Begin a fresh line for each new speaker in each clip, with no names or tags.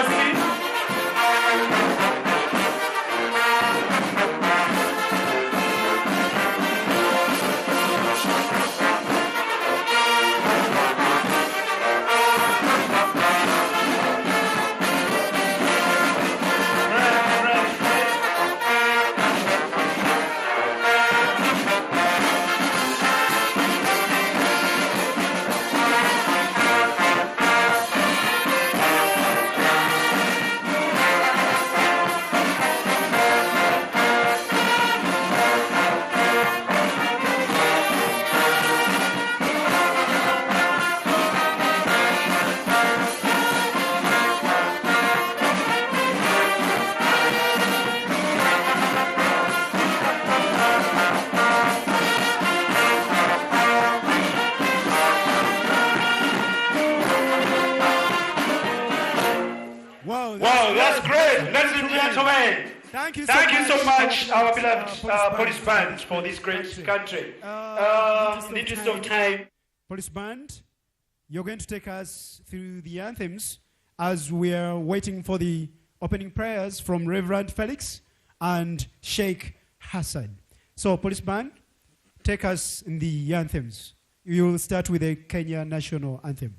mercy. Wow, that's great. Ladies and gentlemen,
Thank you
so much, our beloved police band, for this great country. In the interest of time,
Police band, you're going to take us through the anthems as we are waiting for the opening prayers from Reverend Felix and Sheikh Hassan. So, police band, take us in the anthems. You will start with the Kenya national anthem.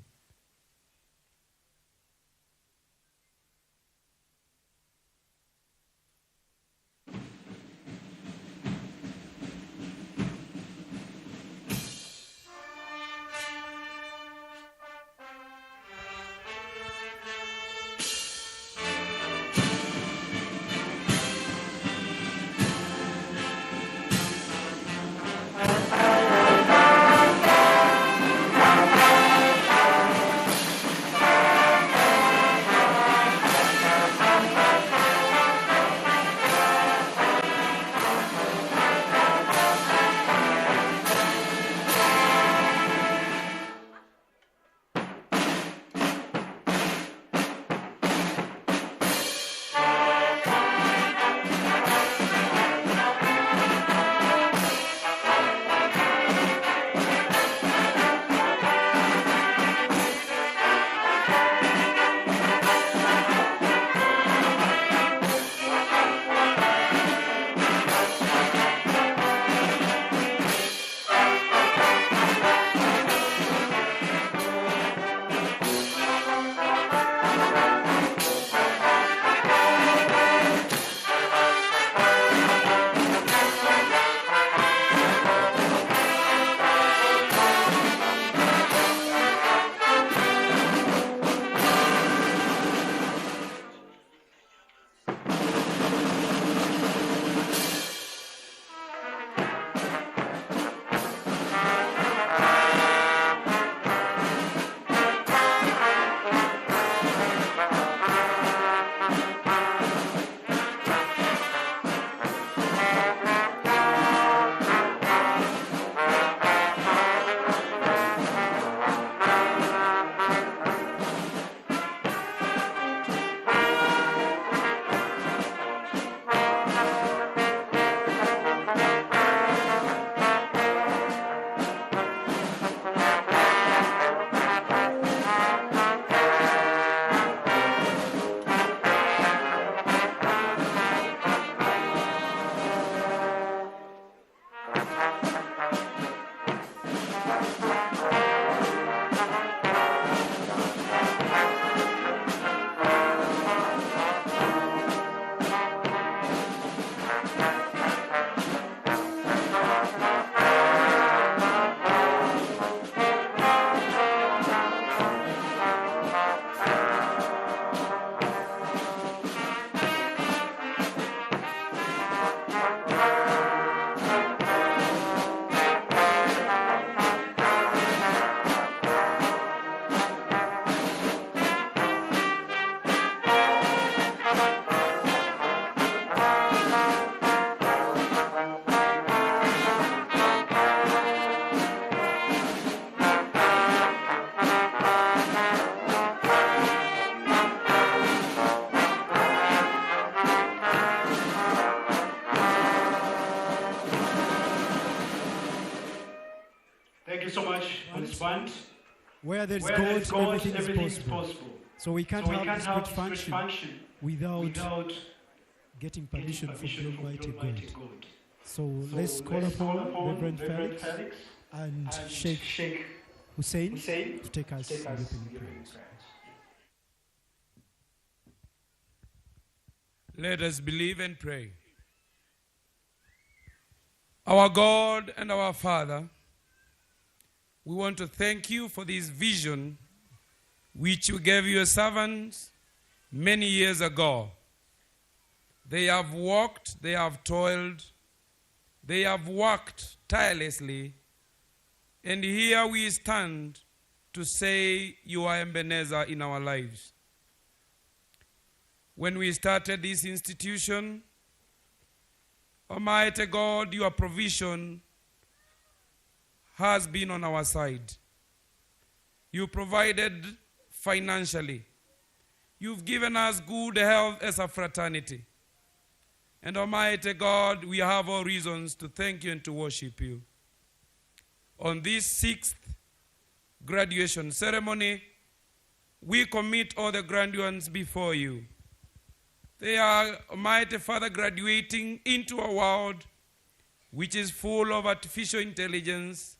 Thank you so much, Police Band.
Where there's God, everything is possible. So we can't have this great function without getting permission from the Almighty God. So let's call upon Reverend Felix and Sheikh Hussein to take us in the opening prayers.
Let us believe and pray. Our God and our Father, we want to thank you for this vision which you gave your servants many years ago. They have walked, they have toiled, they have worked tirelessly, and here we stand to say you are Ebenezer in our lives. When we started this institution, Almighty God, your provision has been on our side. You provided financially. You've given us good health as a fraternity. And Almighty God, we have all reasons to thank you and to worship you. On this 6th graduation ceremony, we commit all the graduates before you. They are, Almighty Father, graduating into a world which is full of artificial intelligence,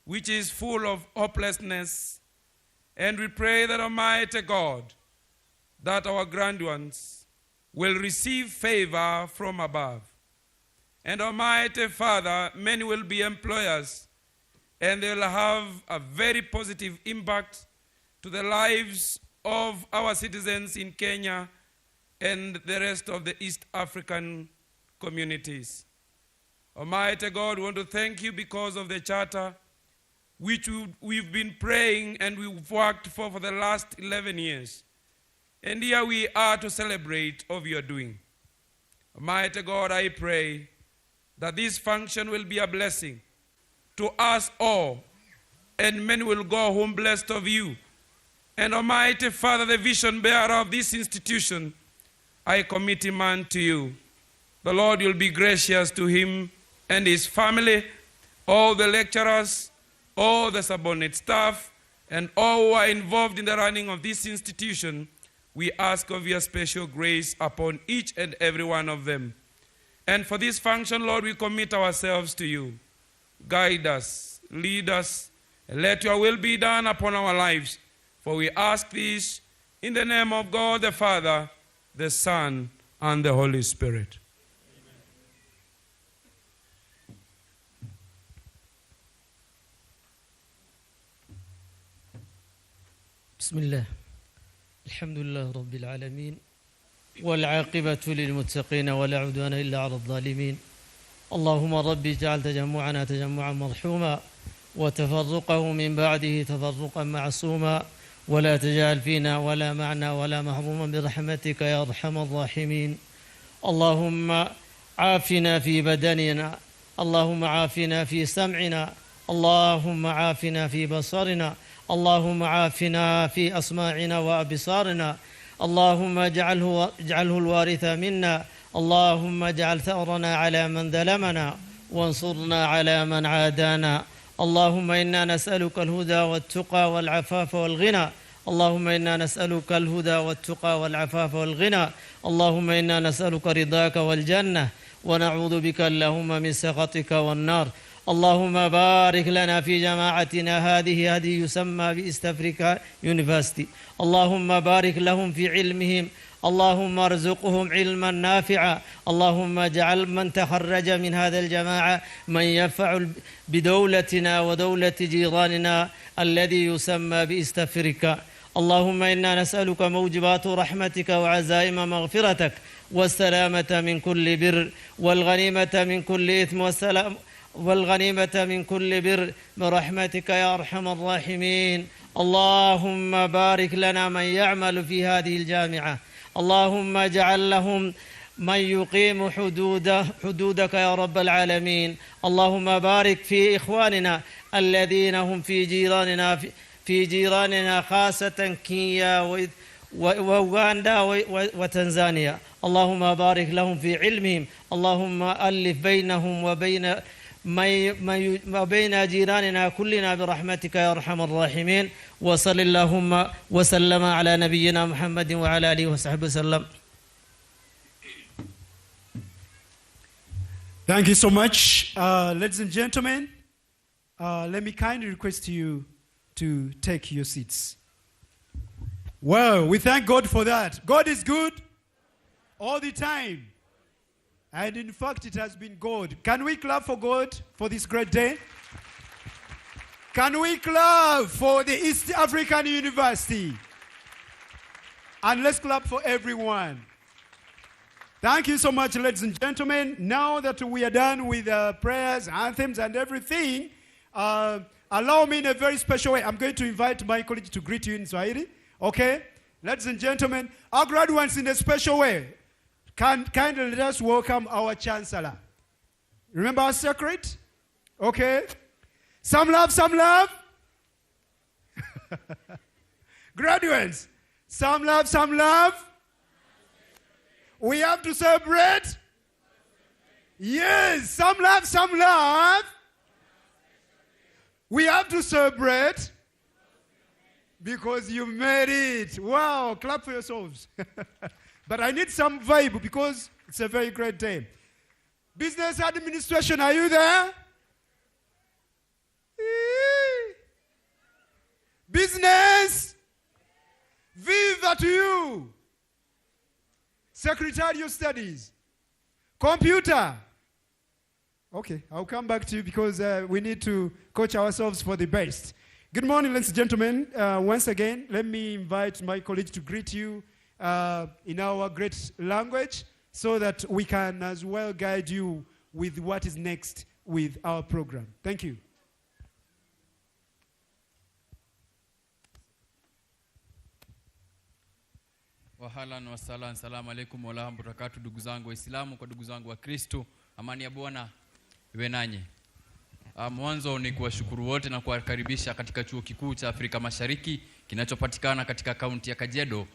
which is full of hopelessness. And we pray that, Almighty God, that our graduates will receive favor from above. And Almighty Father, many will be employers, and they will have a very positive impact to the lives of our citizens in Kenya and the rest of the East African communities. Almighty God, we want to thank you because of the charter which we've been praying and we've worked for the last 11 years. And here we are to celebrate of your doing. Almighty God, I pray that this function will be a blessing to us all, and many will go home blessed of you. And Almighty Father, the vision bearer of this institution, I commit him unto you. The Lord will be gracious to him and his family, all the lecturers, all the subordinate staff, and all who are involved in the running of this institution. We ask of your special grace upon each and every one of them. And for this function, Lord, we commit ourselves to you. Guide us, lead us, and let your will be done upon our lives. For we ask this in the name of God the Father, the Son, and the Holy Spirit.
بسم الله الحمد لله رب العالمين والعاقبة للمتقين ولا عدوان إلا على الظالمين اللهم رب اجعل تجمعنا تجمعا مرحوما وتفرقه من بعده تفرقا معصوما ولا تجعل فينا ولا معنا ولا محروما برحمتك يا أرحم الراحمين اللهم عافنا في بدننا اللهم عافنا في سمعنا اللهم عافنا في بصرنا اللهم عافنا في أسماعنا وأبصارنا اللهم اجعله الوارث منا اللهم اجعل ثأرنا على من ظلمنا وانصرنا على من عادانا اللهم إنا نسألك الهدى والتقى والعفاف والغنى اللهم إنا نسألك الهدى والتقى والعفاف والغنى اللهم إنا نسألك رضاك والجنة ونعوذ بك اللهم من سخطك والنار اللهم بارك لنا في جماعتنا هذه يسمى بإيست أفريكا يونيفرسيتي اللهم بارك لهم في علمهم اللهم ارزقهم علما نافعا اللهم اجعل من تخرج من هذا الجماعة من ينفع بدولتنا ودولة جيراننا الذي يسمى بإيست أفريكا اللهم إنا نسألك موجبات رحمتك وعزائم مغفرتك والسلامة من كل بر والغنيمة من كل إثم والغنيمة من كل بر برحمتك يا أرحم الراحمين اللهم بارك لنا من يعمل في هذه الجامعة اللهم اجعل لهم من يقيم حدودك يا رب العالمين اللهم بارك في إخواننا الذين هم في جيراننا خاصة كينيا وأوغندا وتنزانيا اللهم بارك لهم في علمهم اللهم ألف بينهم ما بين جيراننا كلنا برحمتك يا أرحم الراحمين. وصل اللهم وسلم على نبينا محمد وعلى آله وصحبه وسلم.
Thank you so much. Ladies and gentlemen, let me kindly request you to take your seats. Well, we thank God for that. God is good all the time. And in fact, it has been God. Can we clap for God for this great day? Can we clap for the East African University? And let's clap for everyone. Thank you so much, ladies and gentlemen. Now that we are done with prayers, anthems, and everything, allow me in a very special way. I'm going to invite my colleague to greet you in Swahili. Okay? Ladies and gentlemen, our graduates in a special way, kindly let us welcome our Chancellor. Remember our secret? Okay? Some love, some love. Graduates, some love, some love. We have to celebrate. Yes, some love, some love. We have to celebrate because you made it. Wow, clap for yourselves. But I need some vibe because it's a very great day. Business administration, are you there? Business, viva to you. Secretarial studies, computer. Okay, I'll come back to you because we need to coach ourselves for the best. Good morning, ladies and gentlemen. Once again, let me invite my colleagues to greet you in our great language so that we can as well guide you with what is next with our program. Thank you.
Wahalan wasalan, salamu alaikum wa rahmatullahi wa barakatuh. Ndugu zangu Waislamu, kwa ndugu zangu wa Kristo, amani ya Bwana iwe nanyi. Mwanzo ni kuwashukuru wote na kuwakaribisha katika chuo kikuu cha Afrika Mashariki kinachopatikana katika kaunti ya Kajiado,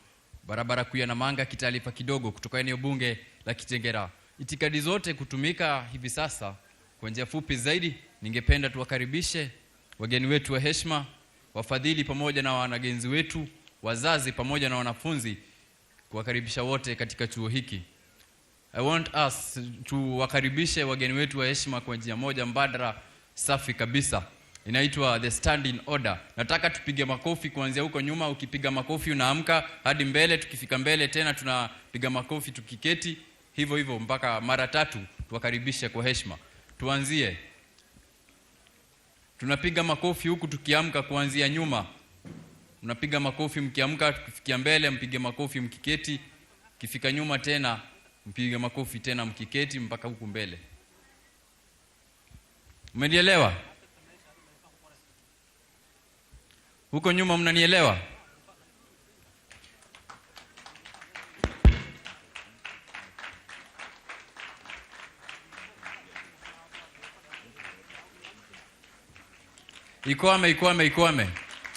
barabara kuu ya Namanga, kitalipa kidogo kutoka eneo bunge la Kitengera. Itikadi zote kutumika hivi sasa. Kwa njia fupi zaidi, ningependa tuwakaribishe wageni wetu wa heshima, wafadhili pamoja na wanagenzi wetu, wazazi pamoja na wanafunzi, kuwakaribisha wote katika chuo hiki. I want us to wakaribishe wageni wetu wa heshima kwa njia moja mbadala safi kabisa. Inaitwa the standing order. Nataka tupige makofi kuanzia huko nyuma. Ukipiga makofi unaamka hadi mbele, tukifika mbele tena tunapiga makofi tukiketi, hivyo hivyo mpaka mara 3 tuwakaribishe kwa heshima. Tuanzie. Tunapiga makofi huku tukiamka kuanzia nyuma. Unapiga makofi mkiamka, tukifikia mbele mpige makofi mkiketi, kifika nyuma tena mpige makofi tena mkiketi mpaka huku mbele. Umenielewa? Huko nyuma mnanielewa?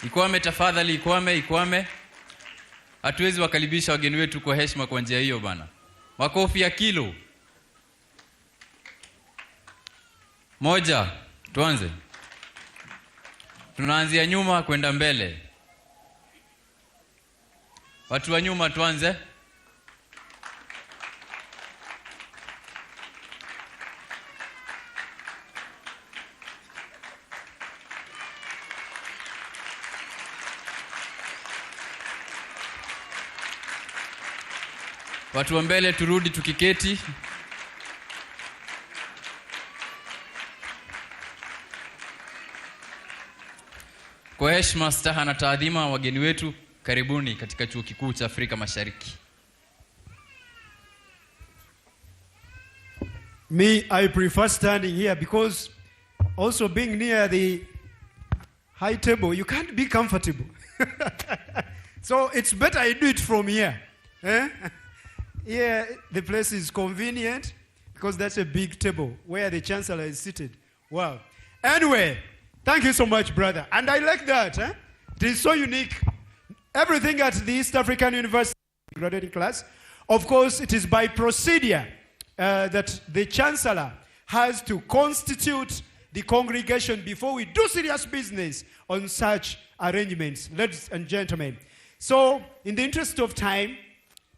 Ikwame tafadhali, ikwame. Hatuwezi wakaribisha wageni wetu kwa heshima kwa njia hiyo bana. Makofi ya kilo. 1, tuanze. Tunaanzia nyuma kwenda mbele. Watu wa nyuma tuanze. Watu wa mbele turudi tukiketi. Kwa heshima, staha na taadhima, wageni wetu, karibuni katika chuo kikuu cha Afrika Mashariki.
Me, I prefer standing here because also being near the high table, you can't be comfortable. So it's better I do it from here. Eh? Yeah, the place is convenient because that's a big table where the chancellor is seated. Wow. Anyway, thank you so much, brother. And I like that. Eh? It is so unique. Everything at the East African University graduating class, of course, it is by procedure that the chancellor has to constitute the congregation before we do serious business on such arrangements, ladies and gentlemen. So, in the interest of time,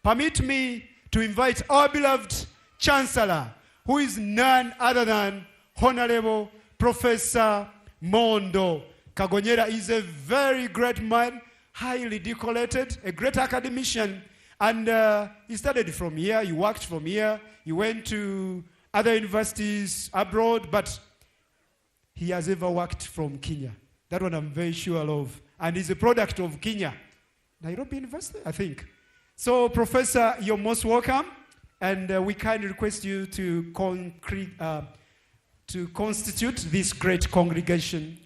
permit me to invite our beloved Chancellor, who is none other than Honorable Professor Mondo Kagonyera. Is a very great man, highly decorated, a great academician, and he studied from here, he worked from here, he went to other universities abroad, but he has ever worked from Kenya. That one I'm very sure of. And he's a product of Kenya. Nairobi University, I think. So, Professor, you're most welcome. And we kindly request you to constitute this great congregation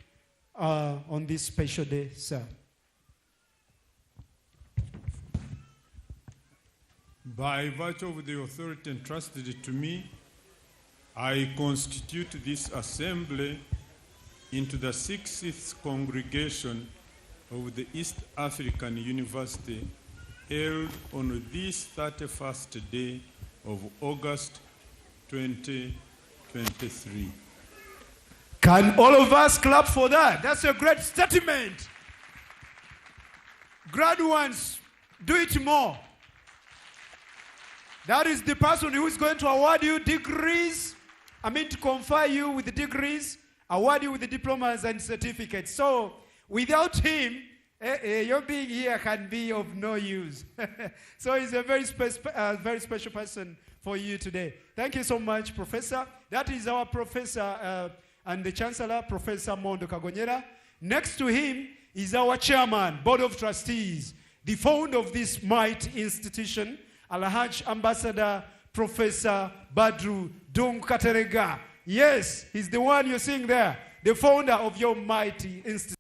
on this special day, sir.
By virtue of the authority entrusted to me, I constitute this assembly into the 60th congregation of the East African University held on this 31st day of August 2023.
Can all of us clap for that? That's a great statement. Graduates, do it more. That is the person who is going to award you degrees, to confer you with the degrees, award you with the diplomas and certificates. So, without him, your being here can be of no use. So he's a very special person for you today. Thank you so much, Professor. That is our Professor and the Chancellor, Professor Mondo Kagonyera. Next to him is our Chairman, Board of Trustees, the founder of this mighty institution, Alhaj Ambassador Professor Badru Dunkaterega. Yes, he's the one you're seeing there, the founder of your mighty institution.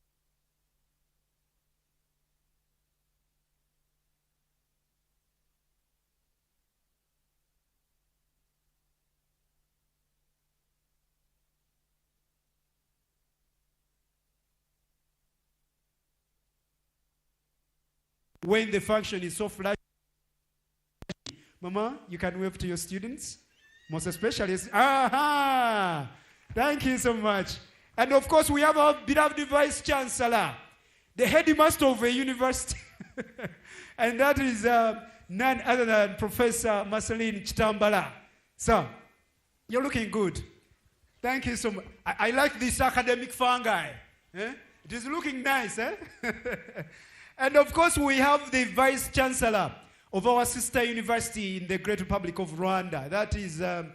When the function is so flashy, Mama, you can wave to your students, most especially. Aha! Thank you so much. And of course, we have our beloved Vice Chancellor, the headmaster of a university. And that is none other than Professor Marceline Chitambala. So, you're looking good. Thank you so much. I like this academic fungi. Eh? It is looking nice, eh? And of course, we have the Vice Chancellor of our sister university in the Great Republic of Rwanda. That is the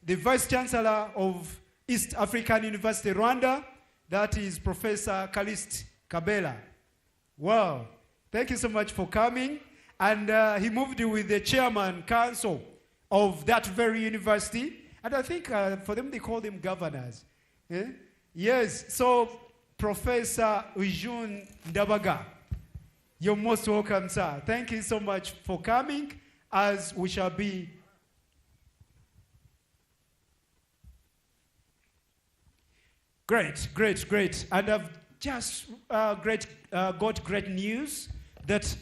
Vice Chancellor of East African University, Rwanda. That is Professor Caliste Kabela. Wow. Thank you so much for coming. And he moved with the chairman council of that very university. And I think for them, they call them governors. Eh? Yes. So, Professor Ujun Ndabaga, you're most welcome, sir. Thank you so much for coming, as we shall be. Great, great, great. And I've just got great news that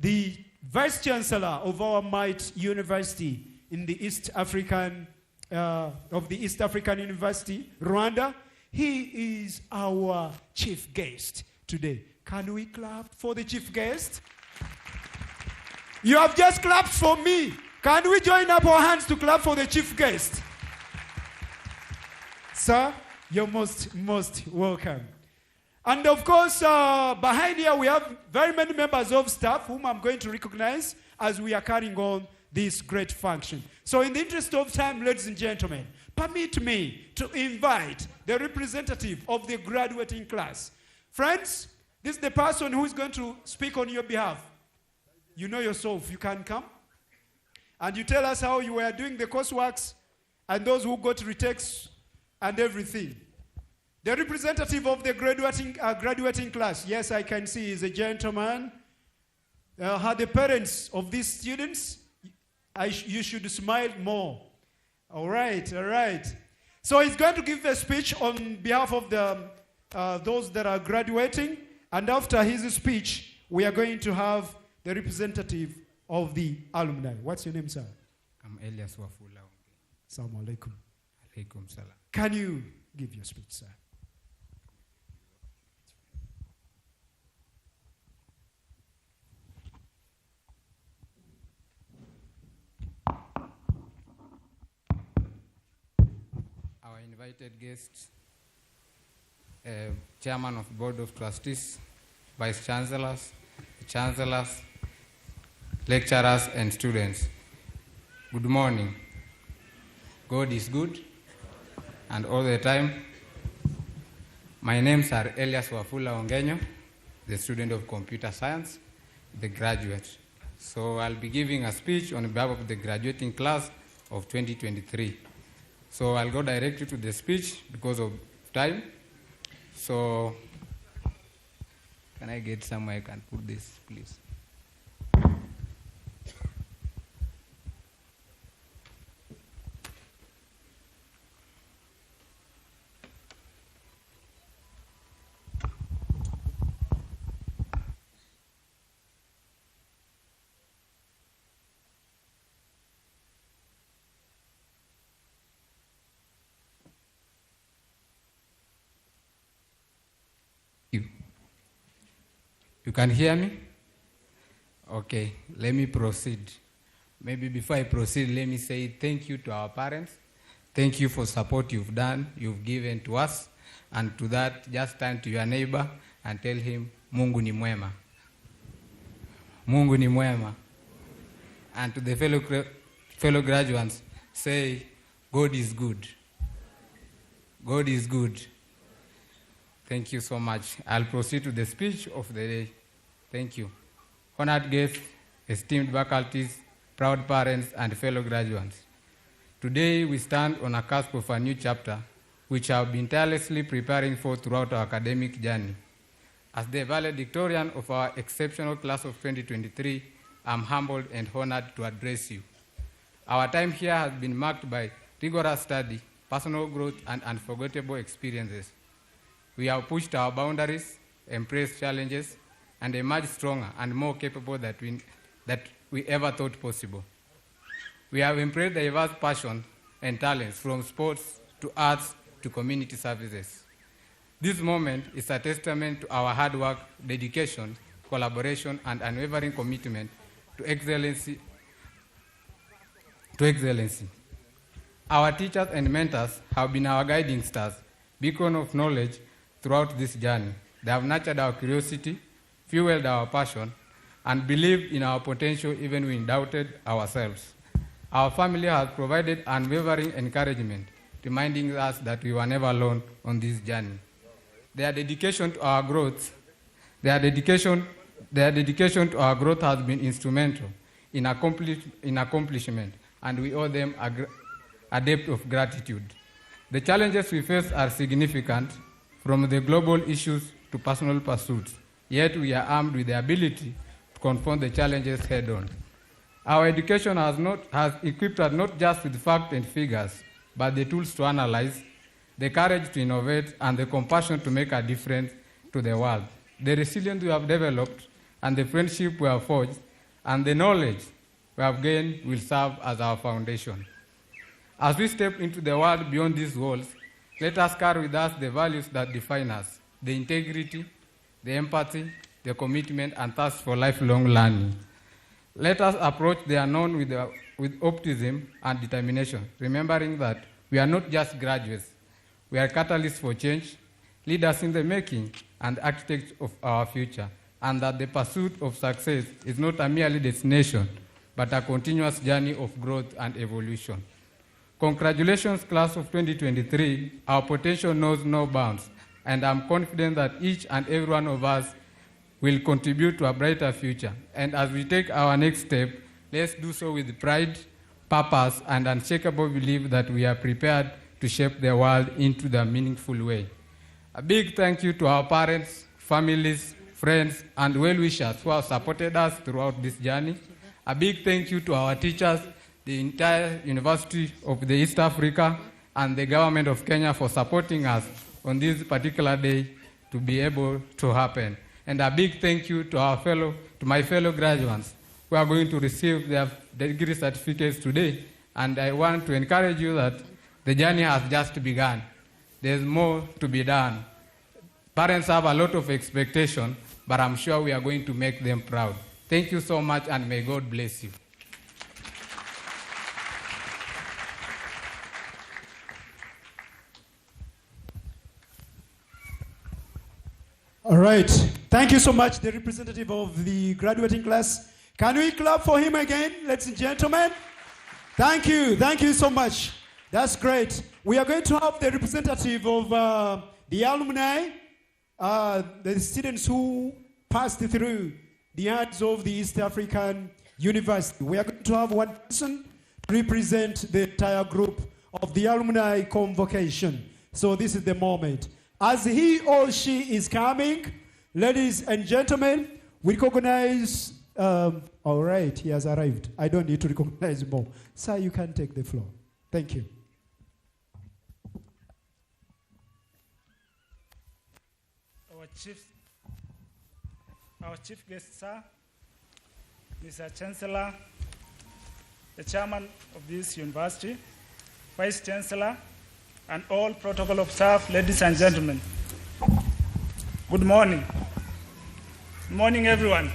the Vice Chancellor of our might university in the East African, University, Rwanda, he is our chief guest today. Can we clap for the chief guest? You have just clapped for me. Can we join up our hands to clap for the chief guest? Sir, you're most welcome. And of course, behind here we have very many members of staff whom I'm going to recognize as we are carrying on this great function. So in the interest of time, ladies and gentlemen, permit me to invite the representative of the graduating class. Friends, this is the person who is going to speak on your behalf. You know yourself, you can come. And you tell us how you were doing the courseworks and those who got retakes and everything. The representative of the graduating class, yes, I can see, is a gentleman. The parents of these students, you should smile more. All right, all right. So he's going to give a speech on behalf of those that are graduating. And after his speech, we are going to have the representative of the alumni. What's your name, sir?
I'm Elias Wafula.
Assalamu alaikum.
Alaikum salam.
Can you give your speech, sir?
Our invited guests, Chairman of Board of Trustees, Vice Chancellors, Chancellors, lecturers, and students. Good morning. God is good, and all the time. My names are Elias Wafula Ongenyo, the student of computer science, the graduate. So I'll be giving a speech on behalf of the graduating class of 2023. So I'll go directly to the speech because of time. So can I get somewhere I can put this, please? You can hear me? Okay, let me proceed. Maybe before I proceed, let me say thank you to our parents. Thank you for support you've given to us. And to that, just turn to your neighbor and tell him, Mungu ni mwema. Mungu ni mwema. And to the fellow graduates, say, God is good. God is good. Thank you so much. I'll proceed to the speech of the day. Thank you. Honored guests, esteemed faculties, proud parents, and fellow graduates. Today, we stand on a cusp of a new chapter, which I have been tirelessly preparing for throughout our academic journey. As the valedictorian of our exceptional class of 2023, I'm humbled and honored to address you. Our time here has been marked by rigorous study, personal growth, and unforgettable experiences. We have pushed our boundaries, embraced challenges, and emerged stronger and more capable that we ever thought possible. We have embraced diverse passions and talents, from sports to arts to community services. This moment is a testament to our hard work, dedication, collaboration, and unwavering commitment to excellency. Our teachers and mentors have been our guiding stars, beacon of knowledge throughout this journey. They have nurtured our curiosity, fueled our passion, and believed in our potential even when we doubted ourselves. Our family has provided unwavering encouragement, reminding us that we were never alone on this journey. Their dedication to our growth has been instrumental in accomplishment, and we owe them a debt of gratitude. The challenges we face are significant, from the global issues to personal pursuits, yet we are armed with the ability to confront the challenges head-on. Our education has equipped us not just with facts and figures, but the tools to analyze, the courage to innovate, and the compassion to make a difference to the world. The resilience we have developed, and the friendship we have forged, and the knowledge we have gained will serve as our foundation. As we step into the world beyond these walls, let us carry with us the values that define us: the integrity, the empathy, the commitment, and thirst for lifelong learning. Let us approach the unknown with optimism and determination, remembering that we are not just graduates, we are catalysts for change, leaders in the making, and architects of our future, and that the pursuit of success is not a merely destination, but a continuous journey of growth and evolution. Congratulations, class of 2023. Our potential knows no bounds, and I'm confident that each and every one of us will contribute to a brighter future. And as we take our next step, let's do so with pride, purpose, and unshakable belief that we are prepared to shape the world into the meaningful way. A big thank you to our parents, families, friends, and well-wishers who have supported us throughout this journey. A big thank you to our teachers, the entire University of the East Africa, and the government of Kenya for supporting us on this particular day to be able to happen. And a big thank you to my fellow graduates who are going to receive their degree certificates today. And I want to encourage you that The journey has just begun. There's more to be done. Parents have a lot of expectation, but I'm sure we are going to make them proud. Thank you so much, and may God bless you.
All right. Thank you so much, the representative of the graduating class. Can we clap for him again, ladies and gentlemen? Thank you. Thank you so much. That's great. We are going to have the representative of the alumni, the students who passed through the arts of the East African University. We are going to have one person represent the entire group of the alumni convocation. So this is the moment. As he or she is coming, ladies and gentlemen, we recognize, all right, he has arrived. I don't need to recognize more. Sir, you can take the floor. Thank you.
Our chief guest, sir, Mr. Chancellor, the chairman of this university, vice chancellor, and all protocol of staff, ladies and gentlemen. Good morning. Good morning, everyone.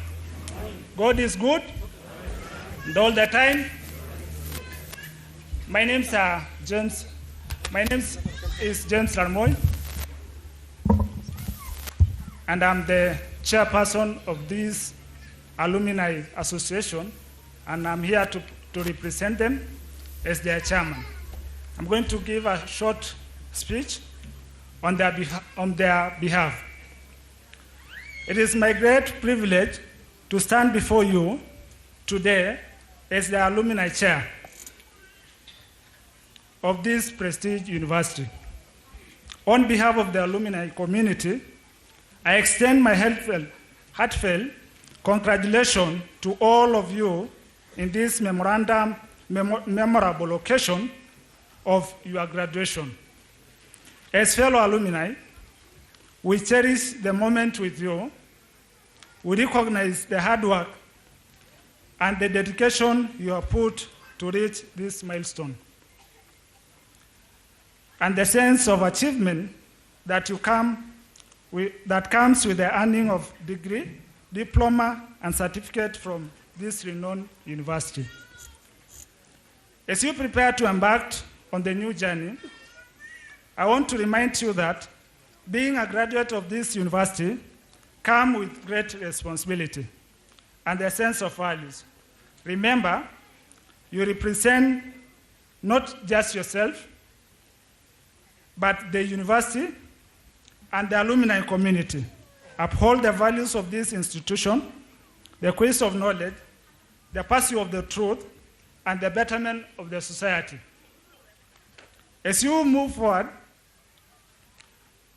God is good, and all the time. My name is James Larmoy, and I'm the chairperson of this alumni association, and I'm here to represent them as their chairman. I'm going to give a short speech on their behalf. It is my great privilege to stand before you today as the alumni chair of this prestige university. On behalf of the alumni community, I extend my heartfelt congratulations to all of you in this memorable occasion of your graduation. As fellow alumni, we cherish the moment with you. We recognize the hard work and the dedication you have put to reach this milestone, and the sense of achievement that comes with the earning of degree, diploma, and certificate from this renowned university. As you prepare to embark on the new journey, I want to remind you that being a graduate of this university comes with great responsibility and a sense of values. Remember, you represent not just yourself, but the university and the alumni community. Uphold the values of this institution, the quest of knowledge, the pursuit of the truth, and the betterment of the society. As you move forward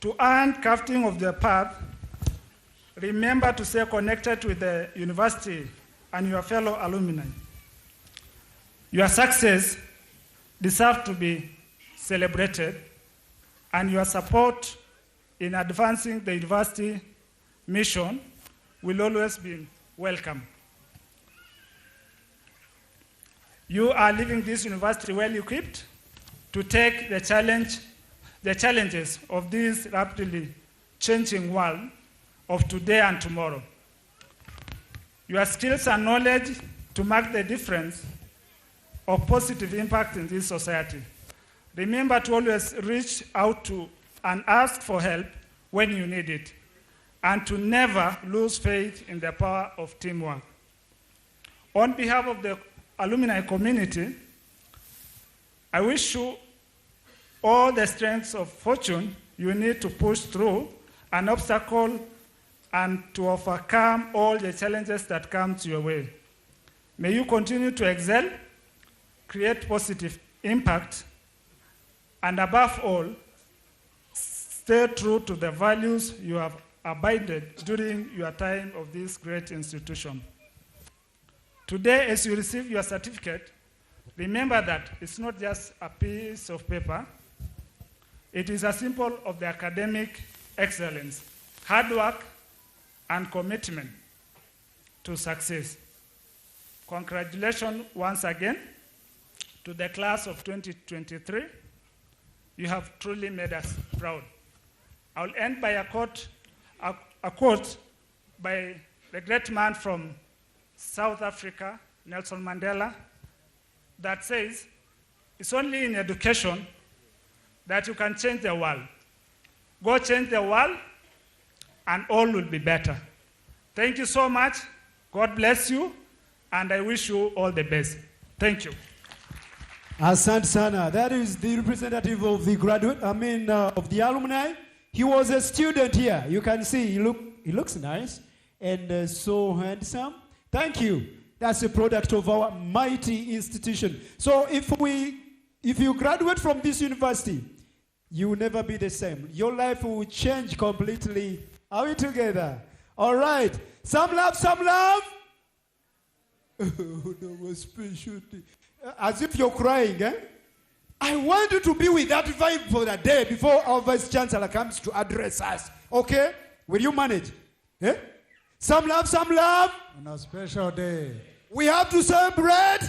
to earn crafting of the path, remember to stay connected with the university and your fellow alumni. Your success deserves to be celebrated, and your support in advancing the university mission will always be welcome. You are leaving this university well equipped to take the challenges of this rapidly changing world of today and tomorrow. Your skills and knowledge to make the difference of positive impact in this society. Remember to always reach out to and ask for help when you need it, and to never lose faith in the power of teamwork. On behalf of the alumni community, I wish you all the strengths of fortune you need to push through an obstacle and to overcome all the challenges that come to your way. May you continue to excel, create positive impact, and above all, stay true to the values you have abided during your time of this great institution. Today, as you receive your certificate, remember that it's not just a piece of paper. It is a symbol of the academic excellence, hard work, and commitment to success. Congratulations once again to the class of 2023 You have truly made us proud. I will end by a quote by the great man from South Africa, Nelson Mandela, that says, it's only in education that you can change the world. Go change the world, and all will be better. Thank you so much. God bless you, and I wish you all the best. Thank you.
Asante sana. That is the representative of the of the alumni. He was a student here. You can see he looks nice and so handsome. Thank you. That's a product of our mighty institution. So if you graduate from this university, you will never be the same. Your life will change completely. Are we together? All right. Some love, some love. Oh, no more special thing. As if you're crying, eh? I want you to be with that vibe for the day before our Vice Chancellor comes to address us. Okay? Will you manage? Eh? Some love, some love.
On a special day.
We have to celebrate.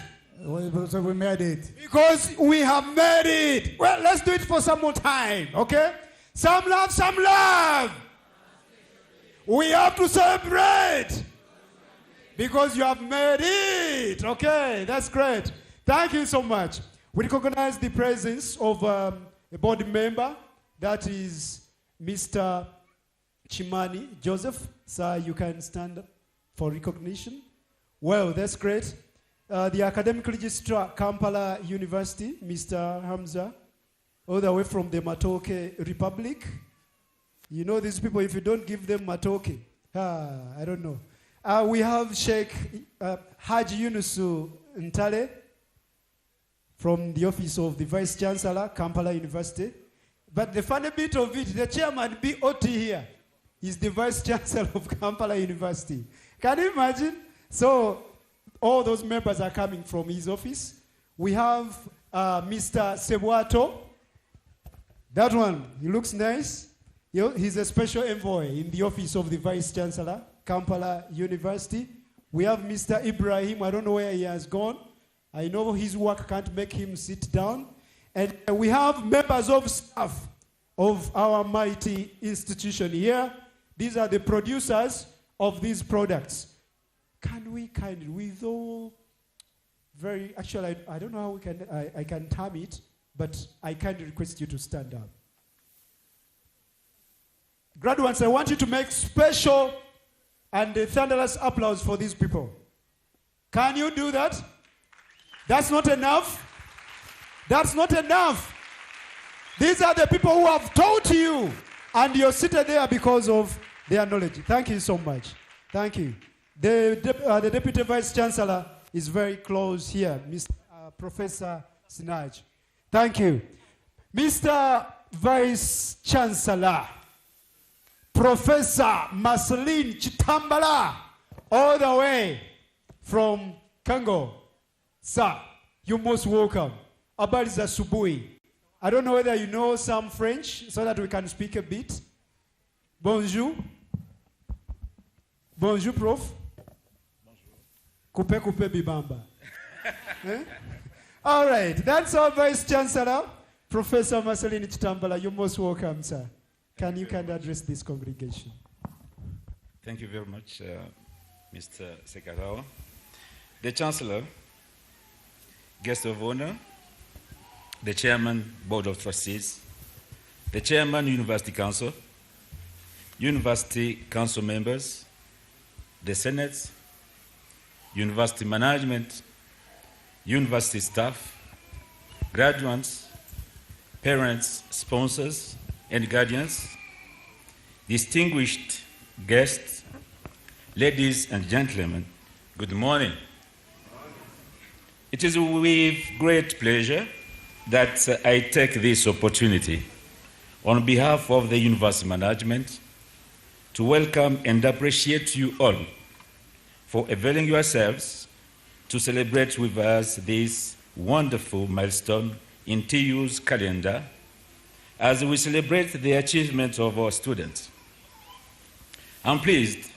So we made it.
Because we have made it. Well, let's do it for some more time. Okay? Some love, some love. We have to celebrate. Because you have made it. Okay, that's great. Thank you so much. We recognize the presence of a board member. That is Mr. Chimani Joseph. Sir, you can stand up for recognition. Well, that's great. The academic registrar, Kampala University, Mr. Hamza, all the way from the Matoke Republic. You know these people, if you don't give them Matoke, I don't know. We have Sheikh Haji Yunusu Ntale from the office of the Vice Chancellor, Kampala University. But the funny bit of it, the chairman BOT here is the Vice Chancellor of Kampala University. Can you imagine? So all those members are coming from his office. We have Mr. Sebwato. That one, he looks nice. He's a special envoy in the office of the Vice Chancellor, Kampala University. We have Mr. Ibrahim. I don't know where he has gone. I know his work can't make him sit down. And we have members of staff of our mighty institution here. These are the producers of these products. Can we kindly, with all very, actually, I don't know how we can, I can term it, but I kindly request you to stand up. Graduates, I want you to make special and thunderous applause for these people. Can you do that? That's not enough. That's not enough. These are the people who have taught you, and you're seated there because of their knowledge. Thank you so much. Thank you. The Deputy Vice Chancellor is very close here, Mr. Professor Sinaj. Thank you. Mr. Vice Chancellor, Professor Marceline Chitambala, all the way from Congo. Sir, you're most welcome. Habari za asubuhi. I don't know whether you know some French so that we can speak a bit. Bonjour. Bonjour, Prof. Bonjour. Coupe bibamba. Eh? All right, that's our Vice Chancellor, Professor Marceline Chitambala. You're most welcome, sir. Can you address this congregation?
Thank you very much, Mr. Sekarawa. The Chancellor, guest of honor, the Chairman, Board of Trustees, the Chairman, University Council members, the Senate, University management, university staff, graduates, parents, sponsors, and guardians, distinguished guests, ladies and gentlemen, good morning. It is with great pleasure that I take this opportunity on behalf of the university management to welcome and appreciate you all for availing yourselves to celebrate with us this wonderful milestone in TEAU's calendar as we celebrate the achievements of our students. I'm pleased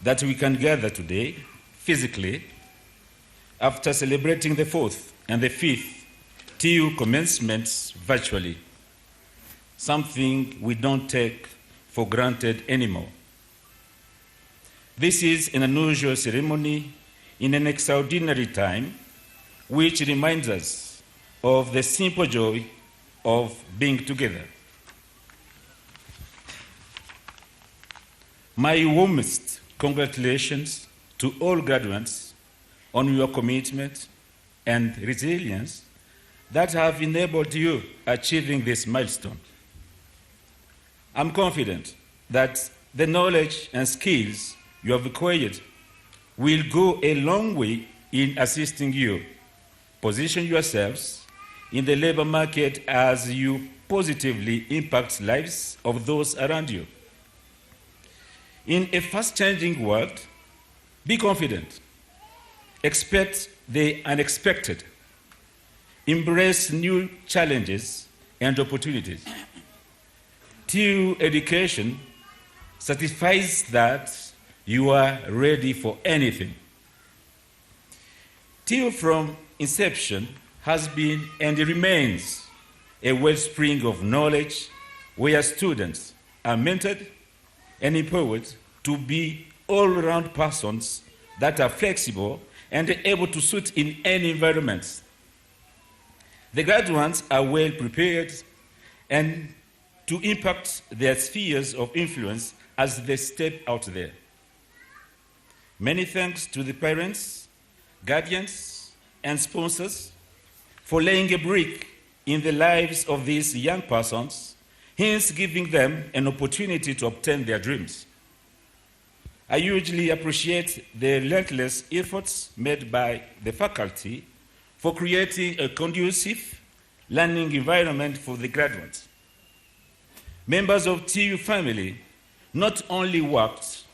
that we can gather today physically after celebrating the 4th and the 5th TEAU commencements virtually. something we don't take for granted anymore. This is an unusual ceremony in an extraordinary time, which reminds us of the simple joy of being together. My warmest congratulations to all graduates on your commitment and resilience that have enabled you achieving this milestone. I'm confident that the knowledge and skills you have acquired will go a long way in assisting you position yourselves in the labor market as you positively impact lives of those around you. In a fast-changing world, be confident, expect the unexpected, embrace new challenges and opportunities. TEAU education certifies that you are ready for anything. TEAU from inception has been and remains a wellspring of knowledge where students are mentored and empowered to be all-round persons that are flexible and able to suit in any environment. The graduates are well prepared and to impact their spheres of influence as they step out there. Many thanks to the parents, guardians, and sponsors for laying a brick in the lives of these young persons, hence giving them an opportunity to obtain their dreams. I hugely appreciate the relentless efforts made by the faculty for creating a conducive learning environment for the graduates. Members of TEAU family not only worked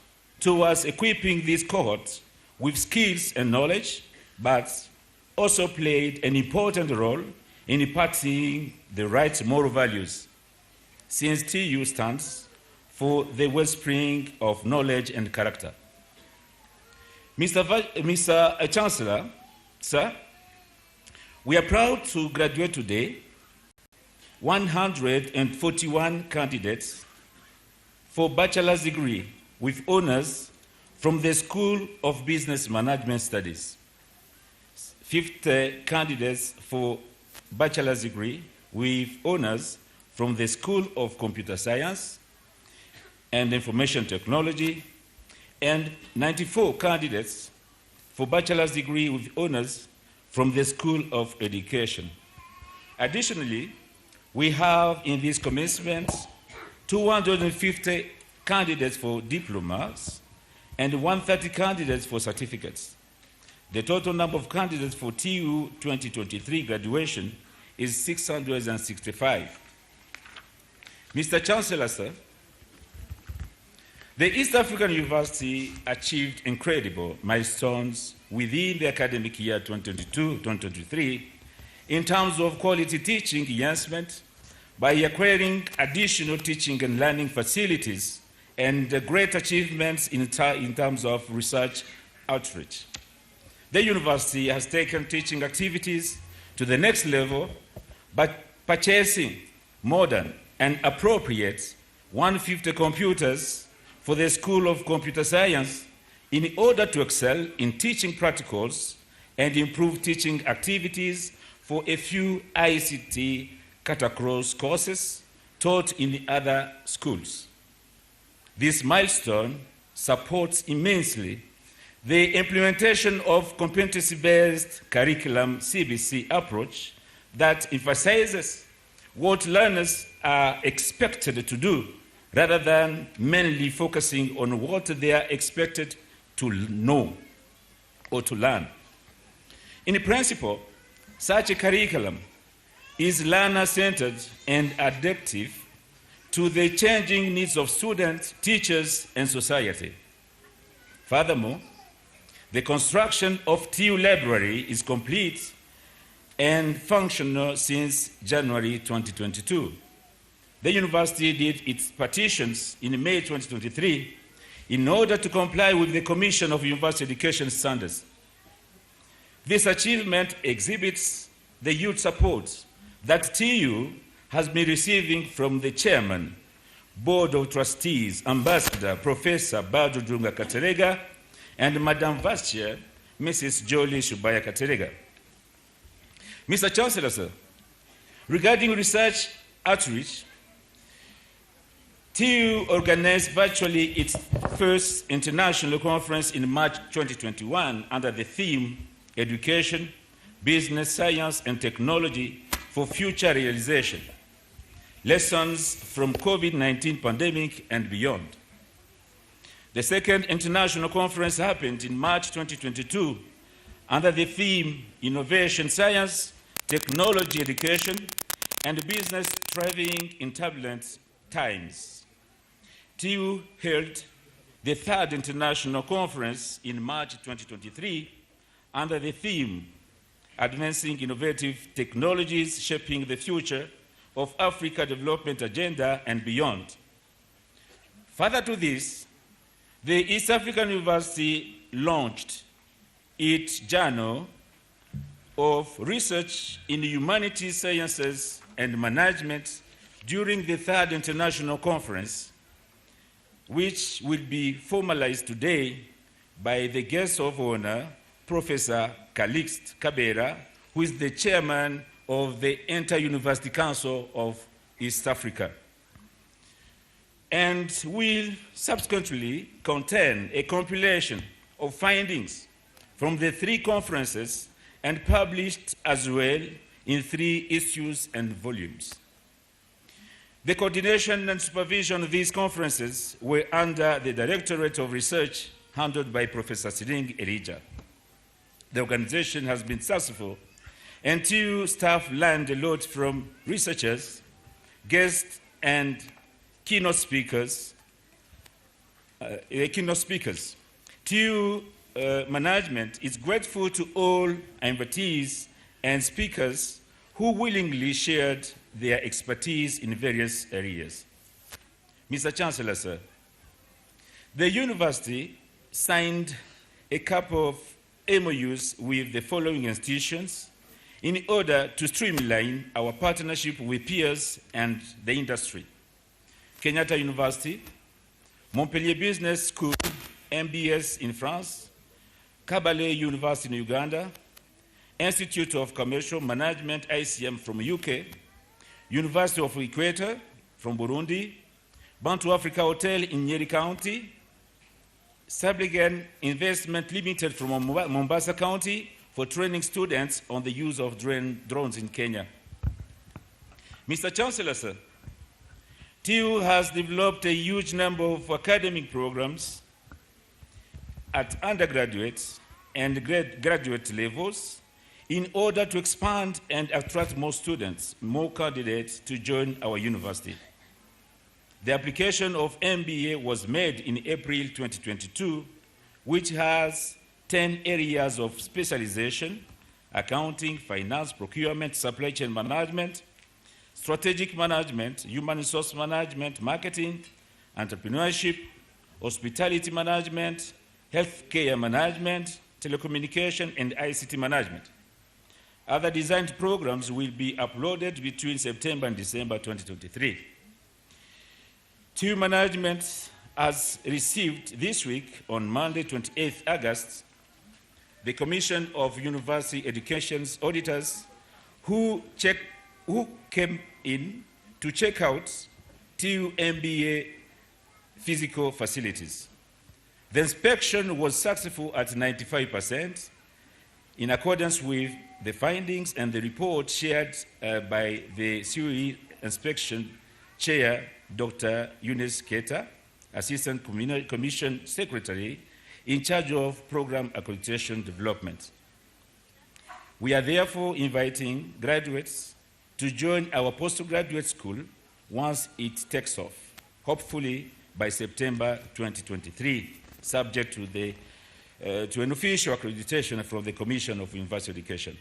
towards equipping this cohort with skills and knowledge, but also played an important role in imparting the right moral values, since TEAU stands for the wellspring of knowledge and character. Mr. Chancellor, sir, we are proud to graduate today 141 candidates for bachelor's degree with honors from the School of Business Management Studies, 50 candidates for bachelor's degree with honors from the School of Computer Science and Information Technology, and 94 candidates for bachelor's degree with honors from the School of Education. Additionally, we have in this commencement 250 candidates for diplomas and 130 candidates for certificates. The total number of candidates for TEAU 2023 graduation is 665. Mr. Chancellor, sir, the East African University achieved incredible milestones within the academic year 2022-2023 in terms of quality teaching enhancement by acquiring additional teaching and learning facilities and great achievements in terms of research outreach. The university has taken teaching activities to the next level by purchasing modern and appropriate 150 computers for the School of Computer Science in order to excel in teaching practicals and improve teaching activities for a few ICT cut-across courses taught in the other schools. This milestone supports immensely the implementation of competency-based curriculum CBC approach that emphasizes what learners are expected to do rather than mainly focusing on what they are expected to know or to learn. In principle, such a curriculum is learner-centered and adaptive to the changing needs of students, teachers, and society. Furthermore, the construction of TEAU library is complete and functional since January 2022. The university did its partitions in May 2023 in order to comply with the Commission of University Education Standards. This achievement exhibits the huge support that TEAU has been receiving from the Chairman, Board of Trustees, Ambassador Professor Badu Dunga Katerega, and Madam Vice Chair, Mrs. Jolie Shubaya Katerega. Mr. Chancellor, sir, regarding research outreach, TEAU organized virtually its first international conference in March 2021 under the theme Education, Business, Science, and Technology for Future Realization. Lessons from COVID-19 pandemic and beyond. The second international conference happened in March 2022 under the theme Innovation, Science, Technology, Education, and Business Thriving in Turbulent Times. TEAU held the third international conference in March 2023 under the theme Advancing Innovative Technologies Shaping the Future of Africa Development Agenda and Beyond. Further to this, the East African University launched its Journal of Research in Humanities, Sciences, and Management during the third international conference, which will be formalized today by the guest of honor, Professor Calixte Kabera, who is the chairman of the Inter-University Council of East Africa, and will subsequently contain a compilation of findings from the three conferences and published as well in 3 issues and volumes. The coordination and supervision of these conferences were under the Directorate of Research handled by Professor Siring Elijah. The organization has been successful, and TEAU staff learned a lot from researchers, guests, and keynote speakers. TEAU management is grateful to all invitees and speakers who willingly shared their expertise in various areas. Mr. Chancellor, sir, the university signed a couple of MOUs with the following institutions in order to streamline our partnership with peers and the industry: Kenyatta University, Montpellier Business School, MBS in France, Kabale University in Uganda, Institute of Commercial Management, ICM from UK, University of Equator from Burundi, Bantu Africa Hotel in Nyeri County, Sabligan Investment Limited from Mombasa County for training students on the use of drones in Kenya. Mr. Chancellor, sir, TEAU has developed a huge number of academic programs at undergraduate and graduate levels in order to expand and attract more students, more candidates to join our university. The application of MBA was made in April 2022, which has 10 areas of specialization: accounting, finance, procurement, supply chain management, strategic management, human resource management, marketing, entrepreneurship, hospitality management, healthcare management, telecommunication, and ICT management. Other designed programs will be uploaded between September and December 2023. TEAU management has received this week, on Monday, 28th August, the Commission of University Education's auditors who came in to check out TEAU MBA physical facilities. The inspection was successful at 95%, in accordance with the findings and the report shared by the COE Inspection Chair, Dr. Eunice Keta, Assistant Commission Secretary in charge of Program Accreditation Development. We are therefore inviting graduates to join our postgraduate school once it takes off, hopefully by September 2023, subject to an official accreditation from the Commission of University Education.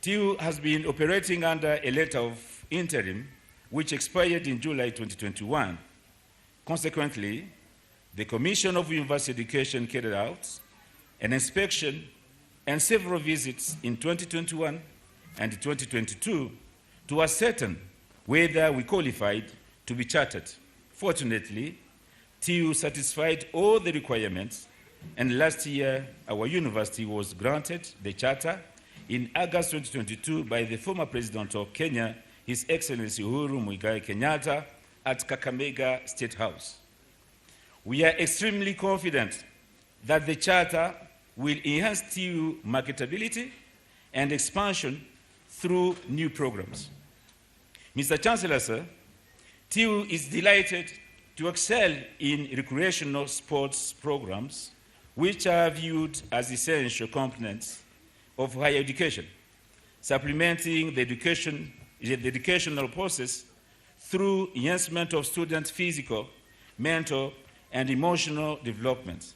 TEAU has been operating under a letter of interim which expired in July 2021. Consequently, the Commission of University Education carried out an inspection and several visits in 2021 and 2022 to ascertain whether we qualified to be chartered. Fortunately, TEAU satisfied all the requirements, and last year our university was granted the charter in August 2022 by the former President of Kenya, His Excellency Uhuru Muigai Kenyatta, at Kakamega State House. We are extremely confident that the charter will enhance TEAU marketability and expansion through new programs. Mr. Chancellor, sir, TEAU is delighted to excel in recreational sports programs, which are viewed as essential components of higher education, supplementing the educational process through enhancement of students' physical, mental, and emotional development.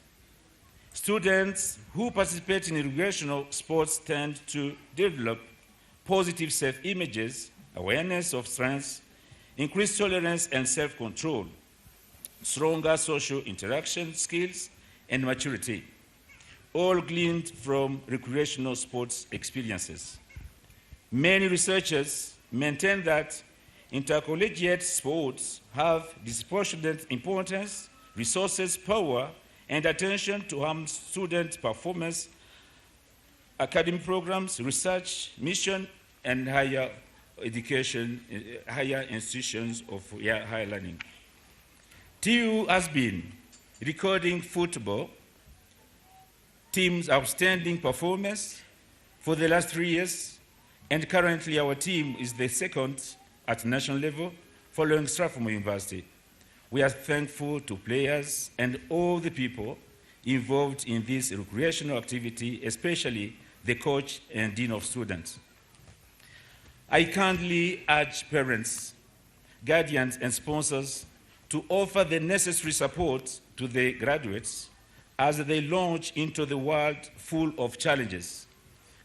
Students who participate in recreational sports tend to develop positive self-images, awareness of strengths, increased tolerance and self-control, stronger social interaction skills, and maturity, all gleaned from recreational sports experiences. Many researchers maintain that intercollegiate sports have disproportionate importance, resources, power, and attention to harm student performance, academic programs, research, mission, and higher education, higher institutions of higher learning. TEAU has been recording football team's outstanding performance for the last 3 years, and currently our team is the second at national level, following Strathmore University. We are thankful to players and all the people involved in this recreational activity, especially the coach and dean of students. I kindly urge parents, guardians, and sponsors to offer the necessary support to the graduates as they launch into the world full of challenges,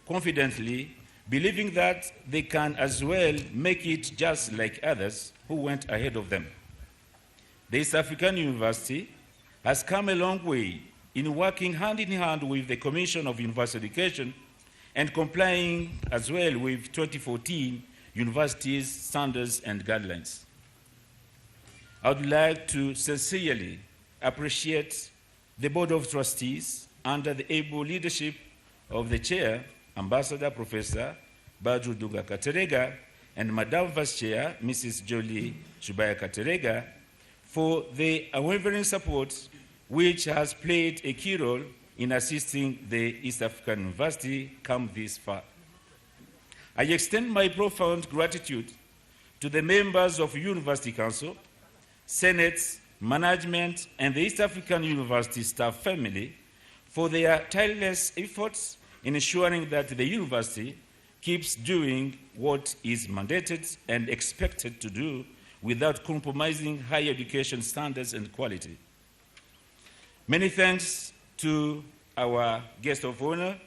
confidently believing that they can as well make it just like others who went ahead of them. The East African University has come a long way in working hand in hand with the Commission of University Education and complying as well with 2014 universities' standards and guidelines. I would like to sincerely appreciate the Board of Trustees under the able leadership of the Chair, Ambassador Professor Badru Duga Katerega, and Madam Vice Chair, Mrs. Jolie Shubaya Katerega, for the unwavering support which has played a key role in assisting the East African University come this far. I extend my profound gratitude to the members of University Council, Senate, management, and the East African University staff family for their tireless efforts in ensuring that the university keeps doing what is mandated and expected to do without compromising higher education standards and quality. Many thanks to our guest of honor,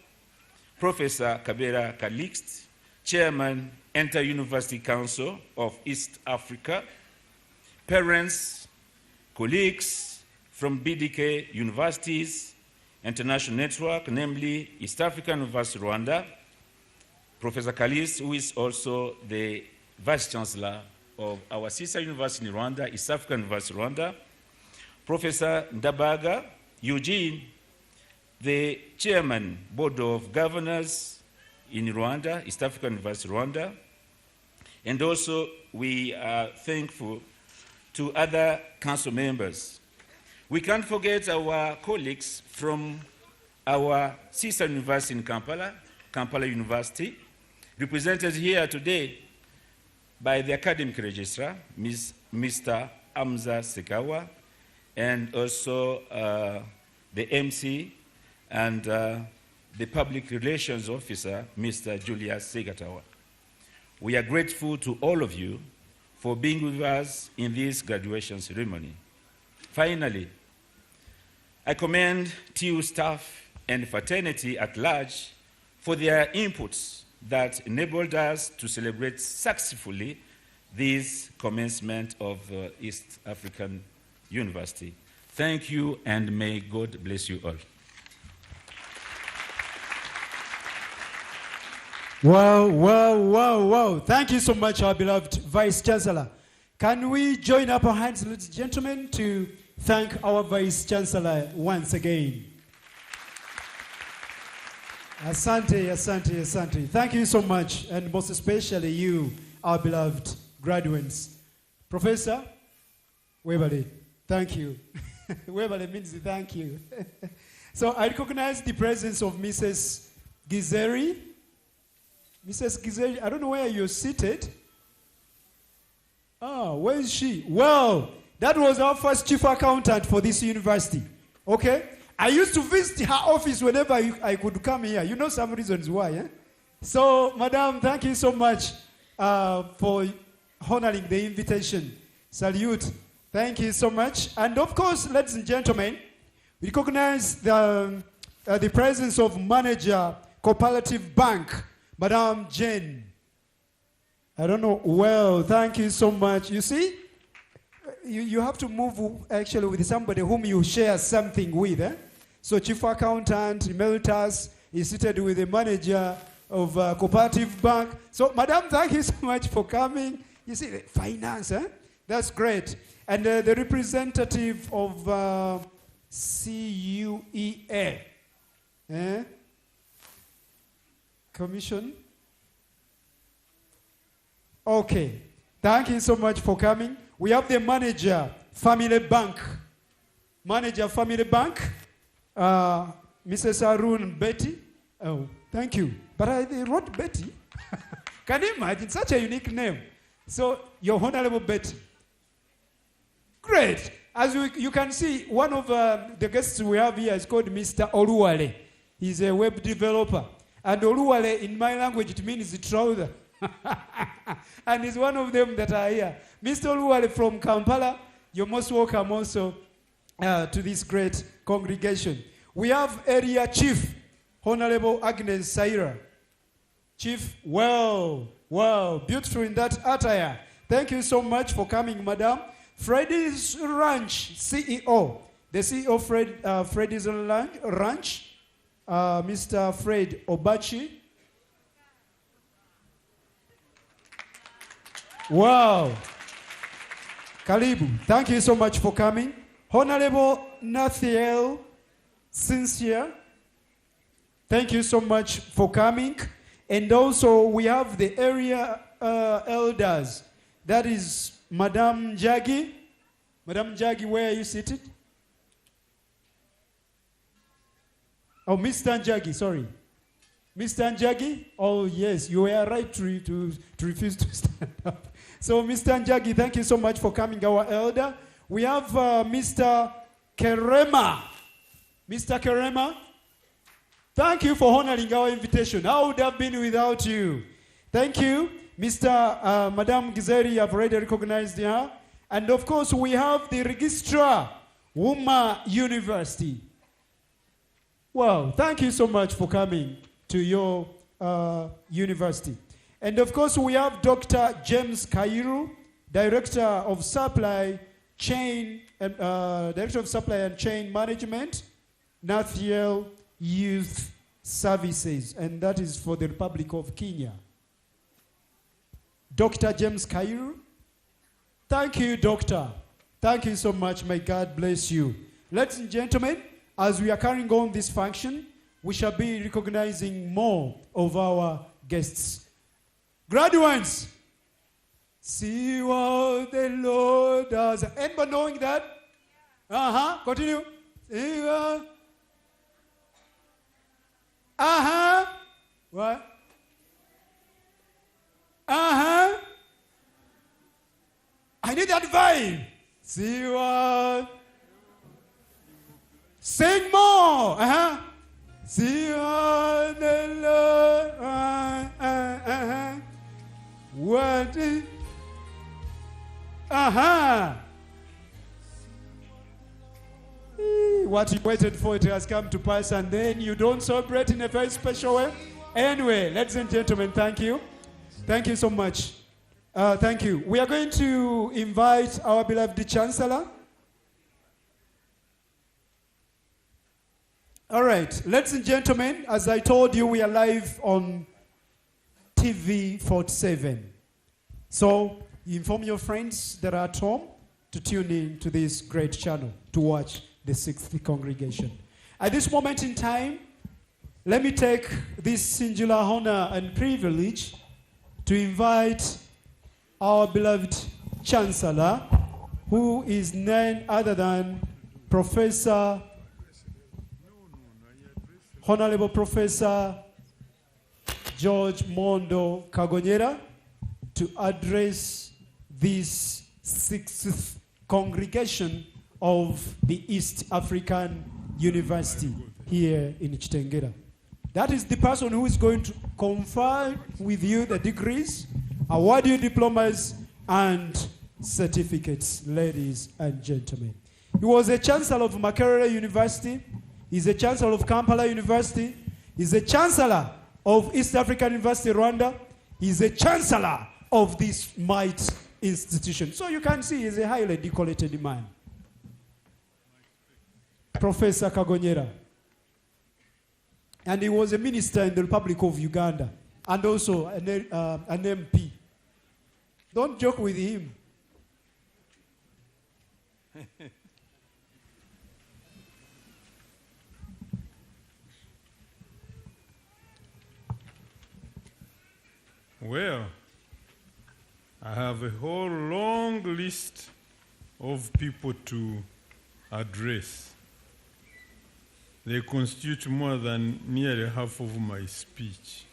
Professor Kabera Kalixt, Chairman, Inter-University Council of East Africa, parents, colleagues from BDK universities, international network, namely East African University Rwanda, Professor Kalis, who is also the Vice Chancellor of our sister university in Rwanda, East African University Rwanda, Professor Ndabaga Eugene, the Chairman, Board of Governors in Rwanda, East African University Rwanda, and also we are thankful to other council members. We can't forget our colleagues from our sister university in Kampala, Kampala University, represented here today by the academic registrar, Mr. Amza Sekawa, and also the MC and the public relations officer, Mr. Julius Segatawa. We are grateful to all of you for being with us in this graduation ceremony. Finally, I commend TEAU staff and fraternity at large for their inputs that enabled us to celebrate successfully this commencement of East African University. Thank you, and may God bless you all.
Wow, wow, wow, wow. Thank you so much, our beloved Vice Chancellor. Can we join up our hands, ladies and gentlemen, to thank our Vice Chancellor once again? Asante, asante, asante. Thank you so much, and most especially you, our beloved graduates. Professor Webale, thank you. Webale means thank you. So I recognize the presence of Mrs. Gizeri. Mrs. Gizeri, I don't know where you're seated. Ah, where is she? Well, that was our first chief accountant for this university. Okay? I used to visit her office whenever I could come here. You know some reasons why, eh? So, Madam, thank you so much for honoring the invitation. Salute. Thank you so much. And of course, ladies and gentlemen, we recognize the presence of manager, Cooperative Bank, Madam Jane. I don't know. Well, thank you so much. You see, you have to move actually with somebody whom you share something with. Eh? So Chief Accountant Emeritus is seated with the manager of Cooperative Bank. So, Madam, thank you so much for coming. You see, finance, eh? That's great. And the representative of CUEA, eh? Commission. Okay. Thank you so much for coming. We have the manager, Family Bank. Manager, Family Bank, Mrs. Arun Betty. Oh, thank you. But they wrote Betty. Can you imagine such a unique name? So, your Honorable Betty. Great. As you can see, one of the guests we have here is called Mr. Oluwale. He's a web developer. And Oluwale, in my language, it means trouser. And he's one of them that are here. Mr. Oluwale from Kampala, you're most welcome also to this great congregation. We have Area Chief, Honorable Agnes Saira. Chief, wow, beautiful in that attire. Thank you so much for coming, Madam. Freddy's Ranch CEO, the CEO of Freddy's Ranch, Mr. Fred Obachi. Wow. Karibu. Thank you so much for coming. Honorable Nathiel Sincere. Thank you so much for coming. And also we have the area elders. That is Madam Jagi. Madam Jagi, where are you seated? Oh, Mr. Njagi, sorry. Mr. Njagi? Oh, yes, you were right to refuse to stand up. So, Mr. Njagi, thank you so much for coming, our elder. We have Mr. Kerema. Mr. Kerema, thank you for honoring our invitation. How would have been without you? Thank you. Mr. Madam Gizeri, I've already recognized her. And of course, we have the registrar, Wuma University. Well, thank you so much for coming to your university. And of course, we have Dr. James Kairu, Director of Supply Chain and Management, Nathiel Youth Services, and that is for the Republic of Kenya. Dr. James Kairu. Thank you, Doctor. Thank you so much. May God bless you. Ladies and gentlemen, as we are carrying on this function, we shall be recognizing more of our guests. Graduates, see what the Lord does. Anybody knowing that? Continue. See what? What? I need that vibe. See what? Sing more. See what the Lord. What? What you waited for, it has come to pass, and then you don't celebrate in a very special way. Anyway, ladies and gentlemen, thank you. Thank you so much. Thank you. We are going to invite our beloved Chancellor. All right, ladies and gentlemen, as I told you, we are live on TV 47. So inform your friends that are at home to tune in to this great channel to watch the 60th congregation. At this moment in time, let me take this singular honor and privilege to invite our beloved Chancellor, who is none other than Honorable Professor George Mondo Kagonyera, to address this 60th congregation of the East African University here in Chitengera. That is the person who is going to confer with you the degrees, award you diplomas and certificates, ladies and gentlemen. He was a chancellor of Makerere University. He's a chancellor of Kampala University. He's a chancellor of East African University, Rwanda. He's a chancellor of this might institution. So you can see he's a highly decorated man. Professor Kagonyera. And he was a minister in the Republic of Uganda and also an MP. Don't joke with him.
Well, I have a whole long list of people to address. They constitute more than nearly half of my speech.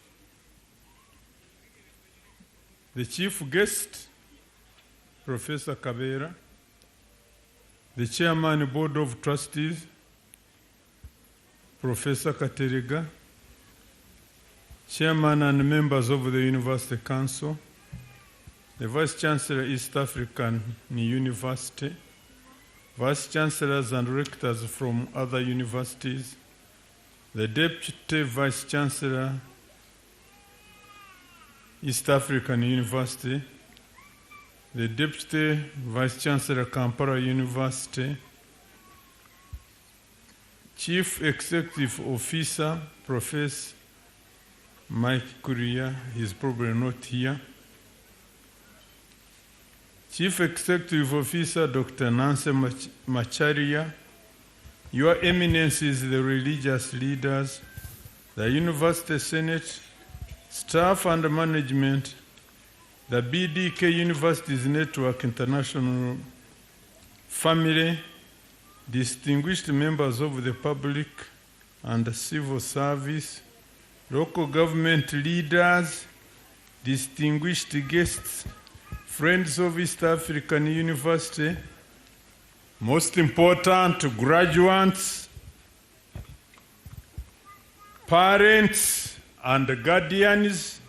The chief guest, Professor Kabera, the chairman board of trustees, Professor Katerega, chairman and members of the University Council, the Vice Chancellor, East African University, Vice Chancellors and Rectors from other universities, the Deputy Vice Chancellor, East African University, the Deputy Vice Chancellor, Kampala University, Chief Executive Officer, Professor Mike Kuria, he's probably not here. Chief Executive Officer, Dr. Nancy Macharia, Your Eminences, the religious leaders, the University Senate, staff and management, the BDK Universities Network International family, distinguished members of the public and civil service, local government leaders, distinguished guests, friends of East African University, most important, graduates, parents and guardians,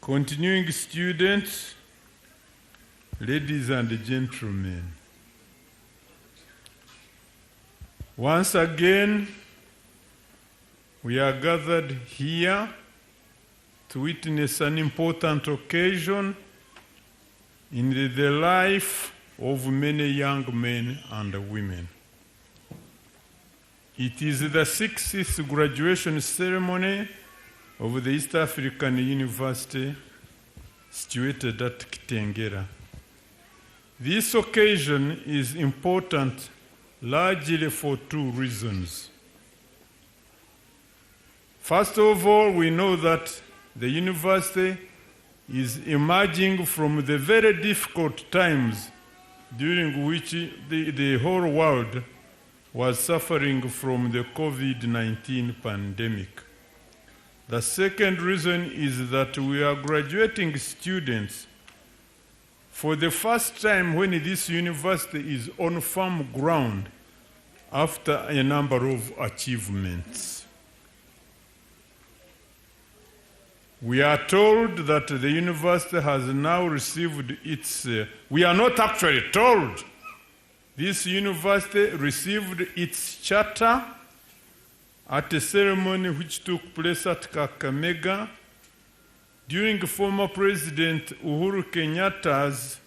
continuing students, ladies and gentlemen. Once again, we are gathered here to witness an important occasion in the life of many young men and women. It is the 60th graduation ceremony of the East African University situated at Kitengera. This occasion is important largely for two reasons. First of all, we know that the university is emerging from the very difficult times during which the whole world was suffering from the COVID-19 pandemic. The second reason is that we are graduating students for the first time when this university is on firm ground after a number of achievements. We are told that the university has now received its, we are not actually told, this university received its charter at a ceremony which took place at Kakamega during former President Uhuru Kenyatta's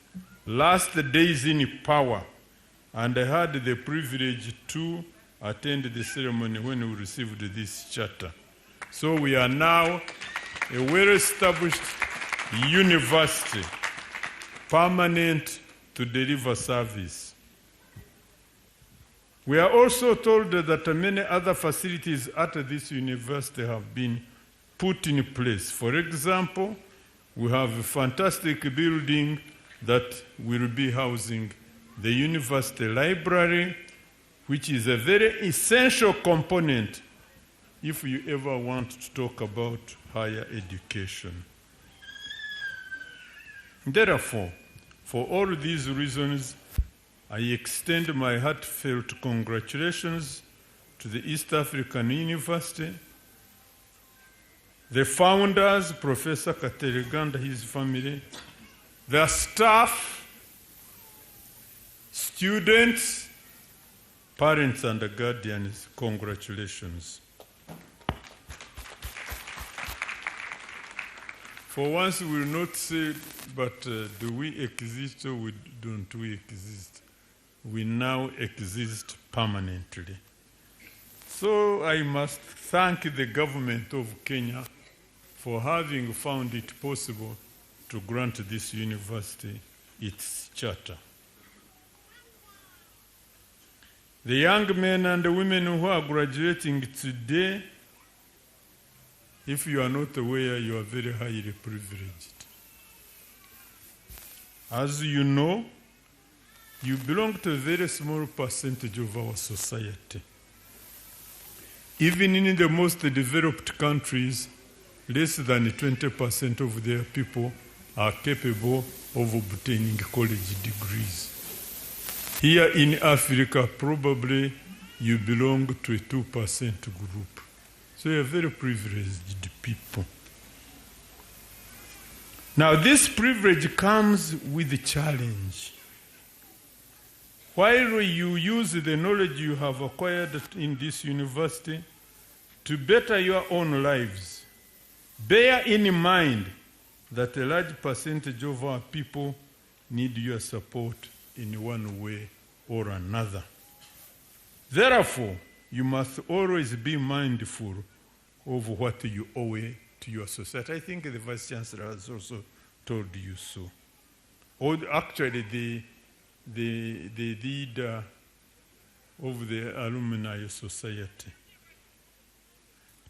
last days in power, and I had the privilege to attend the ceremony when we received this charter. So we are now a well-established university, permanent to deliver service. We are also told that many other facilities at this university have been put in place. For example, we have a fantastic building that will be housing the university library, which is a very essential component if you ever want to talk about higher education. Therefore, for all these reasons, I extend my heartfelt congratulations to the East African University, the founders, Professor Katereganda, his family, their staff, students, parents and guardians, congratulations. For once we will not say, but do we exist or don't we exist? We now exist permanently. So I must thank the government of Kenya for having found it possible to grant this university its charter. The young men and women who are graduating today, if you are not aware, you are very highly privileged. As you know, you belong to a very small percentage of our society. Even in the most developed countries, less than 20% of their people are capable of obtaining college degrees. Here in Africa, probably you belong to a 2% group. So you're very privileged people. Now, this privilege comes with a challenge. While you use the knowledge you have acquired in this university to better your own lives, bear in mind that a large percentage of our people need your support in one way or another. Therefore, you must always be mindful of what you owe to your society. I think the Vice Chancellor has also told you so. Or actually, the leader of the Alumni Society.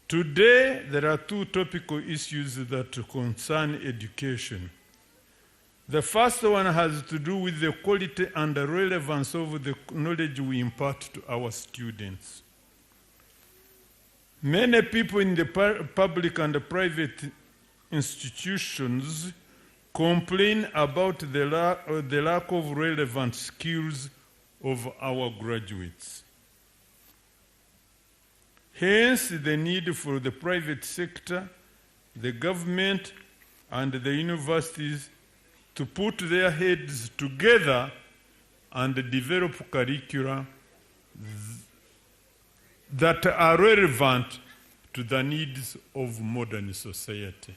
Today, there are two topical issues that concern education. The first one has to do with the quality and the relevance of the knowledge we impart to our students. Many people in the public and private institutions complain about the lack of relevant skills of our graduates. Hence, the need for the private sector, the government, and the universities to put their heads together and develop curricula that are relevant to the needs of modern society.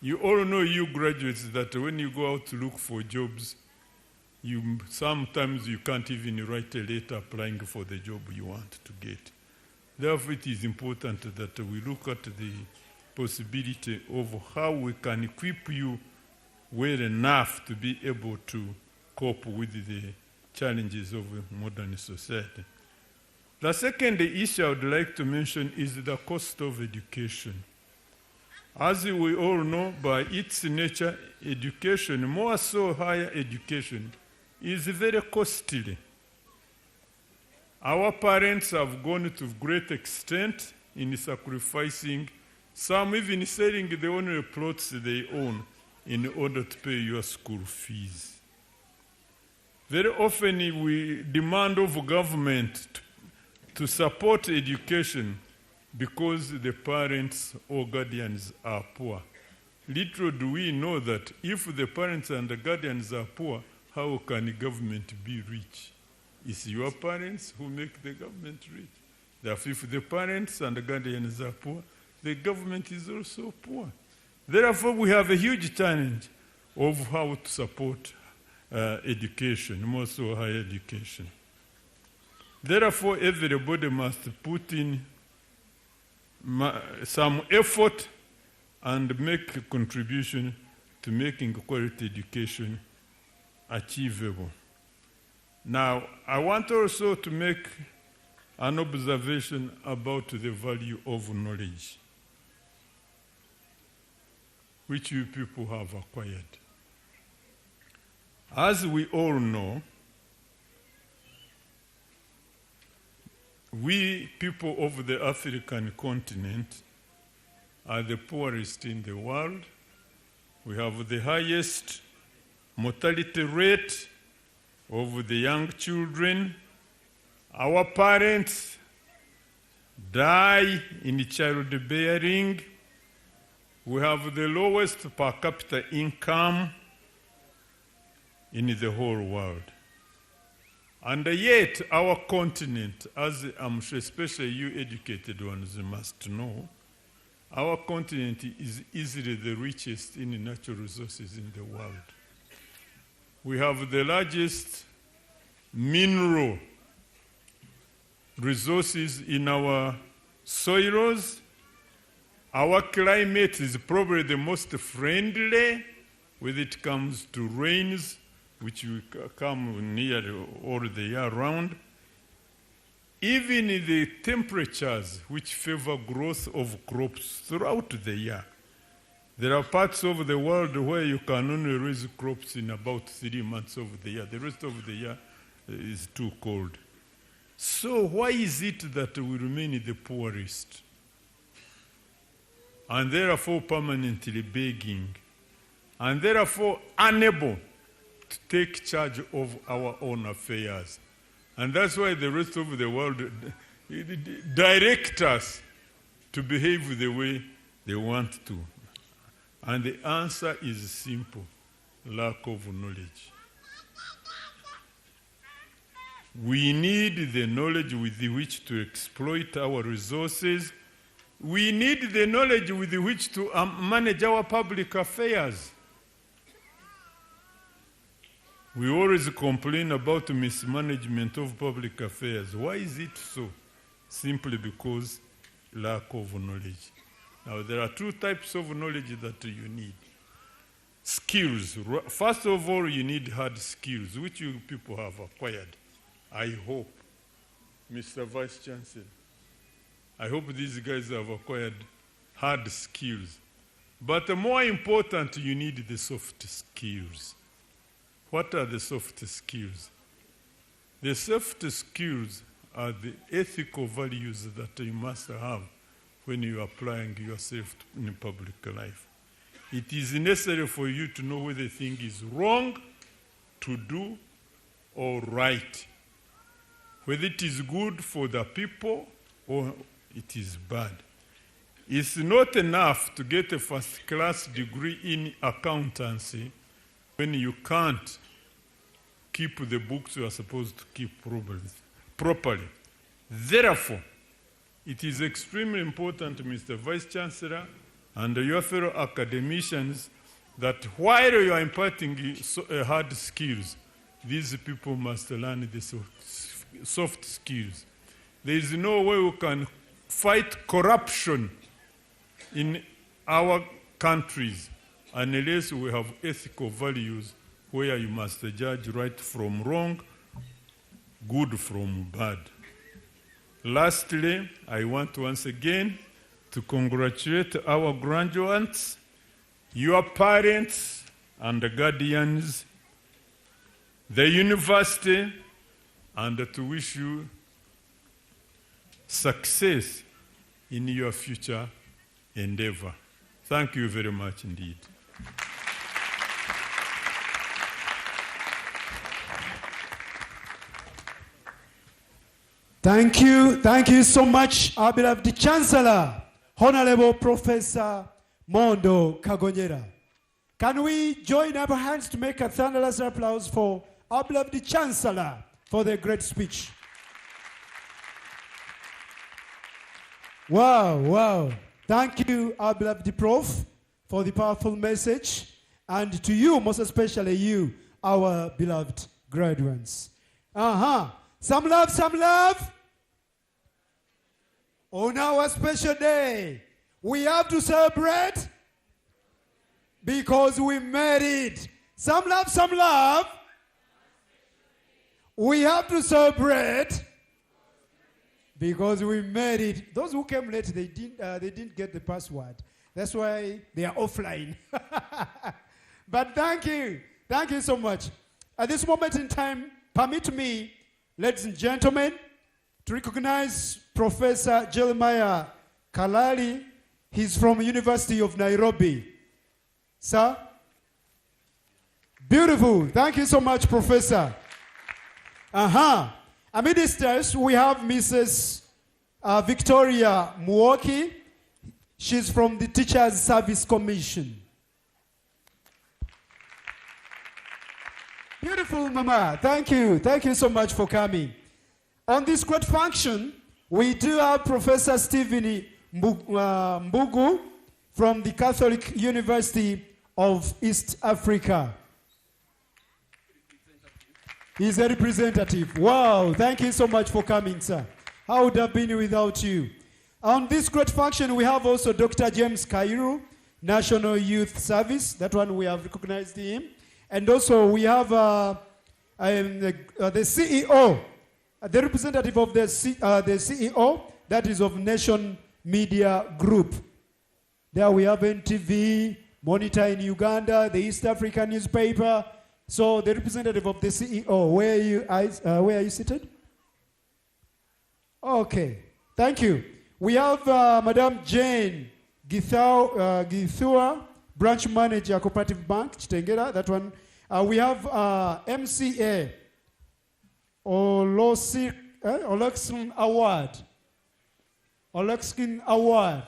You all know, you graduates, that when you go out to look for jobs, sometimes you can't even write a letter applying for the job you want to get. Therefore, it is important that we look at the possibility of how we can equip you well enough to be able to cope with the challenges of modern society. The second issue I would like to mention is the cost of education. As we all know, by its nature, education, more so higher education, is very costly. Our parents have gone to great extent in sacrificing, some even selling the only plots they own in order to pay your school fees. Very often we demand of government to support education because the parents or guardians are poor. Little do we know that if the parents and the guardians are poor, how can the government be rich? It's your parents who make the government rich. Therefore, if the parents and the guardians are poor, the government is also poor. Therefore, we have a huge challenge of how to support education, more so higher education. Therefore, everybody must put in some effort and make a contribution to making quality education achievable. Now, I want also to make an observation about the value of knowledge, which you people have acquired. As we all know, we people of the African continent are the poorest in the world. We have the highest mortality rate of the young children. Our parents die in childbearing. We have the lowest per capita income in the whole world. And yet, our continent, as I'm sure especially you educated ones must know, our continent is easily the richest in natural resources in the world. We have the largest mineral resources in our soils. Our climate is probably the most friendly when it comes to rains, which will come near all the year round. Even the temperatures which favor growth of crops throughout the year. There are parts of the world where you can only raise crops in about 3 months of the year. The rest of the year is too cold. So why is it that we remain the poorest and therefore permanently begging and therefore unable to take charge of our own affairs? And that's why the rest of the world direct us to behave the way they want to. And the answer is simple: lack of knowledge. We need the knowledge with which to exploit our resources. We need the knowledge with which to manage our public affairs. We always complain about mismanagement of public affairs. Why is it so? Simply because lack of knowledge. Now, there are two types of knowledge that you need. Skills. First of all, you need hard skills, which you people have acquired. I hope, Mr. Vice Chancellor, I hope these guys have acquired hard skills. But more important, you need the soft skills. What are the soft skills? The soft skills are the ethical values that you must have when you are applying yourself in public life. It is necessary for you to know whether the thing is wrong to do or right, whether it is good for the people or it is bad. It's not enough to get a first-class degree in accountancy when you can't keep the books you are supposed to keep properly. Therefore, it is extremely important, Mr. Vice Chancellor, and your fellow academicians, that while you are imparting hard skills, these people must learn the soft skills. There is no way we can fight corruption in our countries unless we have ethical values where you must judge right from wrong, good from bad. Lastly, I want once again to congratulate our graduates, your parents and guardians, the university, and to wish you success in your future endeavor. Thank you very much indeed.
Thank you so much, our beloved Chancellor, Honorable Professor Mondo Kagonyera. Can we join our hands to make a thunderous applause for our beloved Chancellor for the great speech? Wow. Thank you, our beloved Prof, for the powerful message. And to you, most especially you, our beloved graduates. Some love. On our special day, we have to celebrate Because we made it. Some love, some love. We have to celebrate because we made it. Those who came late, they didn't get the password. That's why they are offline. But thank you so much. At this moment in time, permit me, ladies and gentlemen, to recognize Professor Jeremiah Kalali. He's from University of Nairobi. Sir? Beautiful. Thank you so much, Professor. Amidst us, we have Mrs. Victoria Muoki. She's from the Teachers Service Commission. Beautiful, Mama. Thank you. Thank you so much for coming. On this great function, we do have Professor Stephen Mbugu from the Catholic University of East Africa. He's a representative. Wow, thank you so much for coming, sir. How would I have been without you? On this great function, we have also Dr. James Kairu, National Youth Service. That one we have recognized him. And also we have the CEO, the representative of the CEO, that is of Nation Media Group. There we have NTV, Monitor in Uganda, the East African newspaper. So the representative of the CEO, where are you seated? Okay, thank you. We have Madam Jane Githua, branch manager, Cooperative Bank, Chitengera, that one. We have MCA, Olexkin Award. Olexkin Award.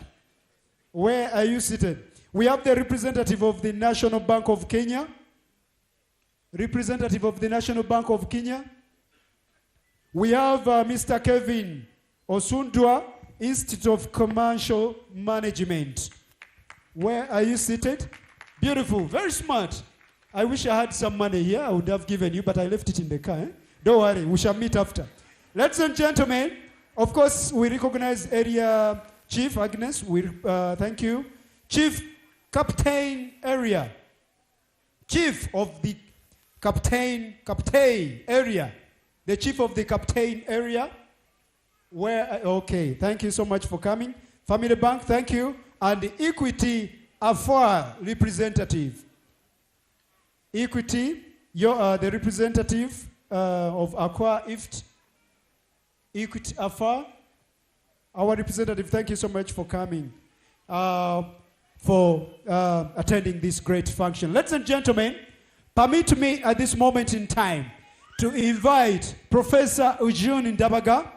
Where are you seated? We have the representative of the National Bank of Kenya. Representative of the National Bank of Kenya. We have Mr. Kevin Osundwa, Institute of Commercial Management. Where are you seated? Beautiful, very smart. I wish I had some money here. I would have given you, but I left it in the car. Don't worry, we shall meet after. Ladies and gentlemen, of course, we recognize Area Chief Agnes. Thank you. Chief Captain Area. Chief of the Captain Area. The Chief of the Captain Area. Okay, thank you so much for coming. Family Bank, thank you. And the Equity Afar representative. Equity, you're the representative of Aqua IFT. Equity Afar. Our representative, thank you so much for coming, for attending this great function. Ladies and gentlemen, permit me at this moment in time to invite Professor Ujun Ndabaga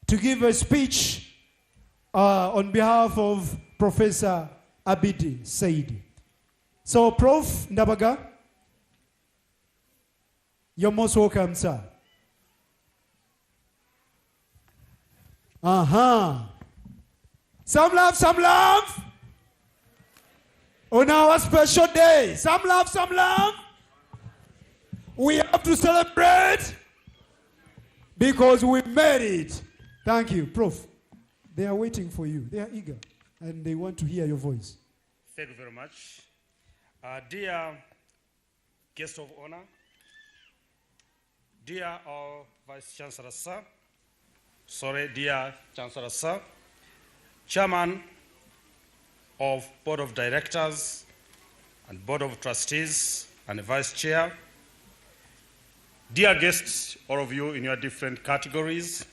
to give a speech on behalf of Professor Abidi Said. So, Prof. Ndabaga, you're most welcome, sir. Some love, some love. On our special day, some love, some love. We have to celebrate because we made it. Thank you, Prof. They are waiting for you. They are eager and they want to hear your voice.
Thank you very much. Dear guest of honor, dear Vice Chancellor, sir, dear Chancellor, sir, Chairman of Board of Directors and Board of Trustees and Vice Chair, dear guests, all of you in your different categories,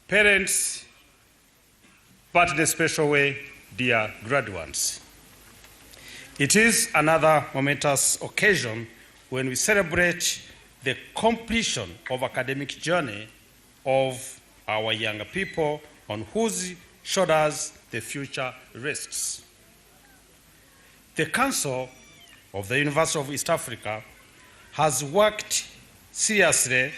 parents, but in a special way, dear graduates. It is another momentous occasion when we celebrate the completion of academic journey of our younger people on whose shoulders the future rests. The Council of the University of East Africa has worked seriously,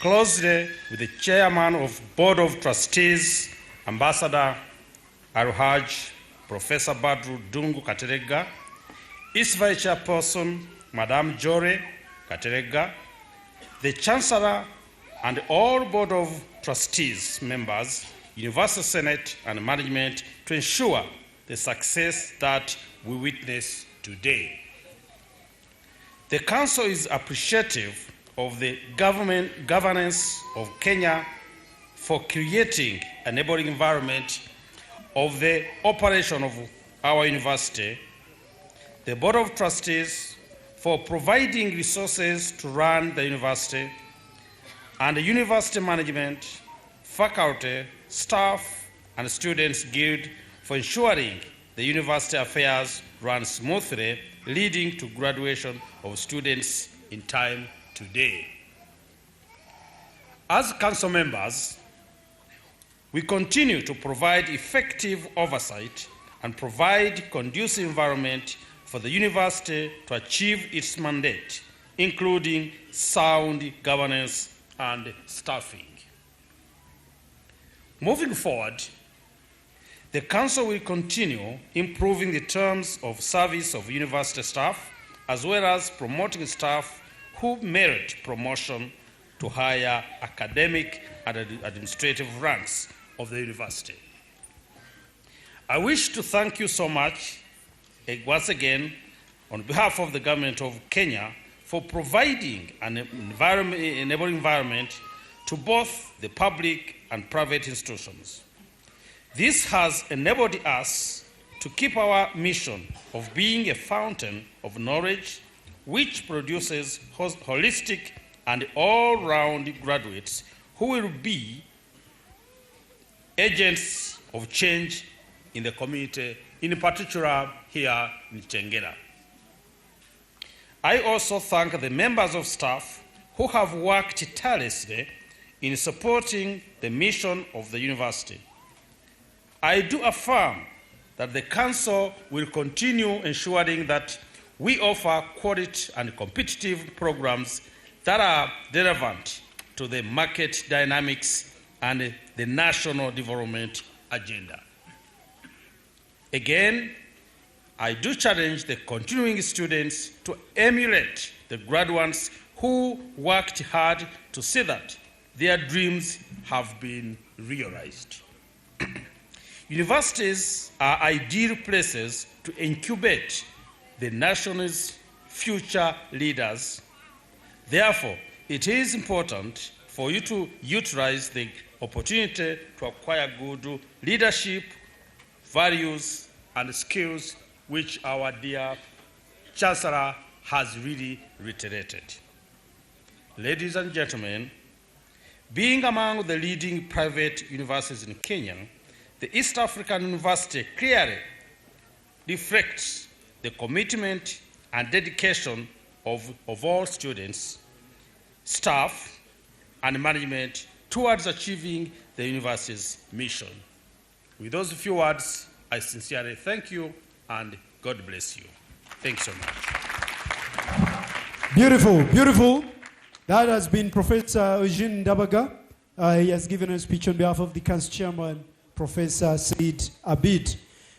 closely with the Chairman of Board of Trustees, Ambassador Alhaj Professor Badru Dungu Katerega, East Vice Chairperson, Madame Jore Katerega, the Chancellor and all Board of Trustees members, University Senate and management to ensure the success that we witness today. The Council is appreciative of the governance of Kenya for creating an enabling environment of the operation of our university, the Board of Trustees for providing resources to run the university, and the University Management, faculty, staff, and Students Guild for ensuring the university affairs run smoothly, leading to graduation of students in time today. As council members, we continue to provide effective oversight and provide conducive environment for the university to achieve its mandate, including sound governance and staffing. Moving forward, the Council will continue improving the terms of service of university staff, as well as promoting staff who merit promotion to higher academic and administrative ranks of the university. I wish to thank you so much once again on behalf of the government of Kenya for providing an enabling environment to both the public and private institutions. This has enabled us to keep our mission of being a fountain of knowledge which produces holistic and all-round graduates who will be agents of change in the community, in particular here in Chengera. I also thank the members of staff who have worked tirelessly in supporting the mission of the university. I do affirm that the Council will continue ensuring that we offer quality and competitive programs that are relevant to the market dynamics and the national development agenda. Again, I do challenge the continuing students to emulate the graduates who worked hard to see that their dreams have been realized. Universities are ideal places to incubate the nation's future leaders. Therefore, it is important for you to utilize the opportunity to acquire good leadership, values, and skills which our dear Chancellor has really reiterated. Ladies and gentlemen, being among the leading private universities in Kenya, the East African University clearly reflects the commitment and dedication of all students, staff, and management towards achieving the university's mission. With those few words, I sincerely thank you and God bless you. Thanks so much.
Beautiful, beautiful. That has been Professor Eugene Dabaga. He has given a speech on behalf of the Council Chairman, Professor Said Abid.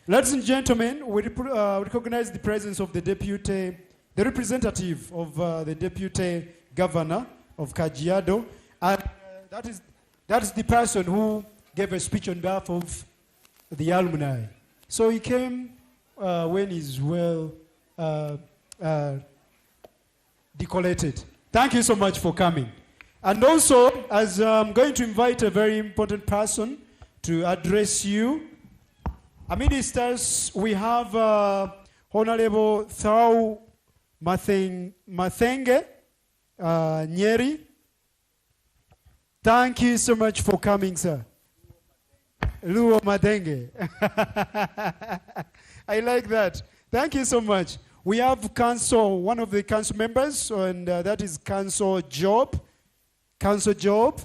Ladies and gentlemen, we recognize the presence of the deputy, the representative of the deputy governor of Kajiado, and that is the person who gave a speech on behalf of the alumni. So he came when he's well decollated. Thank you so much for coming. And also, as I'm going to invite a very important person to address you, Ministers, we have Honorable TEAU Mathenge Nyeri. Thank you so much for coming, sir. Luo Mathenge. I like that. Thank you so much. We have council, one of the council members, and that is Council Job. Council Job,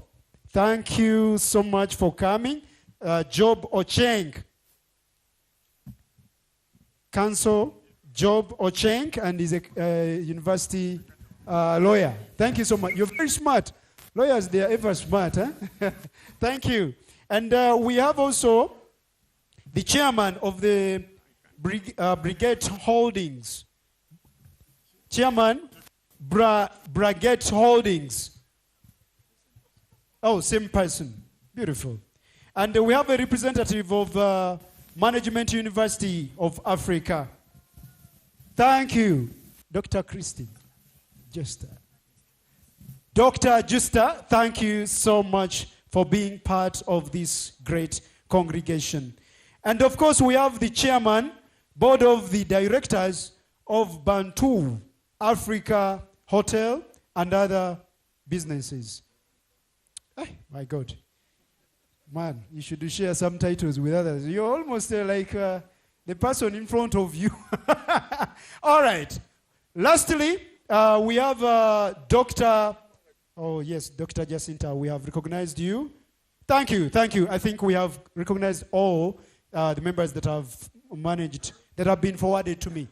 thank you so much for coming. Job Ocheng. Council Job Ocheng, and is a university lawyer. Thank you so much. You're very smart. Lawyers, they are ever smart, huh? Thank you. And we have also the chairman of the Brigade Holdings. Chairman, Brigade Holdings. Oh, same person. Beautiful. And we have a representative of Management University of Africa. Thank you, Dr. Christy Justa. Dr. Justa, thank you so much for being part of this great congregation. And of course, we have the chairman, board of the directors of Bantu Africa Hotel and other businesses. My God. Man, you should share some titles with others. You're almost like the person in front of you. All right. Lastly, we have Dr. Oh, yes, Dr. Jacinta. We have recognized you. Thank you. Thank you. I think we have recognized all the members that have managed, that have been forwarded to me.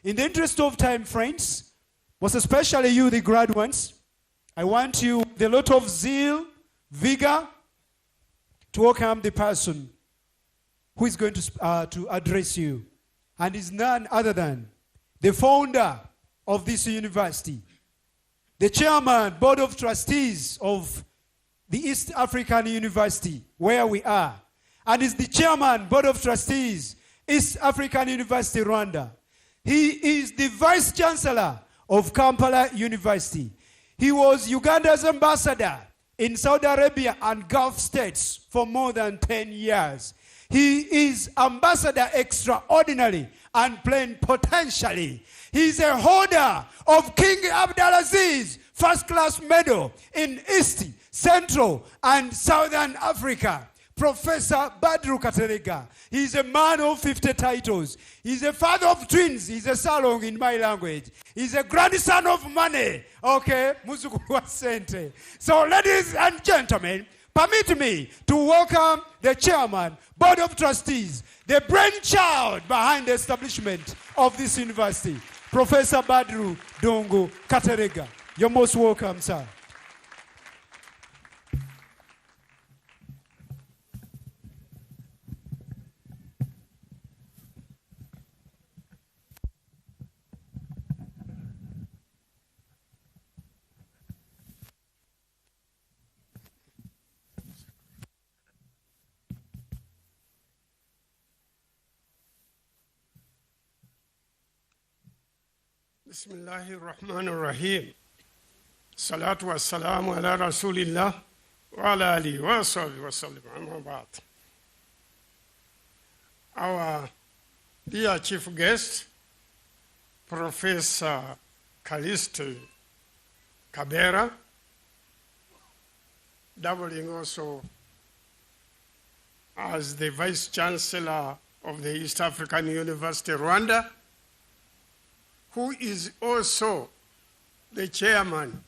In the interest of time, friends, most especially you, the graduates, I want you with a lot of zeal, vigor, to welcome the person who is going to address you, and is none other than the founder of this university, the chairman, board of trustees of the East African University, where we are, and is the chairman, board of trustees, East African University, Rwanda. He is the vice chancellor of Kampala University. He was Uganda's ambassador in Saudi Arabia and Gulf states for more than 10 years. He is ambassador extraordinary and plenipotentiary. He is a holder of King Abdulaziz First Class Medal in East, Central, and Southern Africa. Professor Badru Katerega. He's a man of 50 titles. He's a father of twins. He's a salong in my language. He's a grandson of money. Okay? Muzukuru Sente. So, ladies and gentlemen, permit me to welcome the chairman, board of trustees, the brainchild behind the establishment of this university, Professor Badru Dongo Katerega. You're most welcome, sir.
Bismillahir Rahmanir Rahim. Salatu wassalamu ala Rasulillah wa ala alihi wa sahbihi wa sallam. Amma ba'd. Our dear chief guest, Professor Calisto Kabera, doubling also as the Vice Chancellor of the East African University, Rwanda, who is also the chairman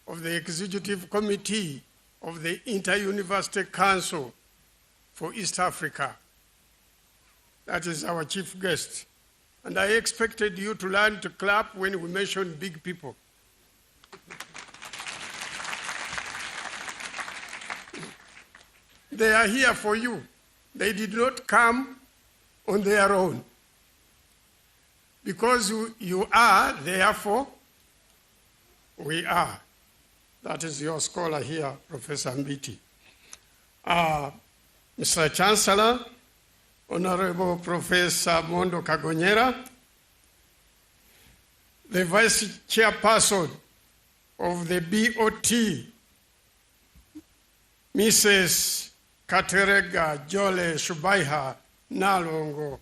of the Executive Committee of the Inter-University Council for East Africa. That is our chief guest. And I expected you to learn to clap when we mention big people. They are here for you. They did not come on their own. Because you are, therefore, we are. That is your scholar here, Professor Mbiti. Mr. Chancellor, Honorable Professor Mondo Kagonyera, the Vice Chairperson of the BOT, Mrs. Katerega Jole Shubaiha Nalongo.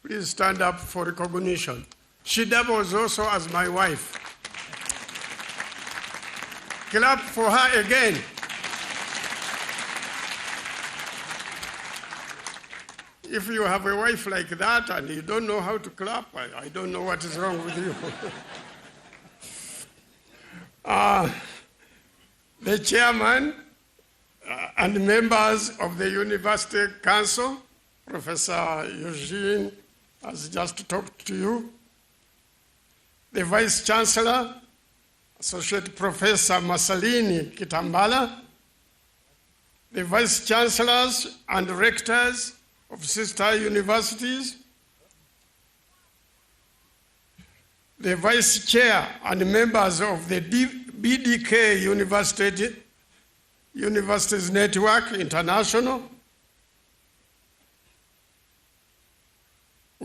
Please stand up for recognition. She doubles also as my wife. Clap for her again. If you have a wife like that and you don't know how to clap, I don't know what is wrong with you. The chairman and members of the University Council, Professor Eugene has just talked to you. The Vice Chancellor, Associate Professor Masalini Kitambala, the Vice Chancellors and Rectors of sister universities, the Vice Chair and members of the BDK Universities Network International,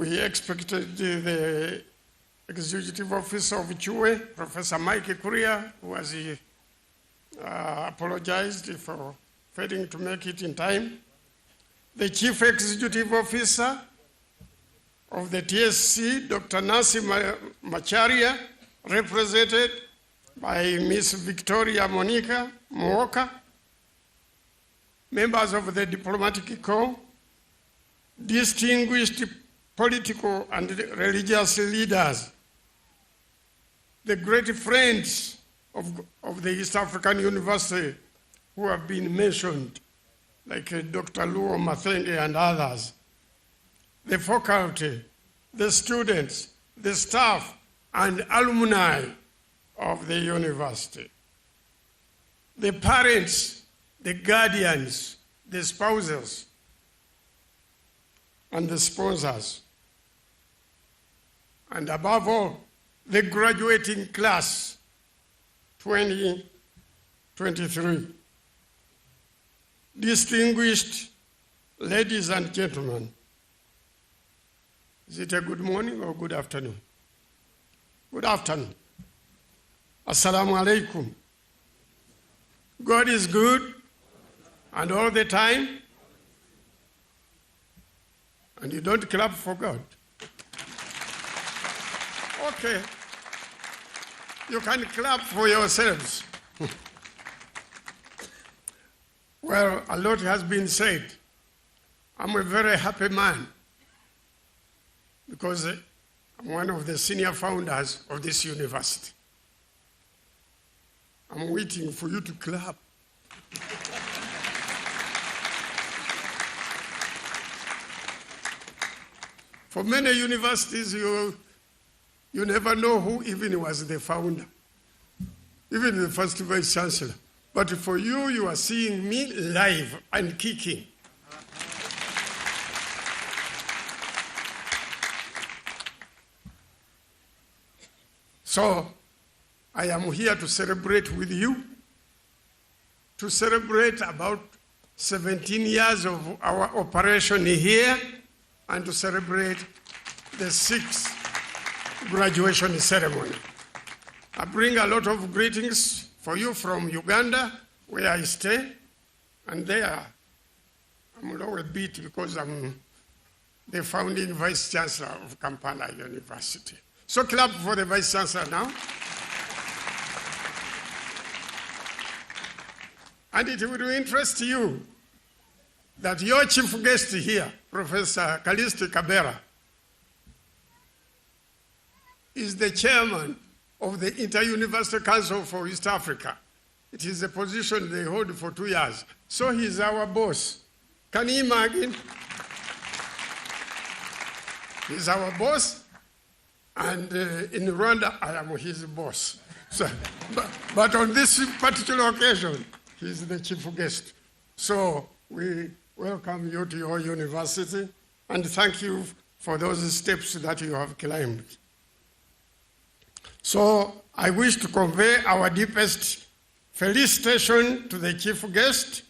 we expected the Executive Officer of TEAU, Professor Mike Kuria, who has apologized for failing to make it in time. The Chief Executive Officer of the TSC, Dr. Nancy Macharia, represented by Ms. Victoria Monica Mwoka, members of the diplomatic corps, distinguished political and religious leaders, the great friends of the East African University who have been mentioned, like Dr. Luo Mathenge and others, the faculty, the students, the staff, and alumni of the university, the parents, the guardians, the spouses, and the sponsors, and above all, the graduating class 2023. Distinguished ladies and gentlemen, is it a good morning or good afternoon? Good afternoon. Assalamu alaikum. God is good, and all the time, and you don't clap for God. Okay. You can clap for yourselves. Well, a lot has been said. I'm a very happy man because I'm one of the senior founders of this university. I'm waiting for you to clap. For many universities, you never know who even was the founder, even the first vice chancellor. But for you, you are seeing me live and kicking. So I am here to celebrate with you, to celebrate about 17 years of our operation here, and to celebrate the 6th graduation ceremony. I bring a lot of greetings for you from Uganda, where I stay, and there I'm low a bit because I'm the founding Vice Chancellor of Kampala University. So clap for the Vice Chancellor now. And it will interest you that your chief guest here, Professor Kalisti Kabera, is the chairman of the Inter-University Council for East Africa. It is a position they hold for 2 years. So he's our boss. Can you imagine? He's our boss, and in Rwanda, I am his boss. So, but on this particular occasion, he's the chief guest. So we welcome you to your university, and thank you for those steps that you have climbed. So I wish to convey our deepest felicitation to the chief guest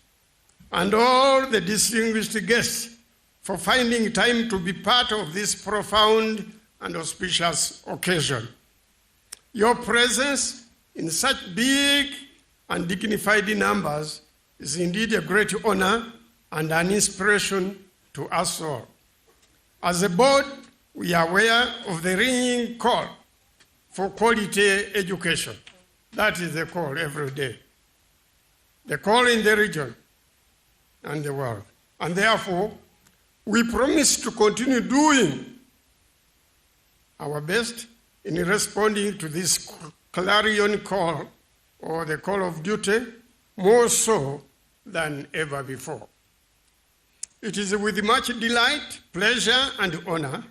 and all the distinguished guests for finding time to be part of this profound and auspicious occasion. Your presence in such big and dignified numbers is indeed a great honor and an inspiration to us all. As a board, we are aware of the ringing call for quality education. That is the call every day. The call in the region and the world. And therefore, we promise to continue doing our best in responding to this clarion call, or the call of duty, more so than ever before. It is with much delight, pleasure, and honor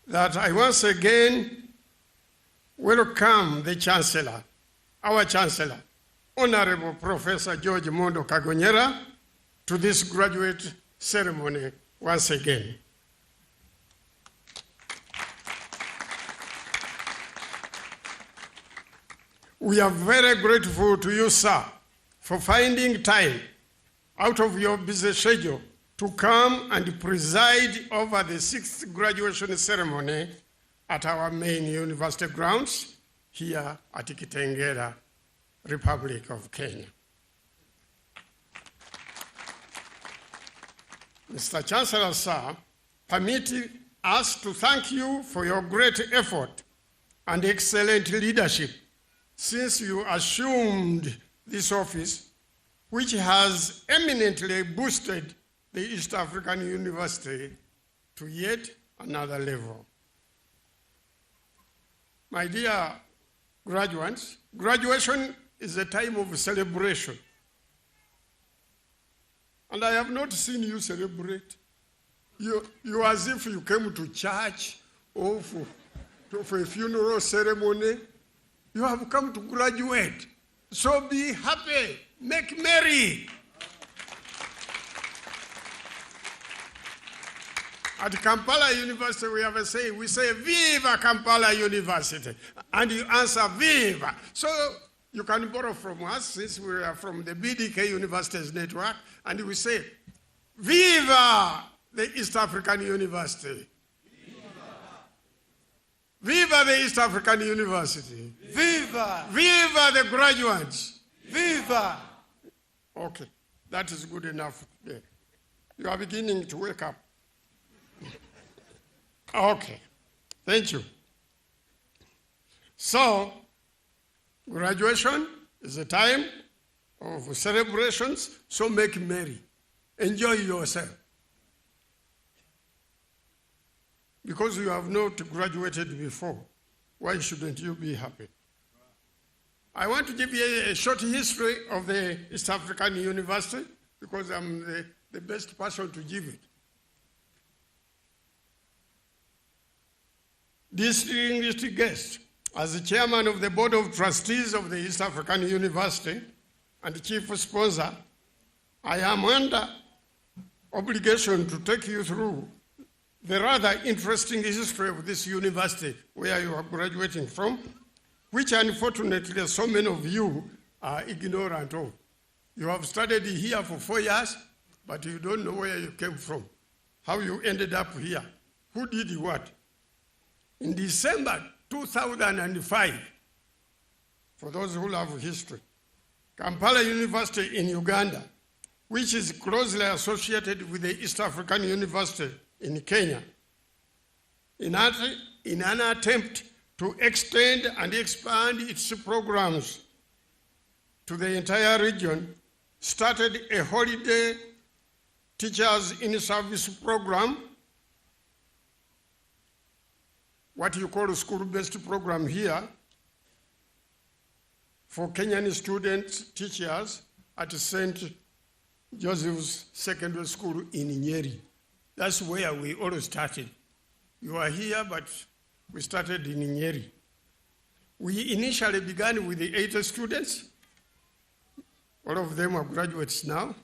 that I once again welcome the Chancellor, our Chancellor, Honorable Professor George Mondo Kagonyera, to this graduate ceremony once again. We are very grateful to you, sir, for finding time out of your busy schedule to come and preside over the 6th graduation ceremony at our main university grounds here at Kitengela, Republic of Kenya. Mr. Chancellor, sir, permit us to thank you for your great effort and excellent leadership since you assumed this office, which has eminently boosted the East African University to yet another level. My dear graduates, graduation is a time of celebration. And I have not seen you celebrate. You as if you came to church or for a funeral ceremony. You have come to graduate. So be happy, make merry. At Kampala University, we have a saying, we say, Viva Kampala University. And you answer, Viva. So you can borrow from us, since we are from the BDK Universities Network, and we say, Viva the East African University. Viva the East African University.
Viva!
Viva the graduates.
Viva!
Okay, that is good enough. Yeah. You are beginning to wake up. Okay, thank you. So, graduation is a time of celebrations, so make merry. Enjoy yourself. Because you have not graduated before, why shouldn't you be happy? I want to give you a short history of the East African University because I'm the best person to give it. Distinguished guest, as the chairman of the Board of Trustees of the East African University and chief sponsor, I am under obligation to take you through the rather interesting history of this university where you are graduating from, which unfortunately so many of you are ignorant of. You have studied here for 4 years, but you don't know where you came from, how you ended up here, who did what. In December 2005, for those who love history, Kampala University in Uganda, which is closely associated with the East African University in Kenya, in an attempt to extend and expand its programs to the entire region, started a holiday teachers in service program, what you call a school-based program here, for Kenyan students, teachers at St. Joseph's Secondary School in Nyeri. That's where we all started. You are here, but we started in Nyeri. We initially began with the 80 students. All of them are graduates now,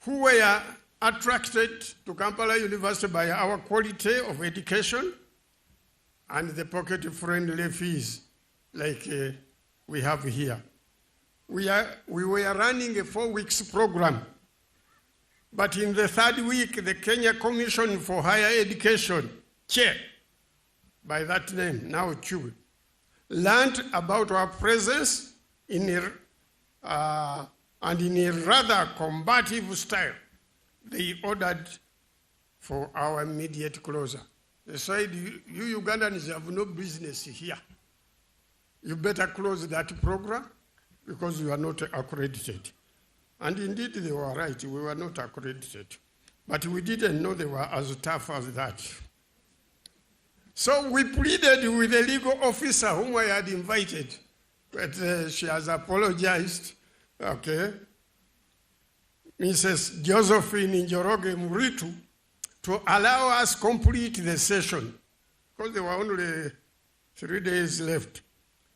who were attracted to Kampala University by our quality of education and the pocket-friendly fees like we have here. We were running a 4-week program, but in the 3rd week, the Kenya Commission for Higher Education, chair, by that name, now TEAU, learned about our presence and in a rather combative style, they ordered for our immediate closure. They said, you Ugandans have no business here. You better close that program because you are not accredited. And indeed, they were right. We were not accredited. But we didn't know they were as tough as that. So we pleaded with the legal officer whom I had invited, but she has apologized, okay, Mrs. Josephine Njoroge Muritu, to allow us complete the session, because there were only 3 days left.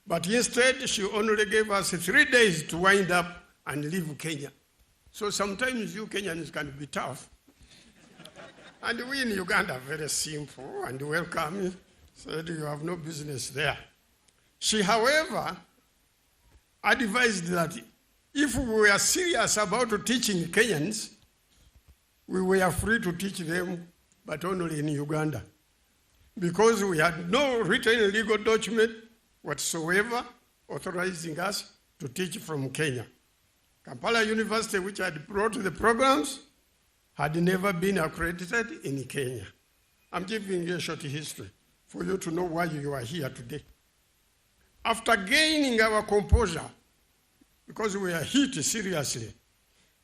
But instead, she only gave us 3 days to wind up and leave Kenya. So sometimes you Kenyans can be tough. And we in Uganda are very simple and welcoming, said you have no business there. She, however, advised that if we were serious about teaching Kenyans, we were free to teach them, but only in Uganda, because we had no written legal document whatsoever authorizing us to teach from Kenya. Kampala University, which had brought the programs, had never been accredited in Kenya. I'm giving you a short history for you to know why you are here today. After gaining our composure, because we are hit seriously,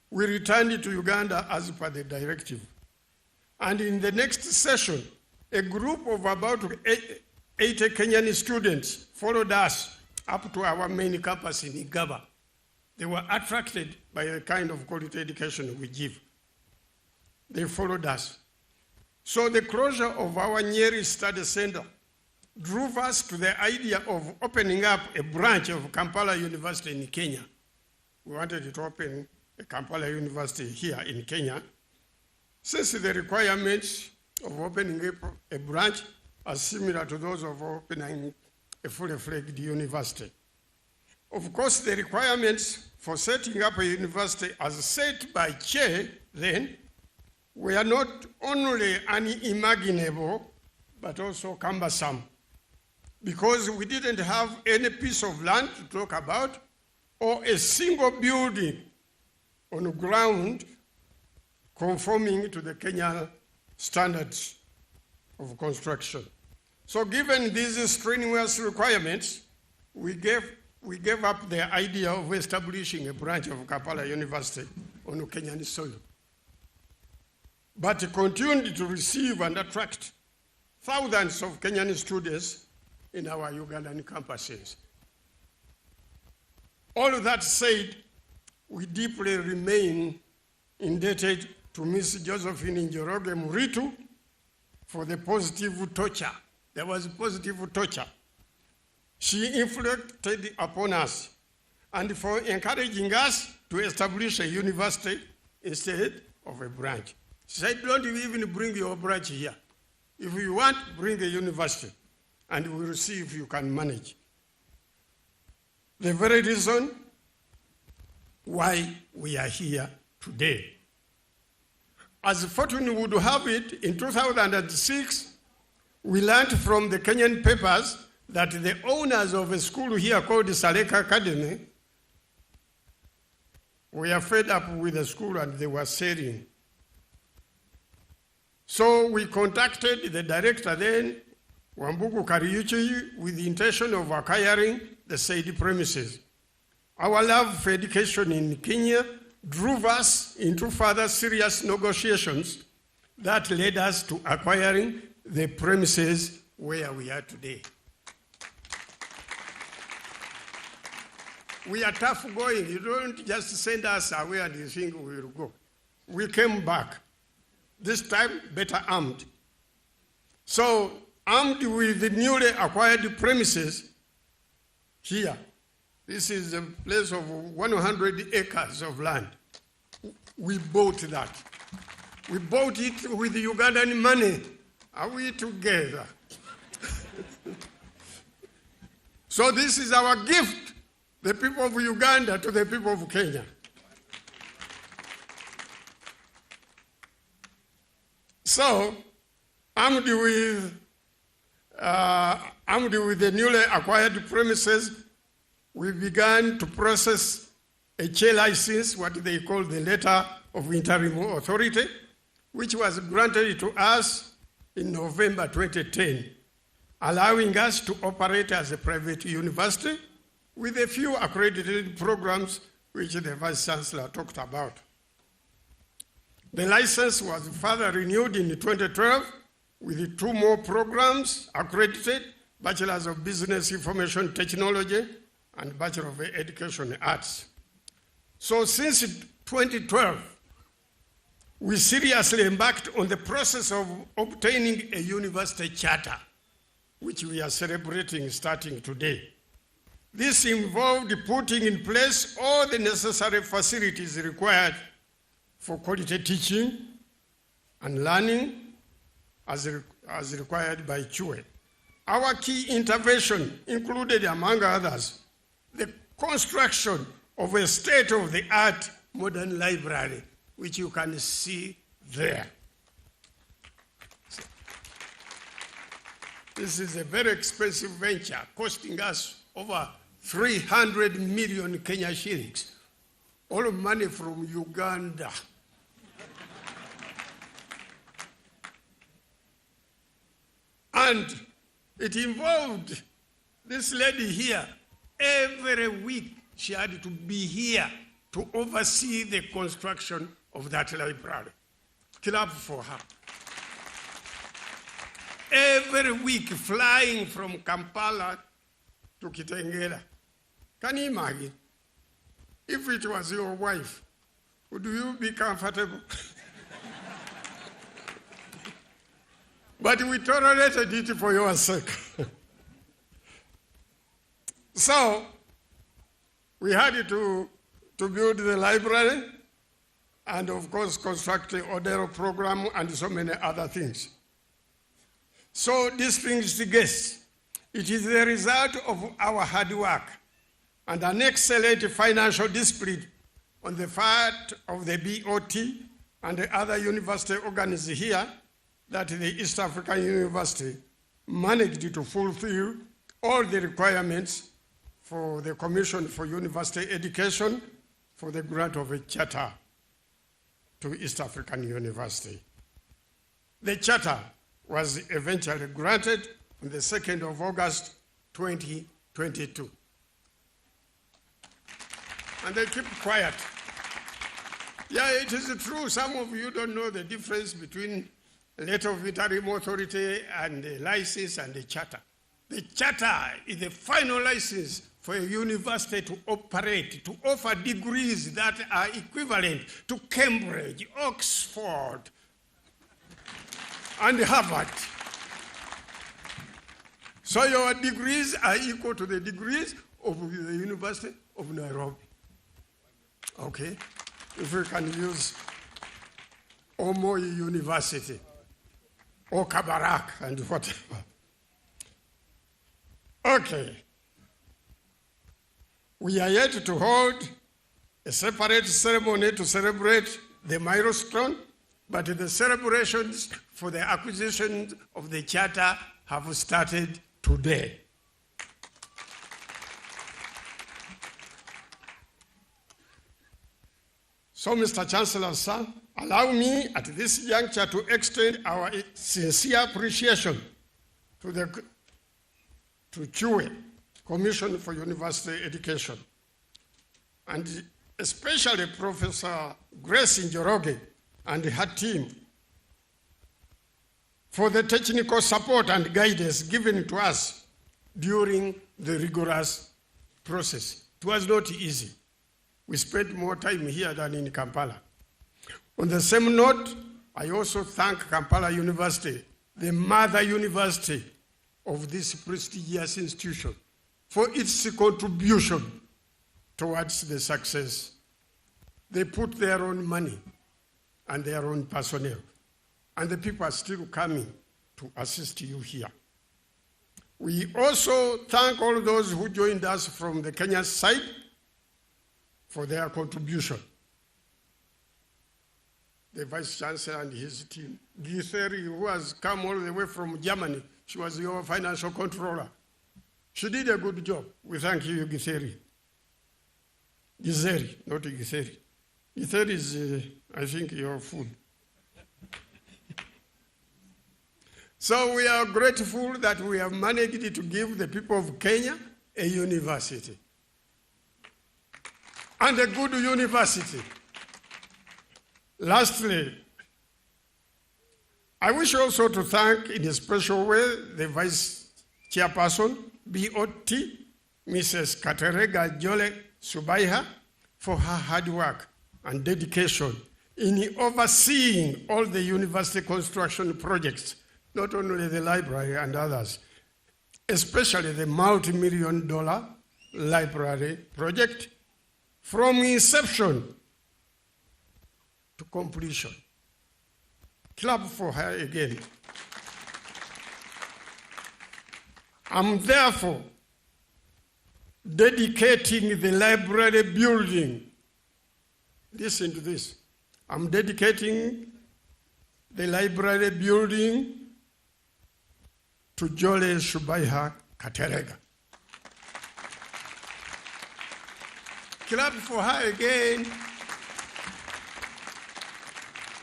we returned to Uganda as per the directive. And in the next session, a group of about 80 Kenyan students followed us up to our main campus in Igaba. They were attracted by the kind of quality education we give. They followed us. So the closure of our Nyeri Study Center drove us to the idea of opening up a branch of Kampala University in Kenya. We wanted to open a Kampala University here in Kenya, since the requirements of opening a branch are similar to those of opening a fully fledged university. Of course, the requirements for setting up a university as set by Che then were not only unimaginable, but also cumbersome, because we didn't have any piece of land to talk about or a single building on ground conforming to the Kenyan standards of construction. So given these strenuous requirements, we gave up the idea of establishing a branch of Kampala University on Kenyan soil, but continued to receive and attract thousands of Kenyan students in our Ugandan campuses. All of that said, we deeply remain indebted to Miss Josephine Njoroge Muritu for the positive torture. There was positive torture she inflicted upon us, and for encouraging us to establish a university instead of a branch. She said, don't you even bring your branch here. If you want, bring a university, and we'll see if you can manage. The very reason why we are here today. As fortune would have it, in 2006, we learned from the Kenyan papers that the owners of a school here called the Saleka Academy were fed up with the school and they were selling. So we contacted the director then, Wambugu Kariuchi, with the intention of acquiring the said premises. Our love for education in Kenya drove us into further serious negotiations that led us to acquiring the premises where we are today. We are tough going. You don't just send us away and you think we will go. We came back, this time better armed. So, armed with the newly acquired premises here, this is a place of 100 acres of land. We bought that. We bought it with Ugandan money. Are we together? So this is our gift, the people of Uganda to the people of Kenya. So, armed with the newly acquired premises, we began to process a Che license, what they call the letter of interim authority, which was granted to us in November 2010, allowing us to operate as a private university with a few accredited programs which the Vice Chancellor talked about. The license was further renewed in 2012 with 2 more programs accredited, Bachelors of Business Information Technology and Bachelor of Education Arts. So since 2012, we seriously embarked on the process of obtaining a university charter, which we are celebrating starting today. This involved putting in place all the necessary facilities required for quality teaching and learning as required by TEAU. Our key intervention included, among others, the construction of a state-of-the-art modern library, which you can see there. This is a very expensive venture, costing us over 300 million Kenya shillings, all money from Uganda. And it involved this lady here. Every week she had to be here to oversee the construction of that library. Clap for her. Every week flying from Kampala to Kitengela. Can you imagine? If it was your wife, would you be comfortable? But we tolerated it for your sake. So, we had to build the library and, of course, construct the Odero program and so many other things. So, distinguished guests, it is the result of our hard work and an excellent financial discipline on the part of the BOT and the other university organs here that the East African University managed to fulfill all the requirements for the Commission for University Education for the grant of a charter to East African University. The charter was eventually granted on the 2nd of August, 2022. And they keep quiet. Yeah, it is true. Some of you don't know the difference between a letter of interim authority and a license and a charter. The charter is the final license for a university to operate, to offer degrees that are equivalent to Cambridge, Oxford, and Harvard. So your degrees are equal to the degrees of the University of Nairobi. Okay? If we can use Omo University, or Kabarak, and whatever. Okay. We are yet to hold a separate ceremony to celebrate the milestone, but the celebrations for the acquisition of the charter have started today. So, Mr. Chancellor, sir, allow me at this juncture to extend our sincere appreciation to TEAU, Commission for University Education, and especially Professor Grace Njoroge and her team for the technical support and guidance given to us during the rigorous process. It was not easy. We spent more time here than in Kampala. On the same note, I also thank Kampala University, the mother university of this prestigious institution, for its contribution towards the success. They put their own money and their own personnel, and the people are still coming to assist you here. We also thank all those who joined us from the Kenya side for their contribution. The Vice Chancellor and his team. Githeri, who has come all the way from Germany, she was your financial controller. She did a good job. We thank you, Githeri. Githeri, not Githeri. Githeri is, I think, your food. So we are grateful that we have managed to give the people of Kenya a university. And a good university. Lastly, I wish also to thank in a special way the Vice Chairperson, BOT, Mrs. Katerega Jole Subaiha, for her hard work and dedication in overseeing all the university construction projects, not only the library and others, especially the multi-million-dollar library project, from inception to completion. Clap for her again. I'm therefore dedicating the library building. Listen to this. I'm dedicating the library building to Jole Shubaiha Katerega. Clap for her again.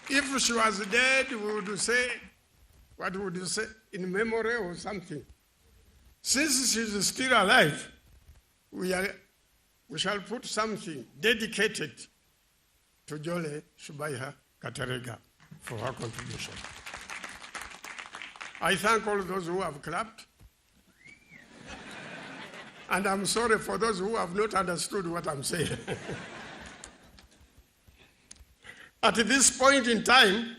If she was dead, we would say, what would you say, in memory or something? Since she's still alive, we shall put something dedicated to Jole Shubaiha Katerega for her contribution. I thank all those who have clapped. And I'm sorry for those who have not understood what I'm saying. At this point in time,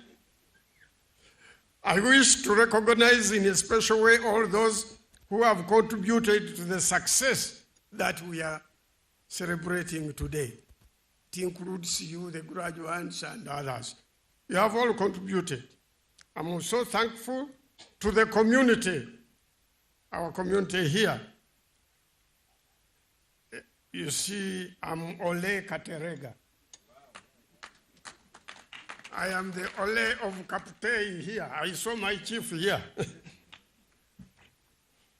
I wish to recognize in a special way all those who have contributed to the success that we are celebrating today. It includes you, the graduates, and others. You have all contributed. I'm also thankful to the community, our community here. You see, I'm Ole Katerega. I am the Ole of Kaptei here. I saw my chief here.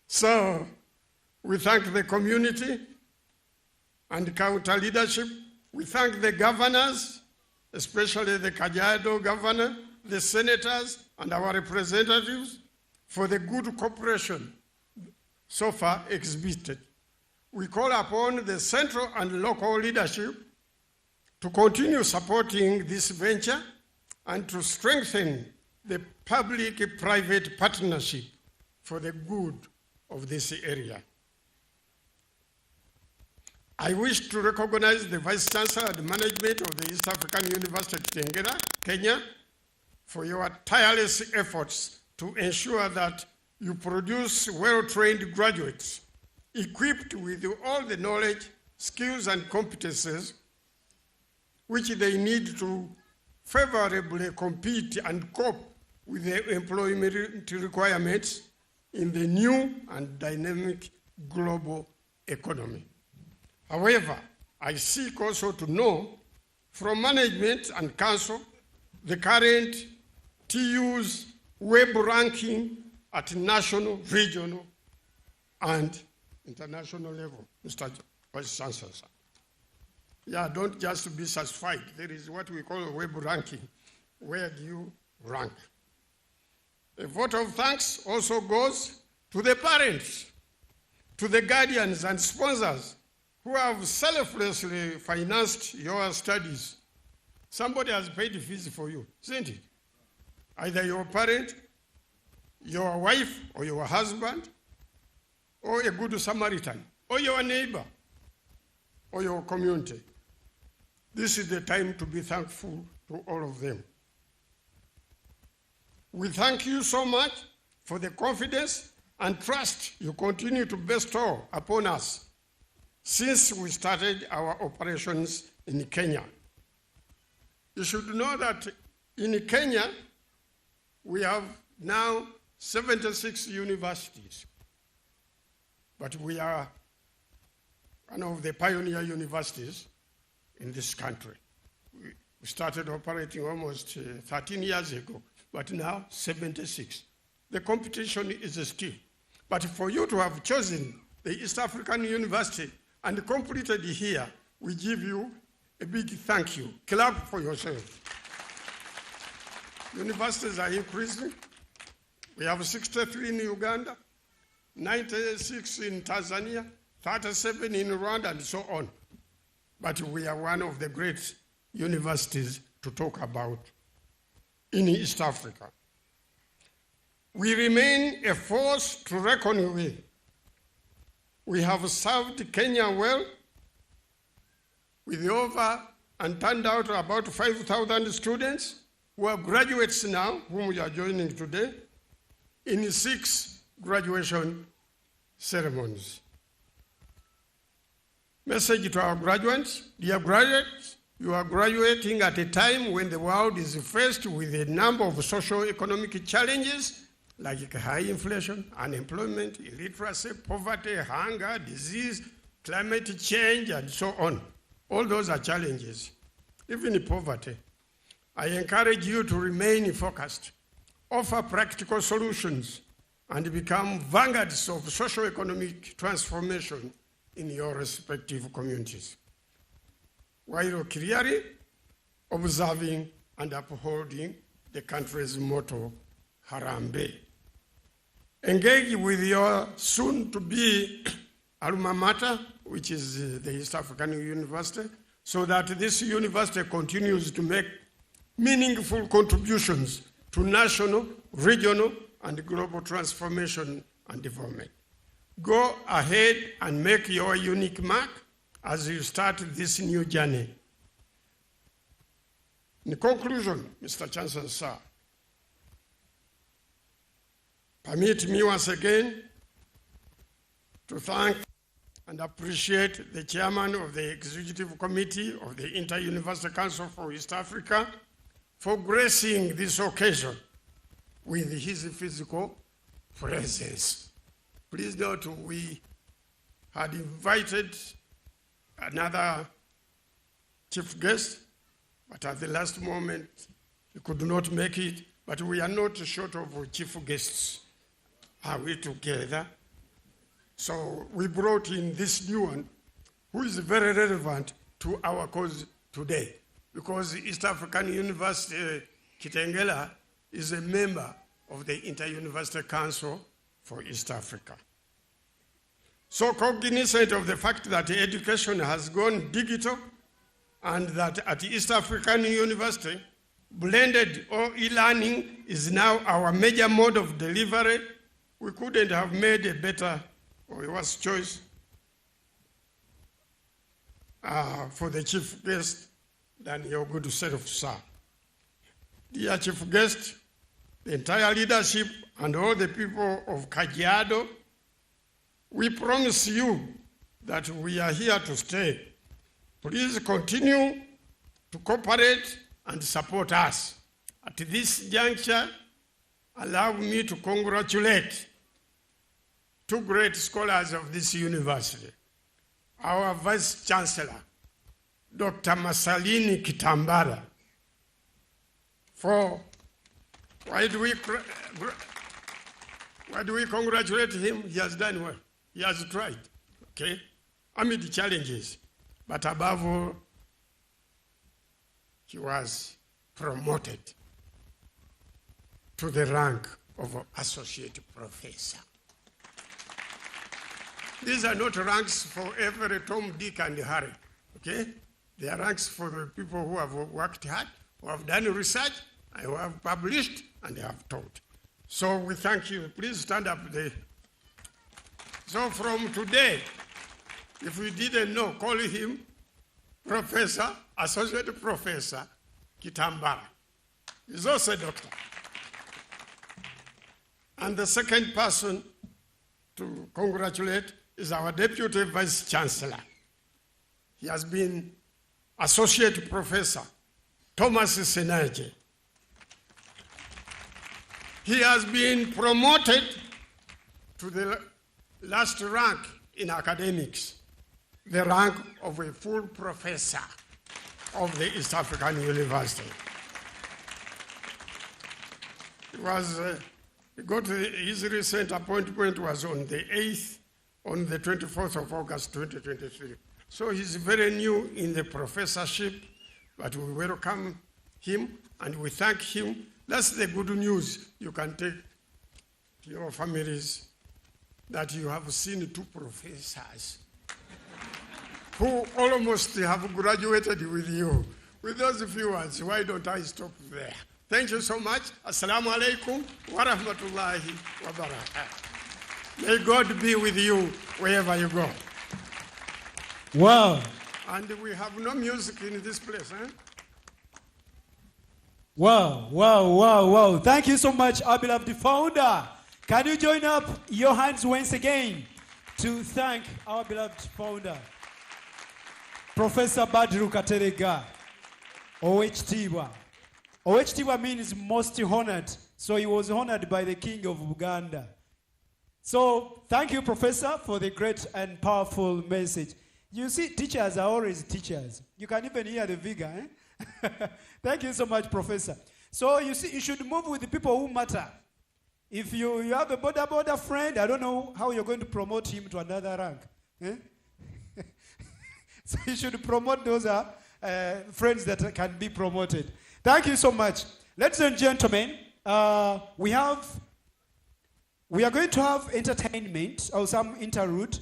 So, we thank the community and counter leadership. We thank the governors, especially the Kajiado governor, the senators, and our representatives for the good cooperation so far exhibited. We call upon the central and local leadership to continue supporting this venture and to strengthen the public-private partnership for the good of this area. I wish to recognize the Vice Chancellor and management of the East African University Kitengela, Kenya, for your tireless efforts to ensure that you produce well-trained graduates equipped with all the knowledge, skills, and competences which they need to favorably compete and cope with the employment requirements in the new and dynamic global economy. However, I seek also to know from management and council the current TEAU's web ranking at national, regional, and international level, Mr. Vice Chancellor. Yeah, don't just be satisfied. There is what we call a web ranking. Where do you rank? A vote of thanks also goes to the parents, to the guardians and sponsors who have selflessly financed your studies. Somebody has paid fees for you, isn't it? Either your parent, your wife, or your husband, or a good Samaritan, or your neighbor, or your community. This is the time to be thankful to all of them. We thank you so much for the confidence and trust you continue to bestow upon us since we started our operations in Kenya. You should know that in Kenya, we have now 76 universities, but we are one of the pioneer universities in this country. We started operating almost 13 years ago, but now 76. The competition is still. But for you to have chosen the East African University and completed here, we give you a big thank you. Clap for yourself. Universities are increasing. We have 63 in Uganda, 96 in Tanzania, 37 in Rwanda, and so on. But we are one of the great universities to talk about in East Africa. We remain a force to reckon with. We have served Kenya well, with over and turned out about 5,000 students who are graduates now, whom we are joining today, in 6 graduation ceremonies. Message to our graduates: dear graduates, you are graduating at a time when the world is faced with a number of socio-economic challenges like high inflation, unemployment, illiteracy, poverty, hunger, disease, climate change, and so on. All those are challenges, even poverty. I encourage you to remain focused, offer practical solutions, and become vanguards of socio-economic transformation in your respective communities, while clearly observing and upholding the country's motto, Harambe. Engage with your soon-to-be alma mater, which is the East African University, so that this university continues to make meaningful contributions to national, regional, and global transformation and development. Go ahead and make your unique mark as you start this new journey. In conclusion, Mr. Chancellor, sir, permit me once again to thank and appreciate the chairman of the Executive Committee of the Inter-University Council for East Africa for gracing this occasion with his physical presence. Please note, we had invited another chief guest, but at the last moment, he could not make it, but we are not short of chief guests. Are we together? So we brought in this new one, who is very relevant to our cause today, because East African University, Kitengela, is a member of the Inter-University Council for East Africa. So cognizant of the fact that education has gone digital and that at East African University, blended or e-learning is now our major mode of delivery, we couldn't have made a better or a worse choice for the chief guest than your good self, sir. Dear chief guest, the entire leadership and all the people of Kajiado, we promise you that we are here to stay. Please continue to cooperate and support us. At this juncture, allow me to congratulate two great scholars of this university. Our Vice Chancellor, Dr. Masalini Kitambara, for why do we congratulate him? He has done well. He has tried, okay, amid the challenges. But above all, he was promoted to the rank of associate professor. These are not ranks for every Tom, Dick, and Harry, okay? They are ranks for the people who have worked hard, who have done research, and who have published, and they have taught. So we thank you. Please stand up there. So from today, if we didn't know, call him Professor, Associate Professor Kitambara. He's also a doctor. And the second person to congratulate is our Deputy Vice Chancellor. He has been Associate Professor Thomas Senaje. He has been promoted to the last rank in academics, the rank of a full professor of the East African University. His recent appointment was on the 8th, on the 24th of August, 2023. So he's very new in the professorship, but we welcome him and we thank him. That's the good news you can take to your families, that you have seen two professors who almost have graduated with you. With those few words, why don't I stop there? Thank you so much. Assalamu alaikum wa rahmatullahi wa barakatuh. May God be with you wherever you go.
Wow.
And we have no music in this place, eh?
Wow, wow, wow, wow. Thank you so much, our beloved founder. Can you join up your hands once again to thank our beloved founder, Professor Badru Katerega, OHTiwa. OHTiwa means most honored, so he was honored by the King of Uganda. So thank you, Professor, for the great and powerful message. You see, teachers are always teachers. You can even hear the vigor, eh? Thank you so much, Professor. So you see, you should move with the people who matter. If you have a border friend, I don't know how you're going to promote him to another rank. Eh? So you should promote those friends that can be promoted. Thank you so much. Ladies and gentlemen, we are going to have entertainment or some interlude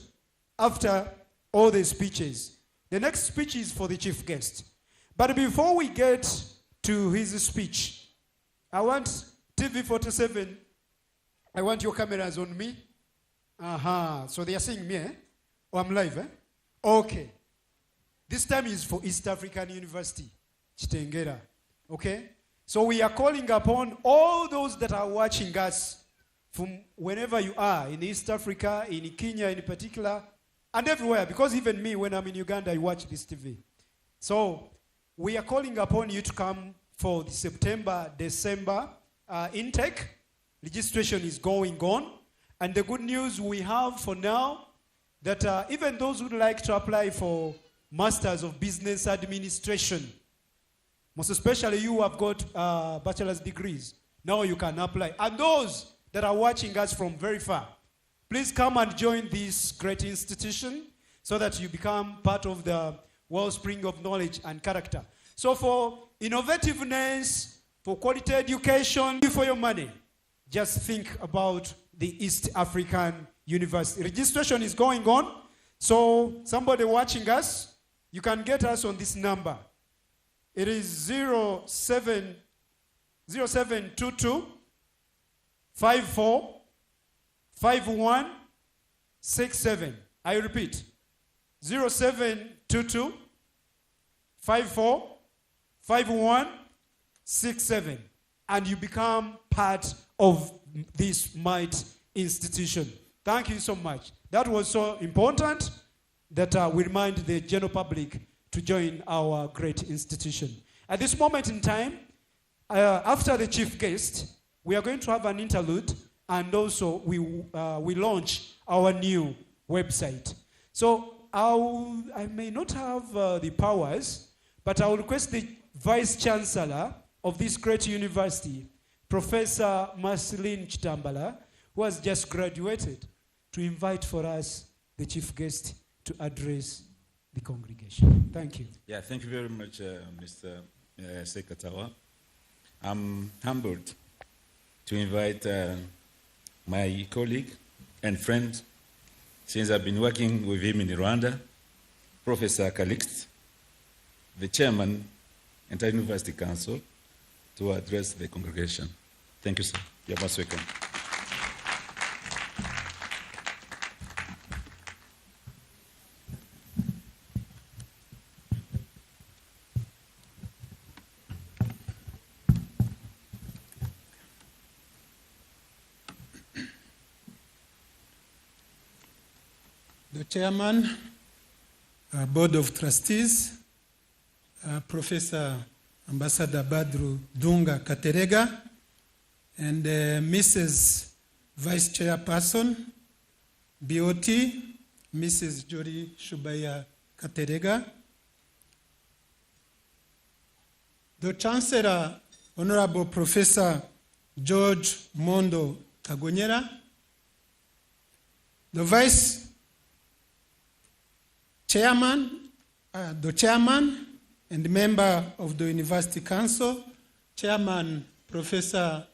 after all the speeches. The next speech is for the chief guest. But before we get to his speech, I want TV47, I want your cameras on me. So they are seeing me, eh? Oh, I'm live, eh? Okay. This time is for East African University, Chitengera. Okay? So we are calling upon all those that are watching us from wherever you are, in East Africa, in Kenya in particular, and everywhere, because even me, when I'm in Uganda, I watch this TV. So we are calling upon you to come for the September-December intake. Registration is going on. And the good news we have for now, that even those who would like to apply for Masters of Business Administration, most especially you who have got bachelor's degrees, now you can apply. And those that are watching us from very far, please come and join this great institution so that you become part of the wellspring of knowledge and character. So for innovativeness, for quality education, for your money, just think about the East African University. Registration is going on. So somebody watching us, you can get us on this number. It is 0722 54 5167. I repeat, 0722 54 5167. And you become part of this might institution. Thank you so much. That was so important that we remind the general public to join our great institution. At this moment in time, after the chief guest, we are going to have an interlude, and also we launch our new website. So I may not have the powers, but I will request the Vice Chancellor of this great university, Professor Marceline Chitambala, who has just graduated, to invite for us the chief guest to address the congregation. Thank you.
Yeah, thank you very much, Mr. Sekatawa. I'm humbled to invite my colleague and friend, since I've been working with him in Rwanda, Professor Calixte, the chairman, Entire University Council, to address the congregation. Thank you, sir. You're most welcome.
The chairman, board of trustees, Professor Ambassador Badru Dunga Katerega, and Mrs. Vice Chairperson, BOT, Mrs. Jori Shubaya Katerega, the Chancellor, Honorable Professor George Mondo Kagonyera, the Vice Chairman, the Chairman and member of the University Council, Chairman Professor,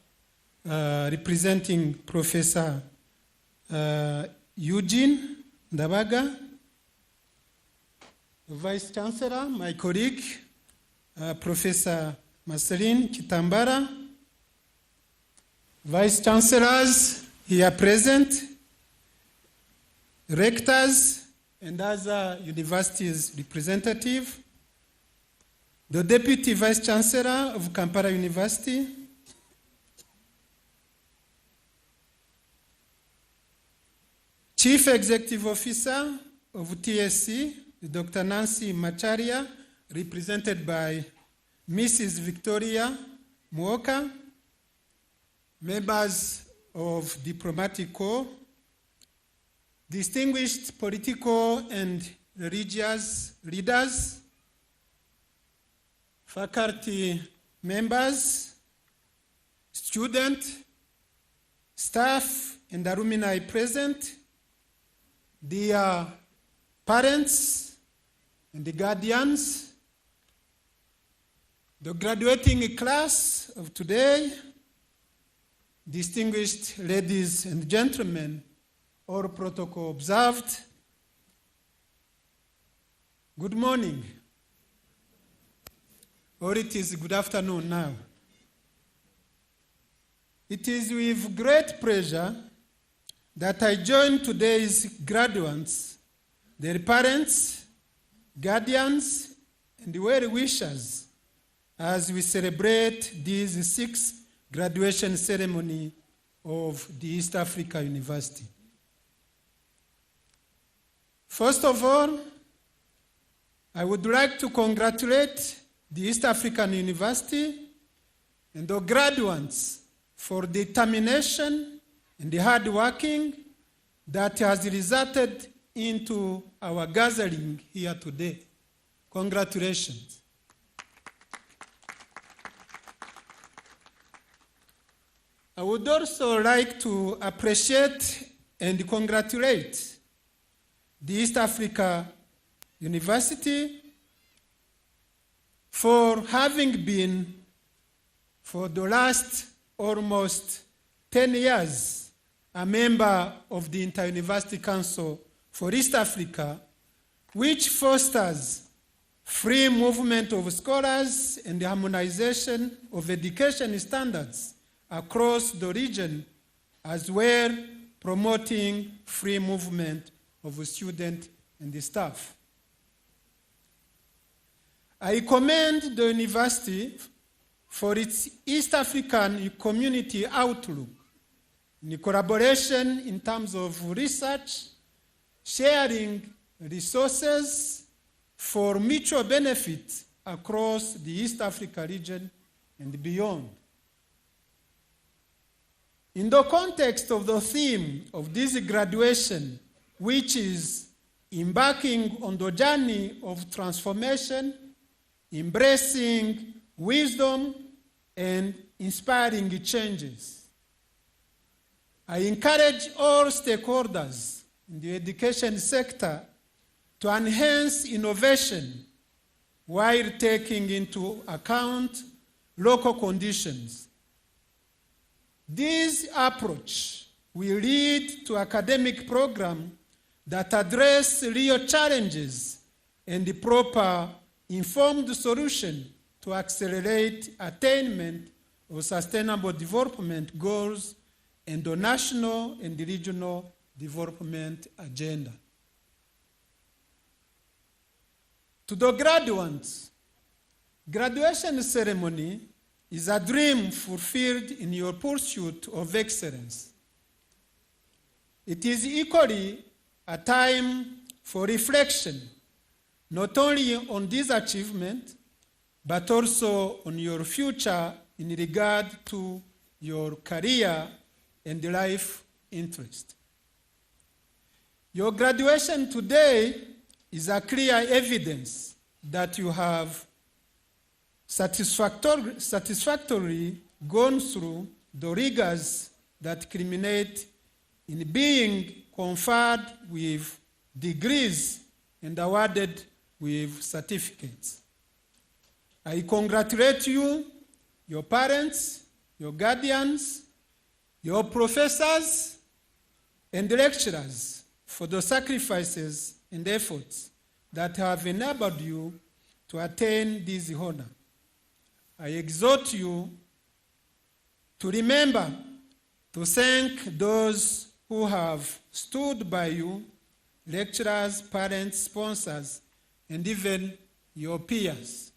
representing Professor Eugene Ndabaga, the Vice Chancellor, my colleague, Professor Marceline Chitambala, Vice Chancellors here present, rectors and other universities representative, the Deputy Vice Chancellor of Kampala University, Chief Executive Officer of TSC, Dr. Nancy Macharia, represented by Mrs. Victoria Muoka, members of Diplomatic Corps, distinguished political and religious leaders, faculty members, students, staff, and alumni present, dear parents and the guardians, the graduating class of today, distinguished ladies and gentlemen, all protocol observed, good morning, or it is good afternoon now. It is with great pleasure that I join today's graduates, their parents, guardians, and well-wishers as we celebrate this 6th graduation ceremony of the East Africa University. First of all, I would like to congratulate the East African University and the graduates for the determination and the hard working that has resulted into our gathering here today. Congratulations. I would also like to appreciate and congratulate the East Africa University for having been, for the last almost 10 years, a member of the Inter-University Council for East Africa, which fosters free movement of scholars and the harmonization of education standards across the region, as well promoting free movement of students and the staff. I commend the university for its East African community outlook, in collaboration in terms of research, sharing resources for mutual benefit across the East Africa region and beyond. In the context of the theme of this graduation, which is embarking on the journey of transformation, embracing wisdom, and inspiring changes, I encourage all stakeholders in the education sector to enhance innovation while taking into account local conditions. This approach will lead to academic programs that address real challenges and the proper informed solution to accelerate attainment of sustainable development goals and the national and regional development agenda. To the graduates, graduation ceremony is a dream fulfilled in your pursuit of excellence. It is equally a time for reflection, not only on this achievement, but also on your future in regard to your career and life interest. Your graduation today is a clear evidence that you have satisfactorily gone through the rigors that culminate in being conferred with degrees and awarded with certificates. I congratulate you, your parents, your guardians, your professors, and lecturers for the sacrifices and efforts that have enabled you to attain this honor. I exhort you to remember to thank those who have stood by you, lecturers, parents, sponsors, and even your peers.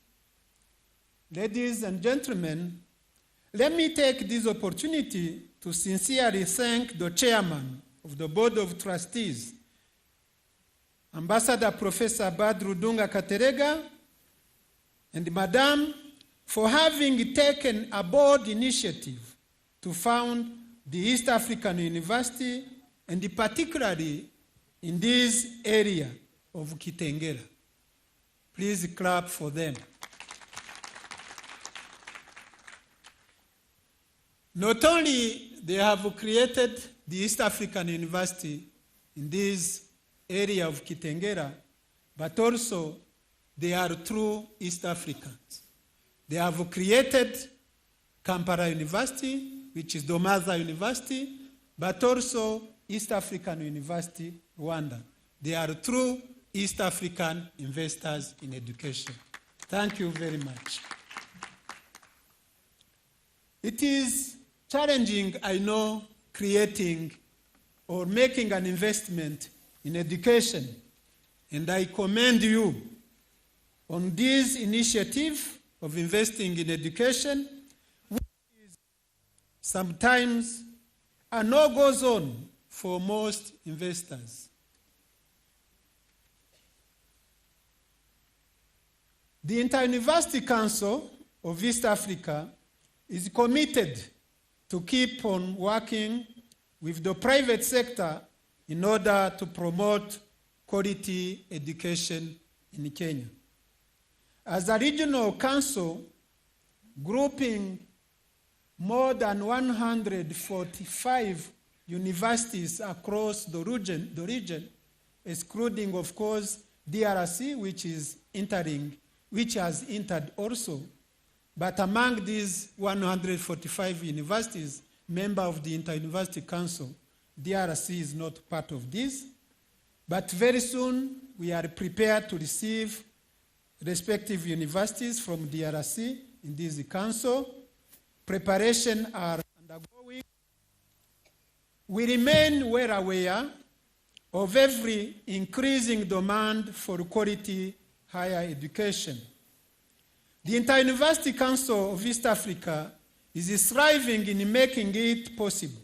Ladies and gentlemen, let me take this opportunity to sincerely thank the chairman of the Board of Trustees, Ambassador Professor Badru Dunga Katerega, and Madam, for having taken a bold initiative to found the East African University, and particularly in this area of Kitengela. Please clap for them. Not only they have created the East African University in this area of Kitengela, but also they are true East Africans. They have created Kampala University, which is the mother university, but also East African University, Rwanda. They are true East African investors in education. Thank you very much. It is challenging, I know, creating or making an investment in education, and I commend you on this initiative of investing in education, which is sometimes a no-go zone for most investors. The Inter-University Council of East Africa is committed to keep on working with the private sector in order to promote quality education in Kenya. As a regional council, grouping more than 145 universities across the region, excluding, of course, DRC, which has entered also. But among these 145 universities, member of the Inter-University Council, DRC is not part of this. But very soon, we are prepared to receive respective universities from DRC in this council. Preparations are undergoing. We remain well aware of every increasing demand for quality higher education. The Inter-University Council of East Africa is striving in making it possible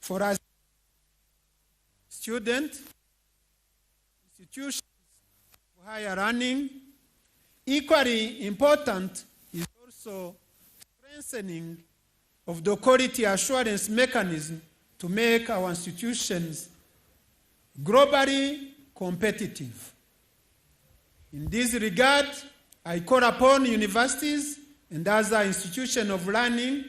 for us students, institutions of higher learning. Equally important is also strengthening of the quality assurance mechanism to make our institutions globally competitive. In this regard, I call upon universities and other institutions of learning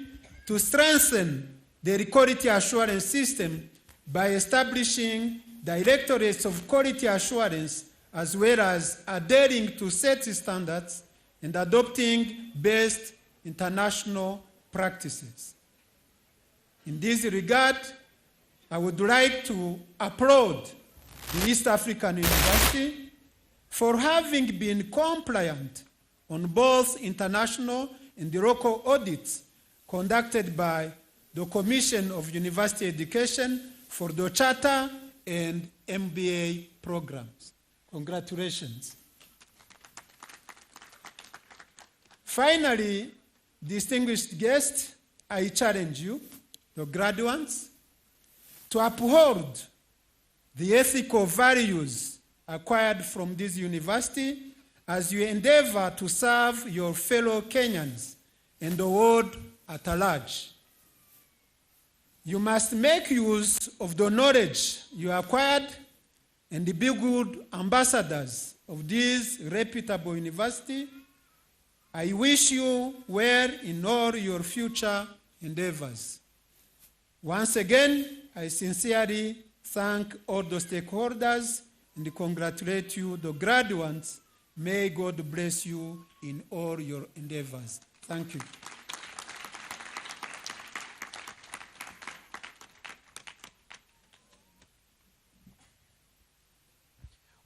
to strengthen their quality assurance system by establishing directorates of quality assurance, as well as adhering to set standards and adopting best international practices. In this regard, I would like to applaud the East African University for having been compliant on both international and the local audits conducted by the Commission of University Education for the Charter and MBA programs. Congratulations. Finally, distinguished guests, I challenge you, the graduates, to uphold the ethical values acquired from this university as you endeavor to serve your fellow Kenyans and the world at large. You must make use of the knowledge you acquired and be good ambassadors of this reputable university. I wish you well in all your future endeavors. Once again, I sincerely thank all the stakeholders and congratulate you, the graduates. May God bless you in all your endeavors. Thank you.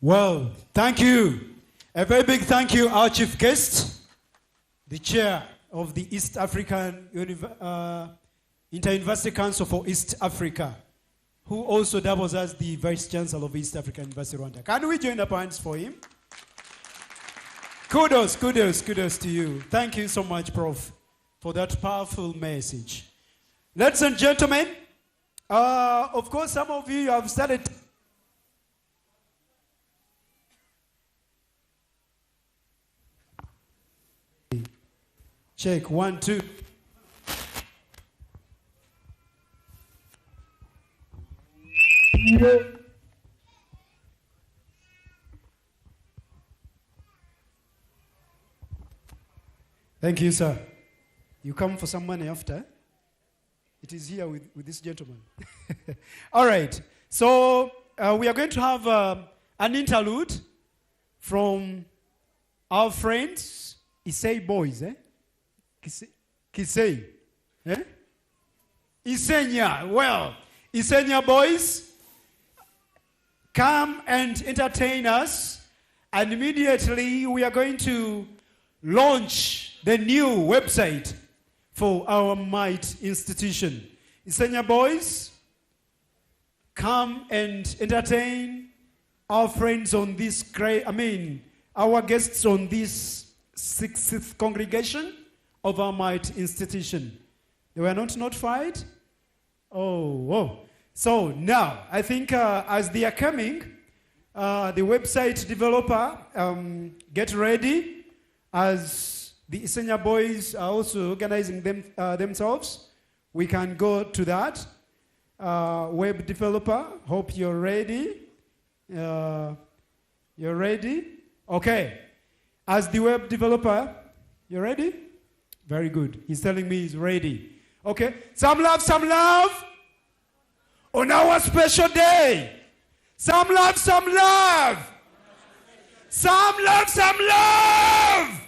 Well, thank you. A very big thank you, our chief guest, the chair of the East African Inter-University Council for East Africa, who also doubles as the Vice Chancellor of East African University Rwanda. Can we join up hands for him? Kudos to you. Thank you so much, Prof, for that powerful message. Ladies and gentlemen, of course, some of you have started. Check, 1, 2. Thank you, sir. You come for some money after? It is here with this gentleman. All right. So we are going to have an interlude from our friends, Isei boys, eh? Kisei. Eh? Isenya. Well, Isenya boys, come and entertain us. And immediately we are going to launch the new website for our Might institution. Isenya boys, come and entertain our friends on this our guests on this 60th congregation of our Might institution. They were not notified? Oh. So now, I think as they are coming, the website developer, get ready, as the Isenya boys are also organizing themselves. We can go to that. Web developer, hope you're ready. You're ready? Okay. As the web developer, you ready? Very good. He's telling me he's ready. Okay. Some love, some love. On our special day. Some love, some love. Some love, some love.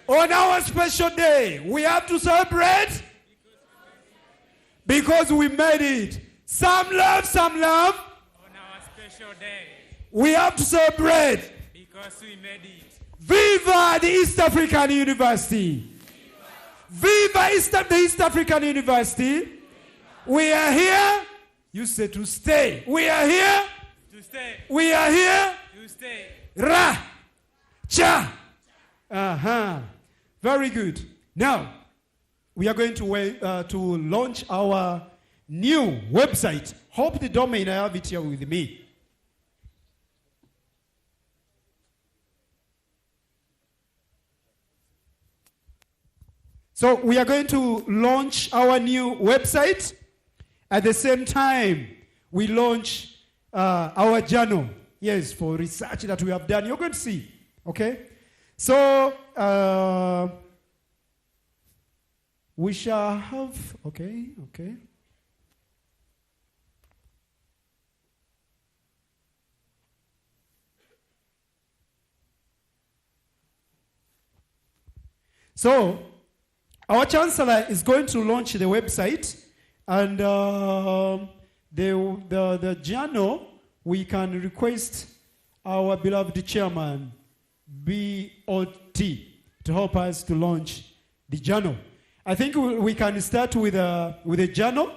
On our special day. We have to celebrate because we made it. Some love, some love.
On our special day.
We have to celebrate
because we made it.
Viva the East African University. Viva the East African University. We are here. You say to stay. We are here.
To stay.
We are here.
To stay.
Ra. Cha. Very good. Now, we are going to launch our new website. Hope the domain, I have it here with me. So we are going to launch our new website. At the same time, we launch our journal. Yes, for research that we have done. You're going to see. Okay? So, we shall have, okay. So, our chancellor is going to launch the website, and the journal, we can request our beloved chairman, BOT, to help us to launch the journal. I think we can start with a journal.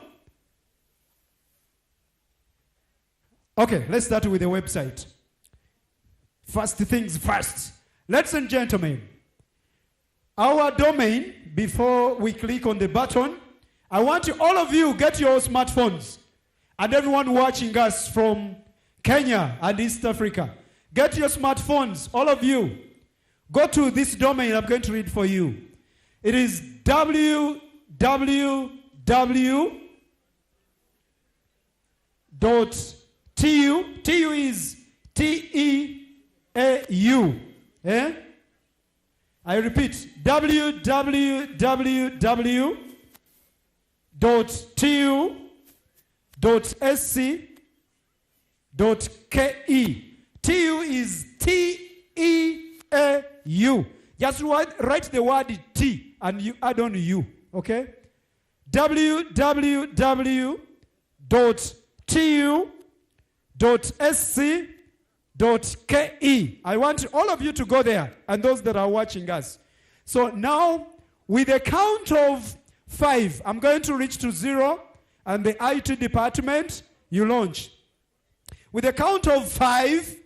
Okay, let's start with the website. First things first. Ladies and gentlemen, our domain, before we click on the button, I want all of you get your smartphones, and everyone watching us from Kenya and East Africa, get your smartphones, all of you. Go to this domain I'm going to read for you. It is www.TEAU. TEAU is TEAU. Eh? I repeat, www.TEAU.sc.ke. TEAU is TEAU. Just write the word T and you add on U, okay? www.TEAU.sc.ke. I want all of you to go there, and those that are watching us. So now, with a count of 5, I'm going to reach to 0, and the IT department, you launch. With a count of 5,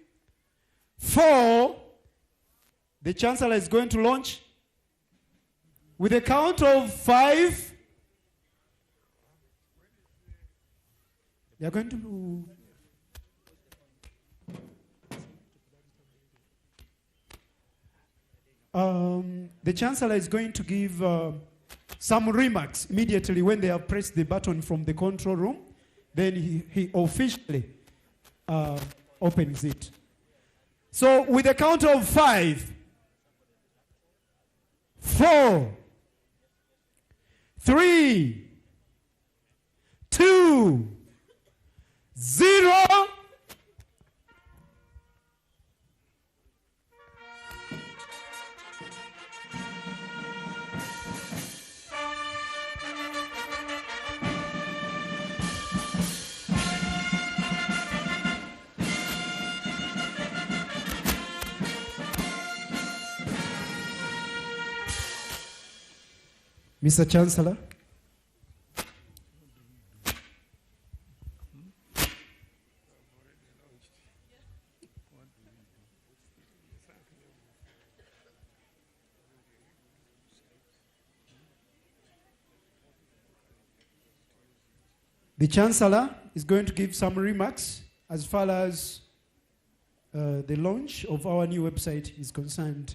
4, the chancellor is going to launch. With a count of 5, you're going to... the chancellor is going to give some remarks immediately when they have pressed the button from the control room. Then he officially opens it. So with a count of 5, 4, 3, 2, 0. Mr. Chancellor. The Chancellor is going to give some remarks as far as the launch of our new website is concerned.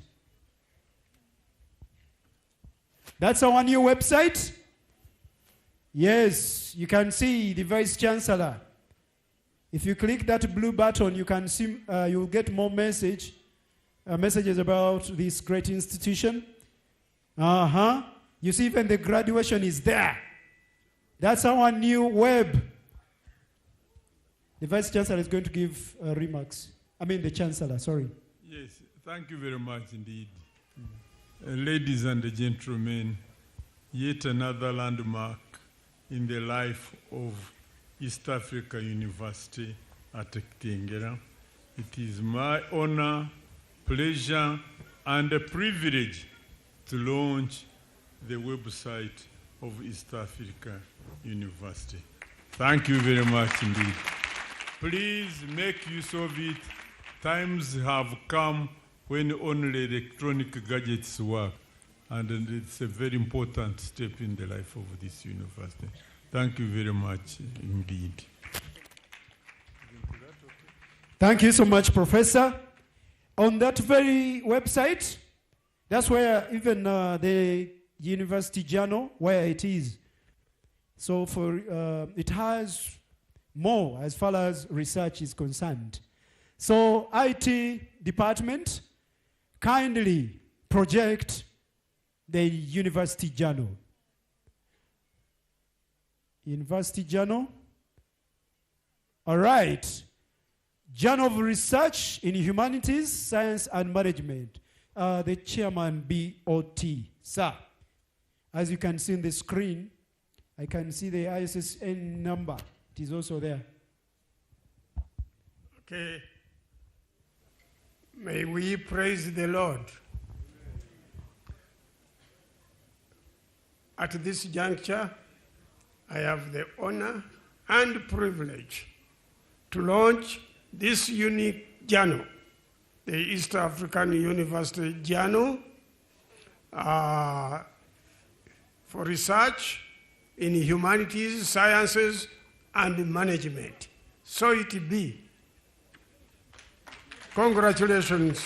That's our new website. Yes, you can see the Vice Chancellor. If you click that blue button, you can see, you'll get more messages about this great institution. You see, even the graduation is there. That's our new web. The Vice Chancellor is going to give remarks. I mean, the Chancellor, sorry.
Yes, thank you very much indeed. Ladies and gentlemen, yet another landmark in the life of East Africa University at Kitengela. It is my honor, pleasure, and a privilege to launch the website of East Africa University. Thank you very much indeed. Please make use of it. Times have come when only electronic gadgets work, and it's a very important step in the life of this university. Thank you very much indeed.
Thank you so much, Professor. On that very website, that's where even the university journal, where it is. So it has more as far as research is concerned. So IT department, kindly project the university journal. University journal. All right. Journal of Research in Humanities, Science and Management. The chairman, BOT, sir. As you can see on the screen, I can see the ISSN number. It is also there.
Okay. May we praise the Lord. At this juncture, I have the honor and privilege to launch this unique journal, the East African University Journal, for research in humanities, sciences, and management. So it be. Congratulations.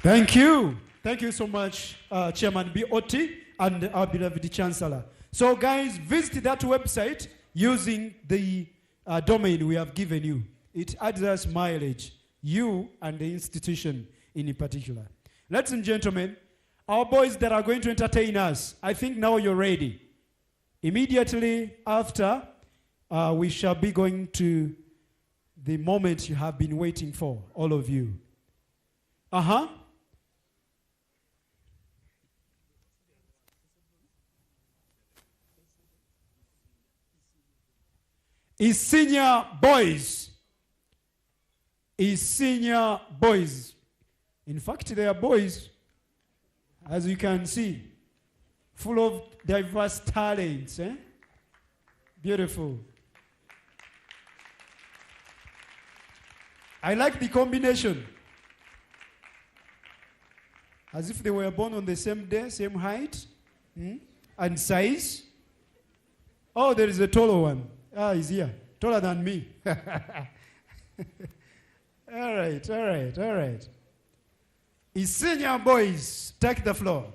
Thank you. Thank you so much, Chairman BOT and our beloved Chancellor. So guys, visit that website using the domain we have given you. It adds us mileage, you and the institution in particular. Ladies and gentlemen, our boys that are going to entertain us, I think now you're ready. Immediately after, we shall be going to the moment you have been waiting for, all of you. Is senior boys. Is senior boys. In fact, they are boys, as you can see, full of diverse talents. Beautiful. I like the combination. As if they were born on the same day, same height, and size. Oh, there is a taller one. He's here. Taller than me. All right. His senior boys take the floor.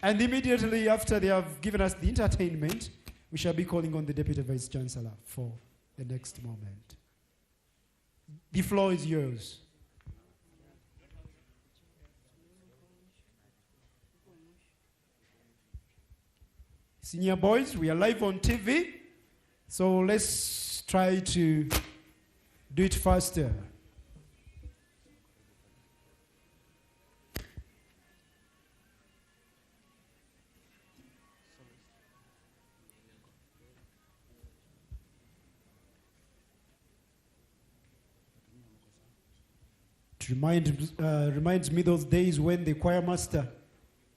And immediately after they have given us the entertainment, we shall be calling on the Deputy Vice Chancellor for the next moment. The floor is yours. Senior boys, we are live on TV. So let's try to do it faster. It reminds me those days when the choir master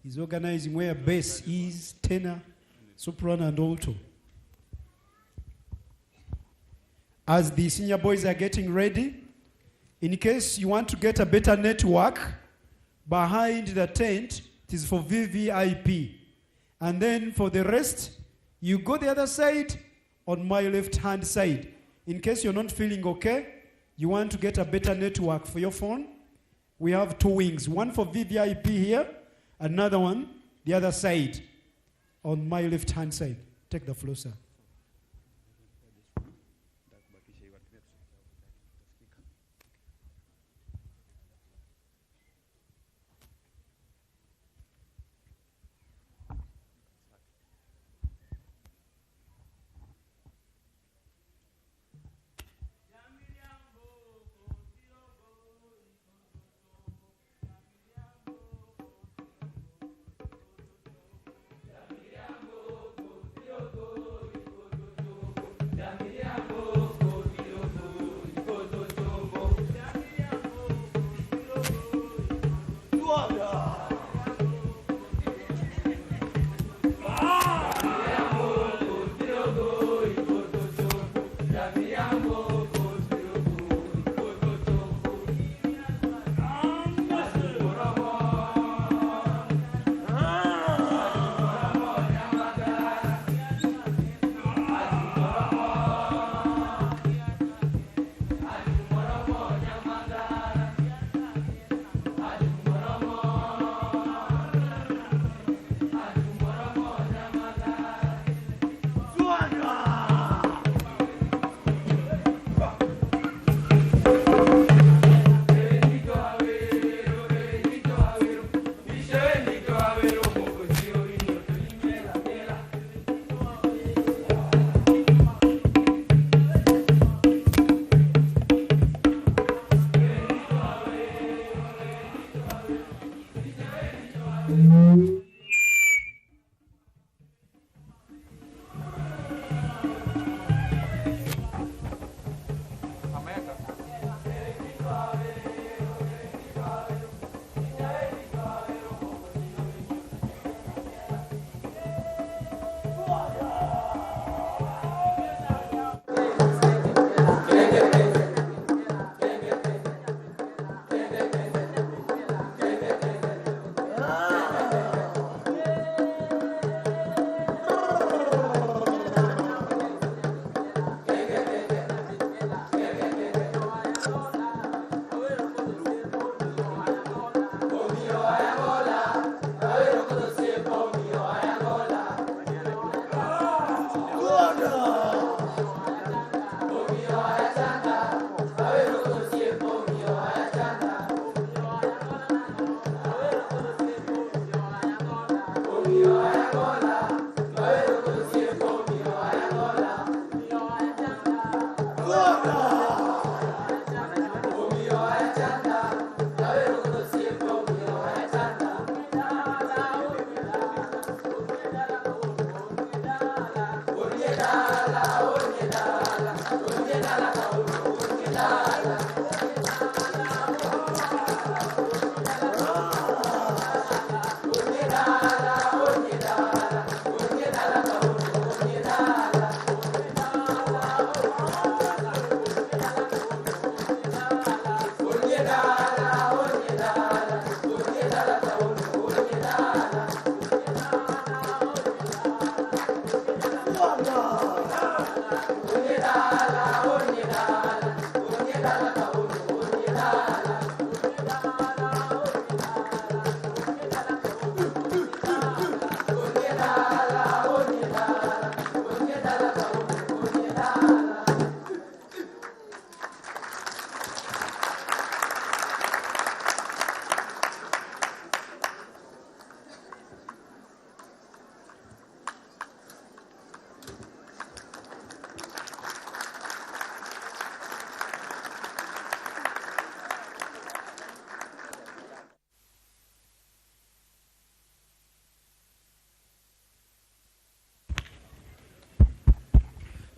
is organizing where bass is, tenor, soprano, and alto. As the senior boys are getting ready, in case you want to get a better network, behind the tent, it is for VVIP. And then for the rest, you go the other side on my left-hand side. In case you're not feeling okay, you want to get a better network for your phone, we have two wings. One for VVIP here, another one, the other side, on my left-hand side. Take the floor, sir.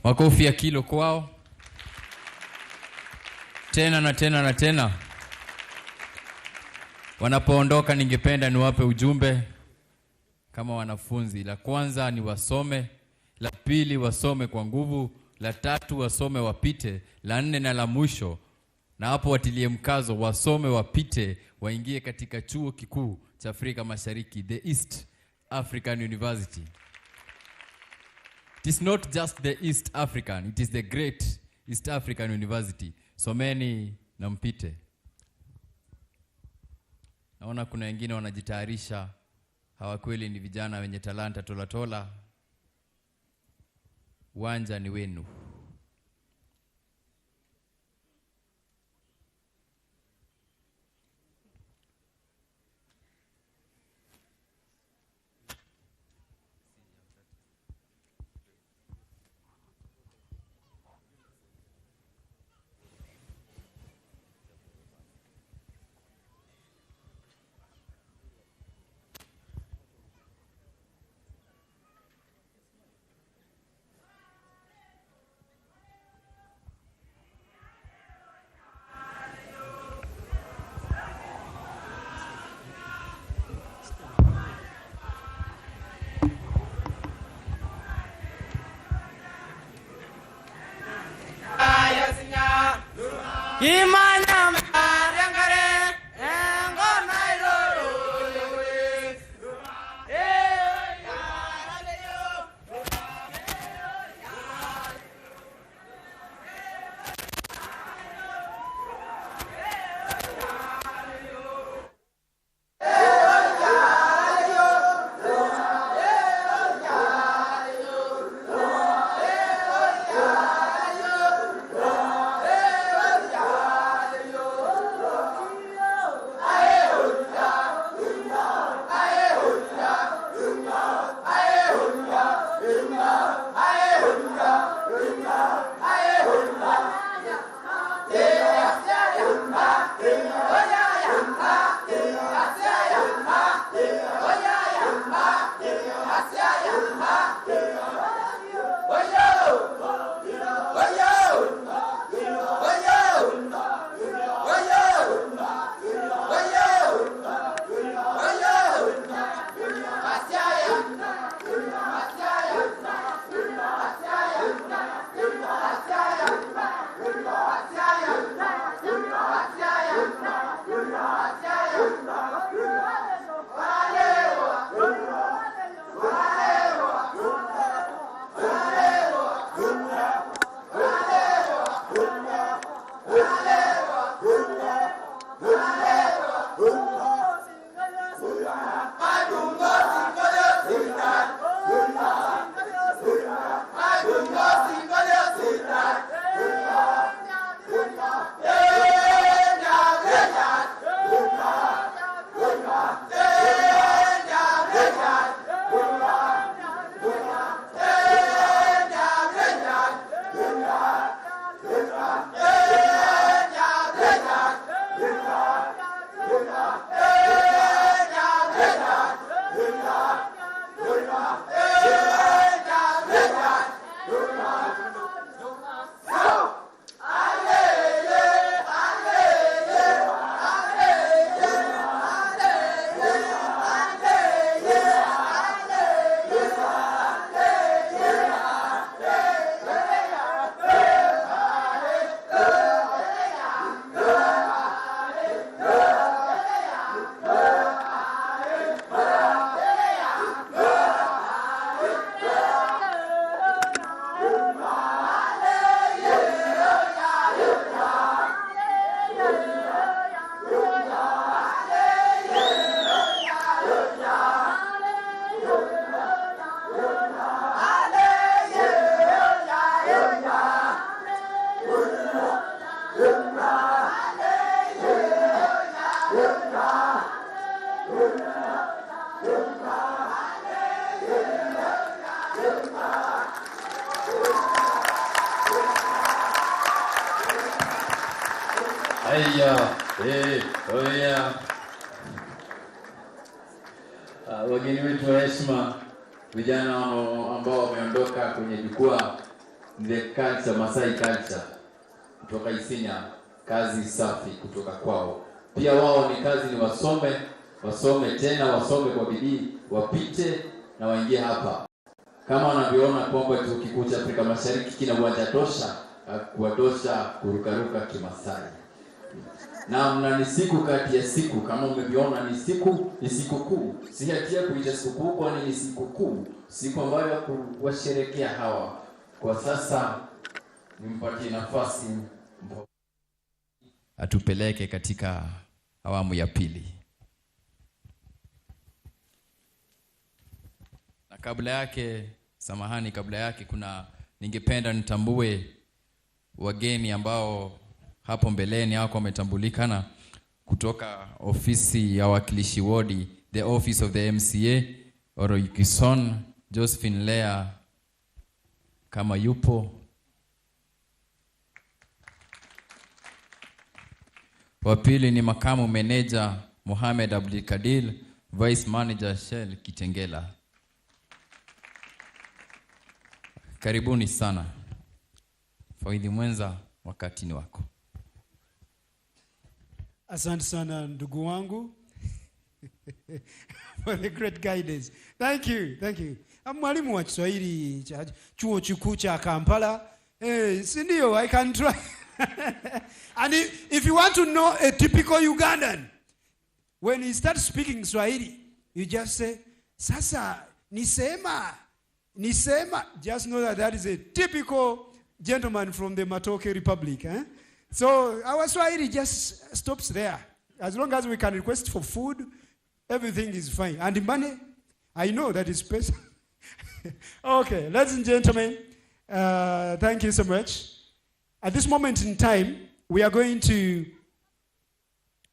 Makofi ya kilo kwao. Tena na tena na tena. Wanapoondoka ningependa niwape ujumbe kama wanafunzi. La kwanza ni wasome, la pili wasome kwa nguvu, la tatu wasome wapite, la nne na la mwisho na hapo watilie mkazo wasome wapite, waingie katika chuo kikuu cha Afrika Mashariki, the East African University. It is not just the East African, it is the great East African University. Someni na mpite. Naona kuna wengine wanajitayarisha, hawa kweli ni vijana wenye talanta tola tola. Uwanja ni wenu.
Wageni wetu wa heshima, vijana ambao wameondoka kwenye jukwaa, the culture, Masai culture kutoka Isinya, kazi safi kutoka kwao. Pia wao ni kazi ni wasome tena, wasome kwa bidii, wapite na waingie hapa. Kama wanavyoona kwamba chuo kikuu cha Afrika Mashariki kina uwanja tosha kuwatosha kurukaruka Kimasai. Na ni siku kati ya siku, kama umeviona ni siku kuu. Si hatia kuita siku kuu, kwani ni siku kuu, siku ambayo ya kuwasherehekea hawa. Kwa sasa nimpatie nafasi atupeleke katika awamu ya pili. Na kabla yake ningependa nitambue wageni ambao hapo mbeleni hako wametambulikana kutoka ofisi ya wakilishi wodi, the office of the MCA, Oroyukison, Josephine Lea kama yupo. Wa pili ni makamu meneja Mohamed Abdulkadir, vice manager Shell Kitengela. Karibuni sana. Faidhi mwenza, wakati ni wako.
Asante sana ndugu wangu for the great guidance. Thank you. Mwalimu wa Kiswahili cha chuo kikuu cha Kampala. Si ndio, I can try. And if you want to know a typical Ugandan, when he starts speaking Swahili, you just say, sasa, nisema. Just know that is a typical gentleman from the Matoke Republic. So our Swahili just stops there. As long as we can request for food, everything is fine. And the money, I know that is special. Okay, ladies and gentlemen, thank you so much. At this moment in time, we are going to,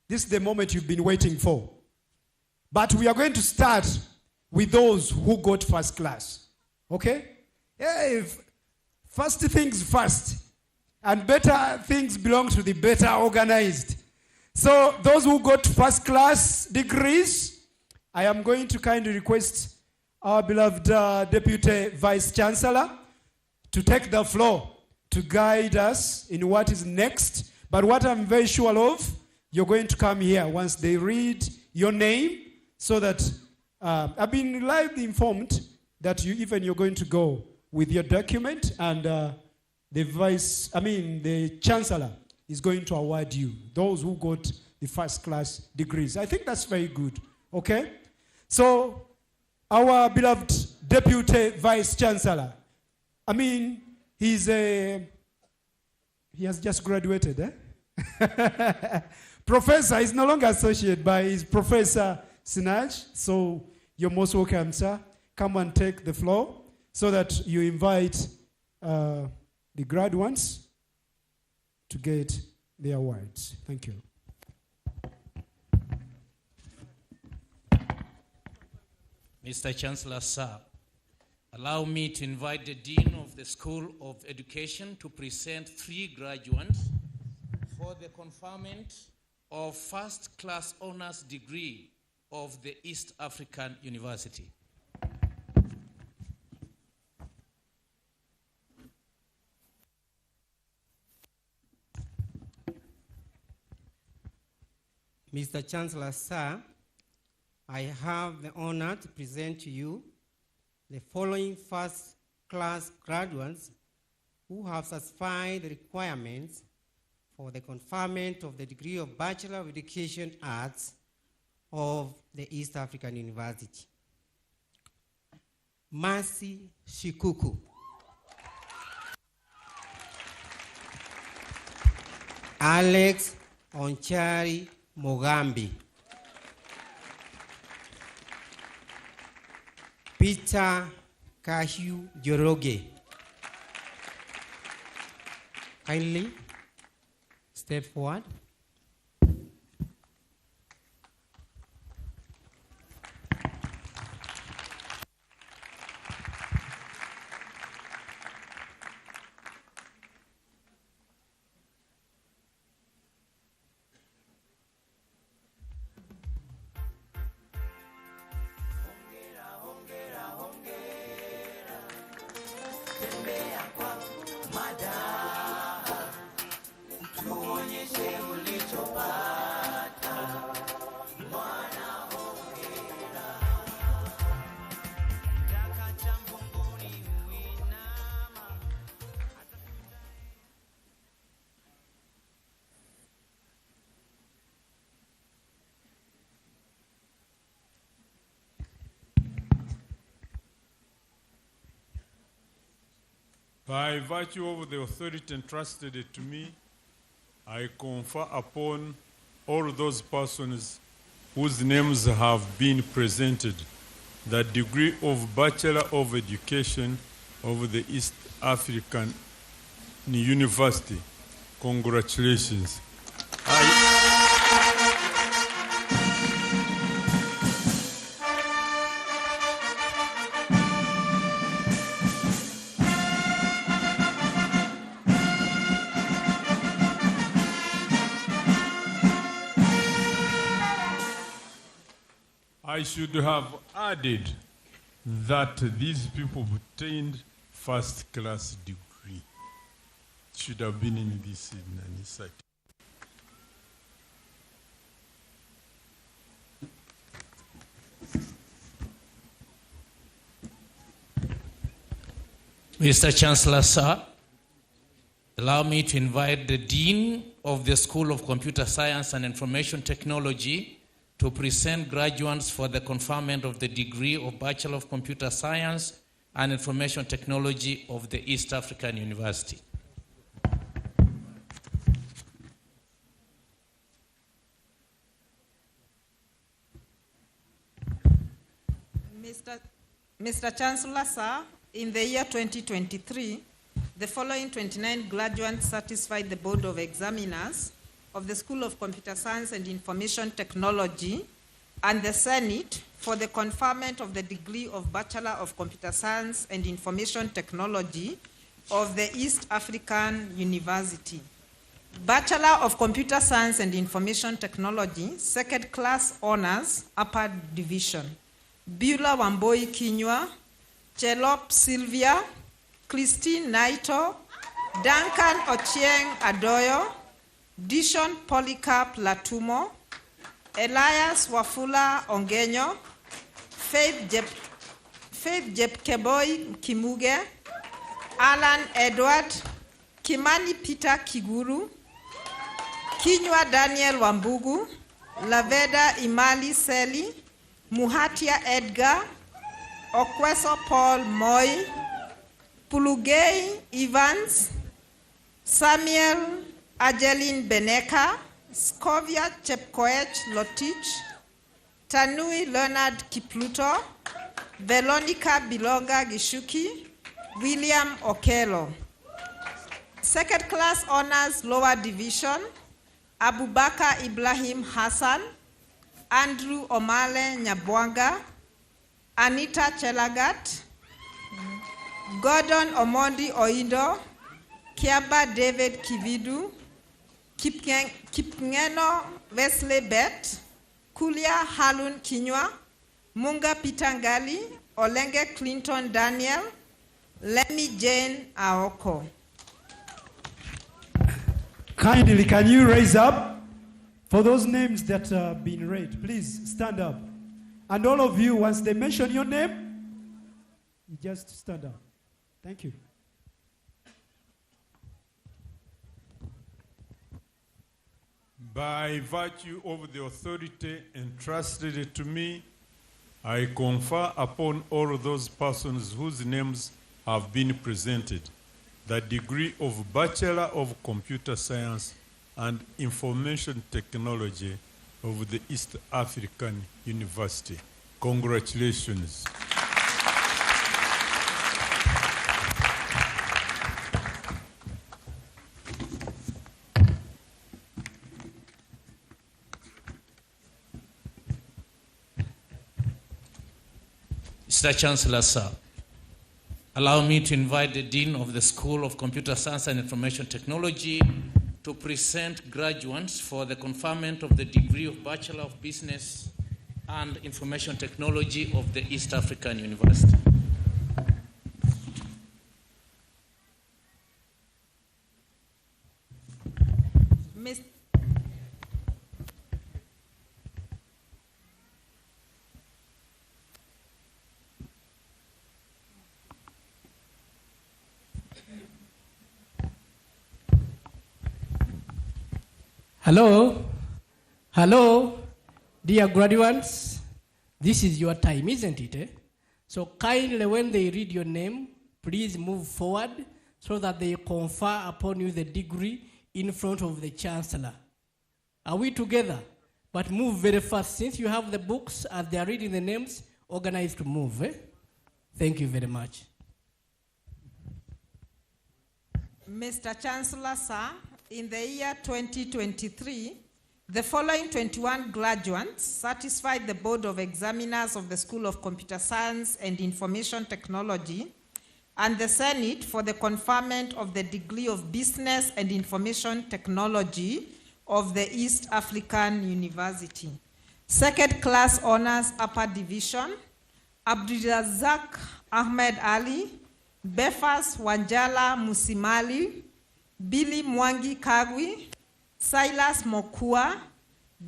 this is the moment you've been waiting for. But we are going to start with those who got first class. Okay? First things first. And better things belong to the better organized. So those who got first class degrees, I am going to kindly request our beloved Deputy Vice Chancellor to take the floor to guide us in what is next. But what I'm very sure of, you're going to come here once they read your name, so that I've been lively informed that you're going to go with your document, and the Chancellor is going to award you, those who got the first class degrees. I think that's very good, okay? So, our beloved Deputy Vice Chancellor, he has just graduated, Professor is no longer associate, but he's Professor Sinaj. So, you're most welcome, sir. Come and take the floor so that you invite the graduates to get their awards. Thank you.
Mr. Chancellor, sir, allow me to invite the Dean of the School of Education to present 3 graduates for the conferment of first-class honors degree of the East African University.
Mr. Chancellor, sir, I have the honor to present to you the following first-class graduates who have satisfied the requirements for the conferment of the degree of Bachelor of Education Arts of the East African University. Mercy Shikuku. Alex Onchari Mogambi. Peter Kahiu Joroge. Kindly step forward.
By virtue of the authority entrusted to me, I confer upon all those persons whose names have been presented the degree of Bachelor of Education of the East African University. Congratulations. I should have added that these people obtained first-class degree. It should have been in this site.
Mr. Chancellor, sir, allow me to invite the Dean of the School of Computer Science and Information Technology to present graduates for the conferment of the degree of Bachelor of Computer Science and Information Technology of the East African University.
Mr. Chancellor, sir, in the year 2023, the following 29 graduates satisfied the Board of Examiners of the School of Computer Science and Information Technology and the Senate for the conferment of the degree of Bachelor of Computer Science and Information Technology of the East African University. Bachelor of Computer Science and Information Technology, second class honors, upper division. Beulah Wamboi Kinywa, Chelop Sylvia, Christine Naito, Duncan Ochieng Adoyo, Dishon Polycarp Latumo, Elias Wafula Ongenyo, Faith Jepkeboy Kimuge, Alan Edward, Kimani Peter Kiguru, Kinywa Daniel Wambugu, Laveda Imali Seli, Muhatia Edgar, Okweso Paul Moi, Pulugei Evans, Samuel Ajeline Beneka, Scovia Chepkoech Lotich, Tanui Leonard Kipluto, Veronica Bilonga Gishuki, William Okelo. Second class honors lower division, Abubakar Ibrahim Hassan, Andrew Omale Nyabwanga, Anita Chelagat, Gordon Omondi Oindo, Kiaba David Kividu, Kipngeno Wesley Bet, Kulia Halun Kinywa, Munga Pitangali, Olenge Clinton Daniel, Lemmy Jane Aoko.
Kindly, can you raise up for those names that have been read? Please stand up. And all of you, once they mention your name, you just stand up. Thank you.
By virtue of the authority entrusted to me, I confer upon all those persons whose names have been presented the degree of Bachelor of Computer Science and Information Technology of the East African University. Congratulations.
Mr. Chancellor, sir, allow me to invite the Dean of the School of Computer Science and Information Technology to present graduates for the conferment of the degree of Bachelor of Business and Information Technology of the East African University.
Hello, hello, dear graduates. This is your time, isn't it? So kindly, when they read your name, please move forward so that they confer upon you the degree in front of the Chancellor. Are we together? But move very fast. Since you have the books, as they are reading the names, organize to move. Thank you very much.
Mr. Chancellor, sir, in the year 2023, the following 21 graduates satisfied the Board of Examiners of the School of Computer Science and Information Technology and the Senate for the conferment of the degree of Business and Information Technology of the East African University. Second class honors upper division, Abdulrazak Ahmed Ali, Befas Wanjala Musimali, Billy Mwangi Kagwi, Silas Mokua,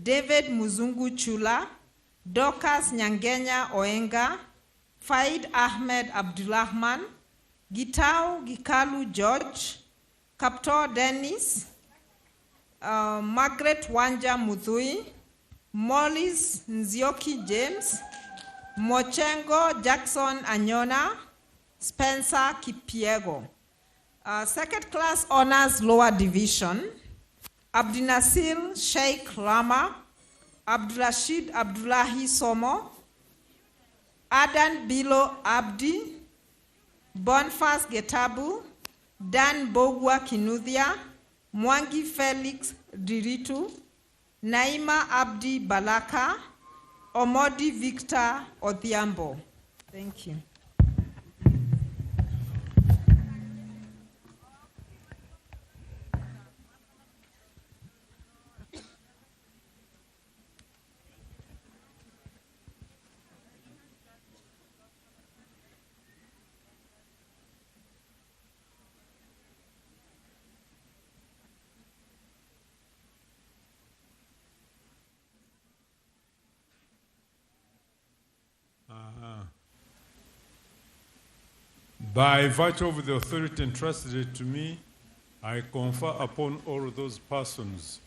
David Muzungu Chula, Dorcas Nyangenya Oenga, Faid Ahmed Abdulrahman, Gitau Gikalu George, Kaptor Dennis, Margaret Wanja Muthui, Mollis Nzioki James, Mochengo Jackson Anyona, Spencer Kipiego. Second class honors lower division, Abdinasir Sheikh Rama, Abdurashid Abdullahi Somo, Adan Bilo Abdi, Bonfas Getabu, Dan Bogwa Kinuthia, Mwangi Felix Diritu, Naima Abdi Balaka, Omodi Victor Odhiambo. Thank you.
By virtue of the authority entrusted to me, I confer upon all those persons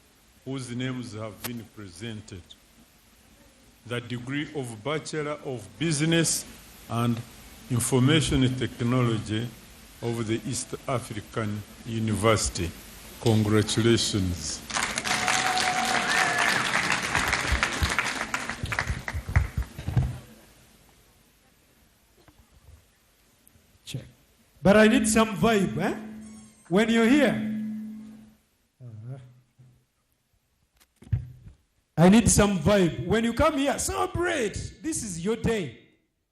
whose names have been presented the degree of Bachelor of Business and Information Technology of the East African University. Congratulations.
But I need some vibe, when you're here. I need some vibe. When you come here, celebrate. This is your day.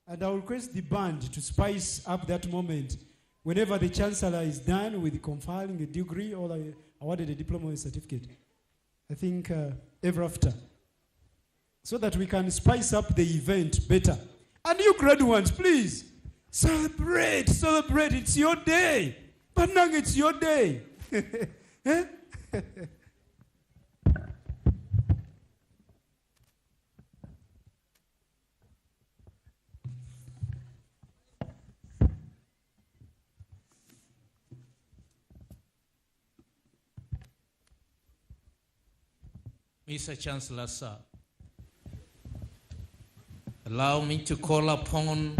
And I'll request the band to spice up that moment. Whenever the chancellor is done with conferring a degree or awarded a diploma or certificate. I think ever after. So that we can spice up the event better. And you graduates, please. Celebrate, celebrate. It's your day. But now it's your day.
Mr. Chancellor, sir, allow me to call upon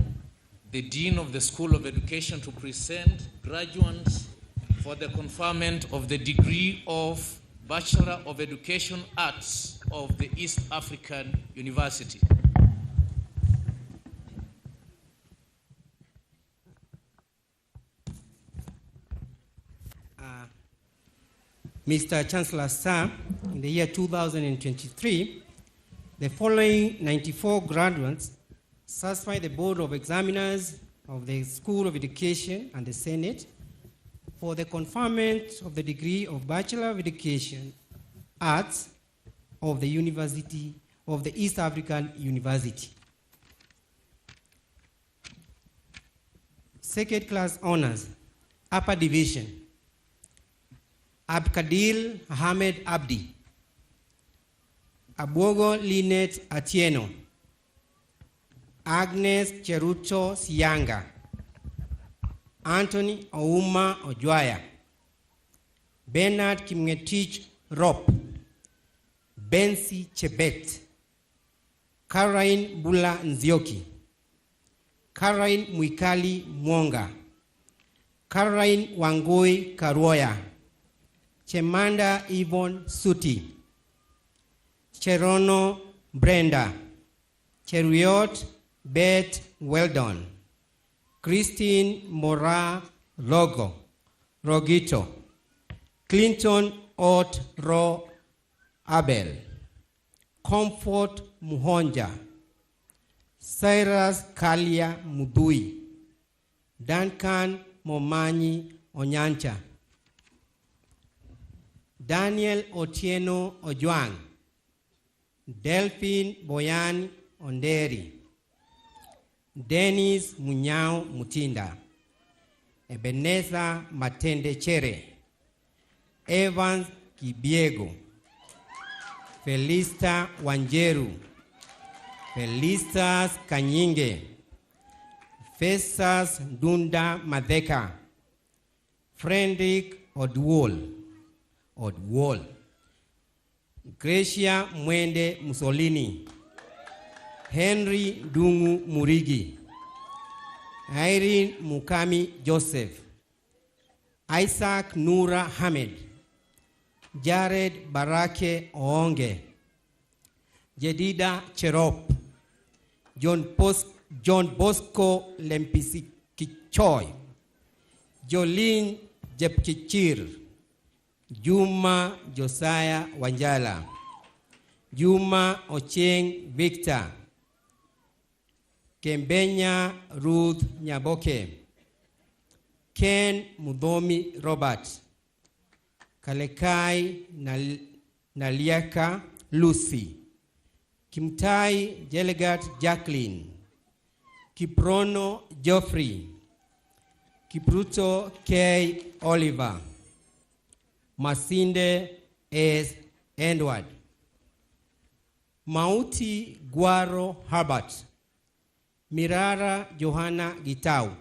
the Dean of the School of Education to present graduates for the conferment of the degree of Bachelor of Education Arts of the East African University.
Mr. Chancellor, sir, in the year 2023, the following 94 graduates satisfy the Board of Examiners of the School of Education and the Senate for the conferment of the degree of Bachelor of Education Arts of the University of the East African University. Second class honors, upper division, Abdikadir Ahmed Abdi, Abogo Linet Atieno, Agnes Cherucho Sianga, Anthony Ouma Ojwaya, Bernard Kimngetich Rop, Bensi Chebet, Caroline Bula Nzioki, Caroline Mwikali Mwonga, Caroline Wangui Karuoya, Chemanda Yvonne Suti, Cherono Brenda, Cheruiyot Beth Weldon, Christine Mora Rogito, Clinton Ot Ro Abel, Comfort Muhonja, Cyrus Kalia Mudui, Duncan Momanyi Onyancha, Daniel Otieno Ojuang, Delphine Boyan Onderi, Dennis Munyao Mutinda, Ebenezer Matende Chere, Evans Kibiego, Felista Wanjeru, Felistas Kanyinge, Fesas Dunda Madeka, Frederick Odwol, Gracia Mwende Mussolini, Henry Dungu Murigi, Irene Mukami Joseph, Isaac Nura Hamed, Jared Barake Oonge, Jedida Cherop, John Bosco Lempisikichoy, Jolene Jepkichir, Juma Josiah Wanjala, Juma Ocheng Victor, Kembenya Ruth Nyaboke, Ken Mudomi Robert, Kalekai Naliaka Lucy, Kimtai Delegate Jacqueline, Kiprono Geoffrey, Kipruto K. Oliver, Masinde S. Edward, Mauti Guaro Herbert, Mirara Johanna Gitau,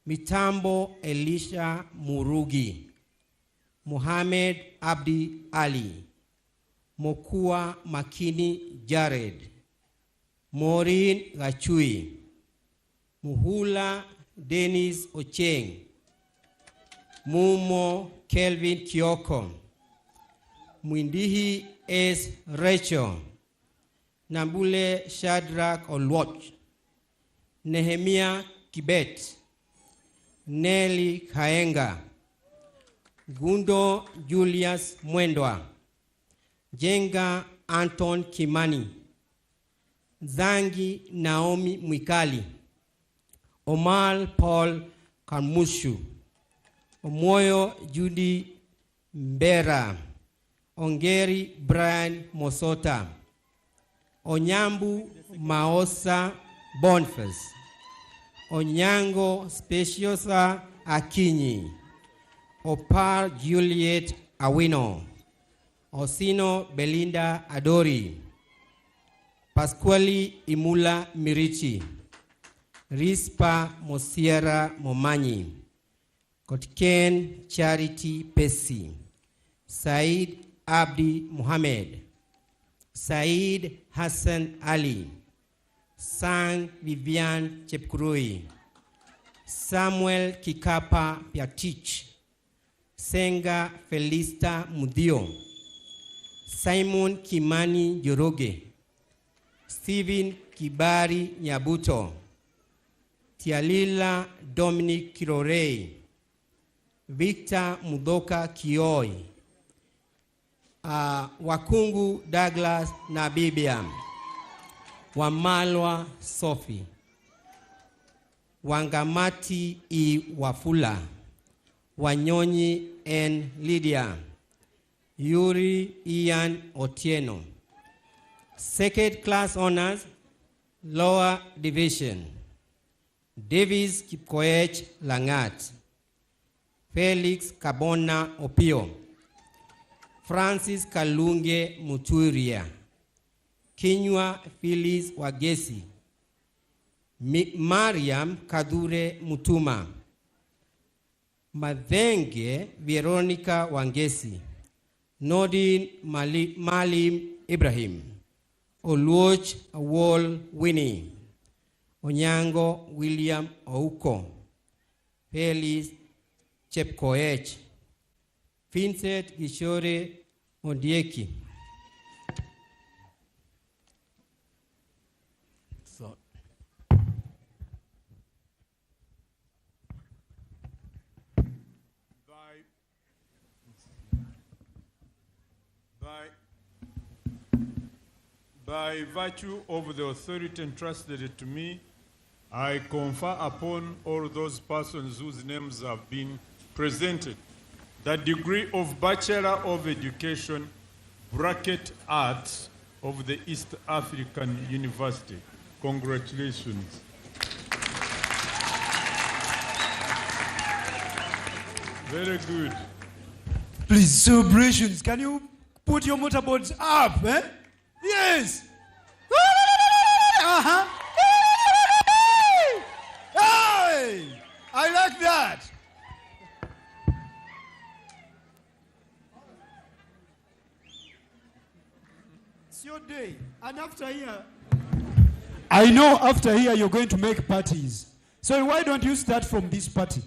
Mitambo Elisha Murugi, Mohamed Abdi Ali, Mokua Makini Jared, Maureen Gachui, Muhula Dennis Ocheng, Mumo Kelvin Kioko, Mwindihi S. Rachel, Nambule Shadrach Olwach, Nehemia Kibet, Nelly Kaenga, Gundo Julius Mwendwa, Jenga Anton Kimani, Zangi Naomi Mwikali, Omar Paul Karmushu, Omoyo Judy Mbera, Ongeri Brian Mosota, Onyambu Maosa Boniface, Onyango Speciosa Akinyi, Opar Juliet Awino, Osino Belinda Adori, Pasquali Imula Mirichi, Rispa Mosiera Momanyi, Kotken Charity Pesi, Said Abdi Muhammad, Said Hassan Ali, Sang Vivian Chepkurui, Samuel Kikapa Piatich, Senga Felista Mudio, Simon Kimani Joroge, Stephen Kibari Nyabuto, Tialila Dominic Kirorei, Victor Mudoka Kioi, Wakungu Douglas Nabibiam, Wamalwa Sophie, Wangamati I Wafula, Wanyonyi N. Lydia, Yuri Ian Otieno. Second class honors, lower division, Davis Kipkoech Langat, Felix Kabona Opio, Francis Kalunge Muturia, Kinywa Phyllis Wagesi, Mariam Kadure Mutuma, Madhenge Veronica Wangesi, Nordin Malim Ibrahim, Oluoch Awol Winnie, Onyango William Ouko, Felix Chepkoech, Vincent Gishore Ondieki. So,
by virtue of the authority entrusted to me, I confer upon all those persons whose names have been presented the degree of Bachelor of Education, bracket Arts, of the East African University. Congratulations. Very good.
Please, celebrations. Can you put your motorboards up? Eh? Yes. Uh-huh. Hey, I like that. It's your day. And after here, I know after here you're going to make parties. So why don't you start from this party?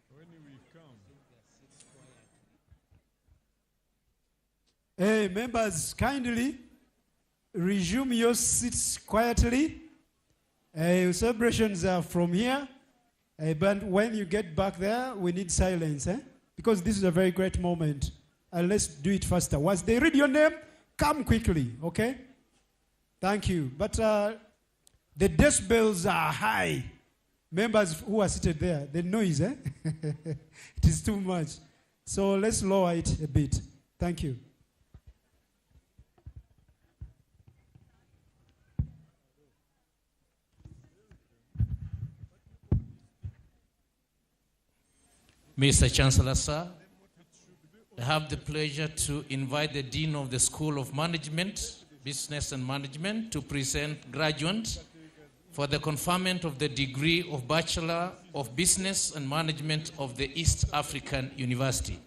When we come.
Hey, members, kindly resume your seats quietly. Celebrations are from here. But when you get back there, we need silence, because this is a very great moment. Let's do it faster. Once they read your name, come quickly, okay? Thank you. But the decibels are high. Members who are seated there, the noise, it is too much. So let's lower it a bit. Thank you.
Mr. Chancellor, sir, I have the pleasure to invite the Dean of the School of Management, Business and Management to present graduates for the conferment of the degree of Bachelor of Business and Management of the East African University.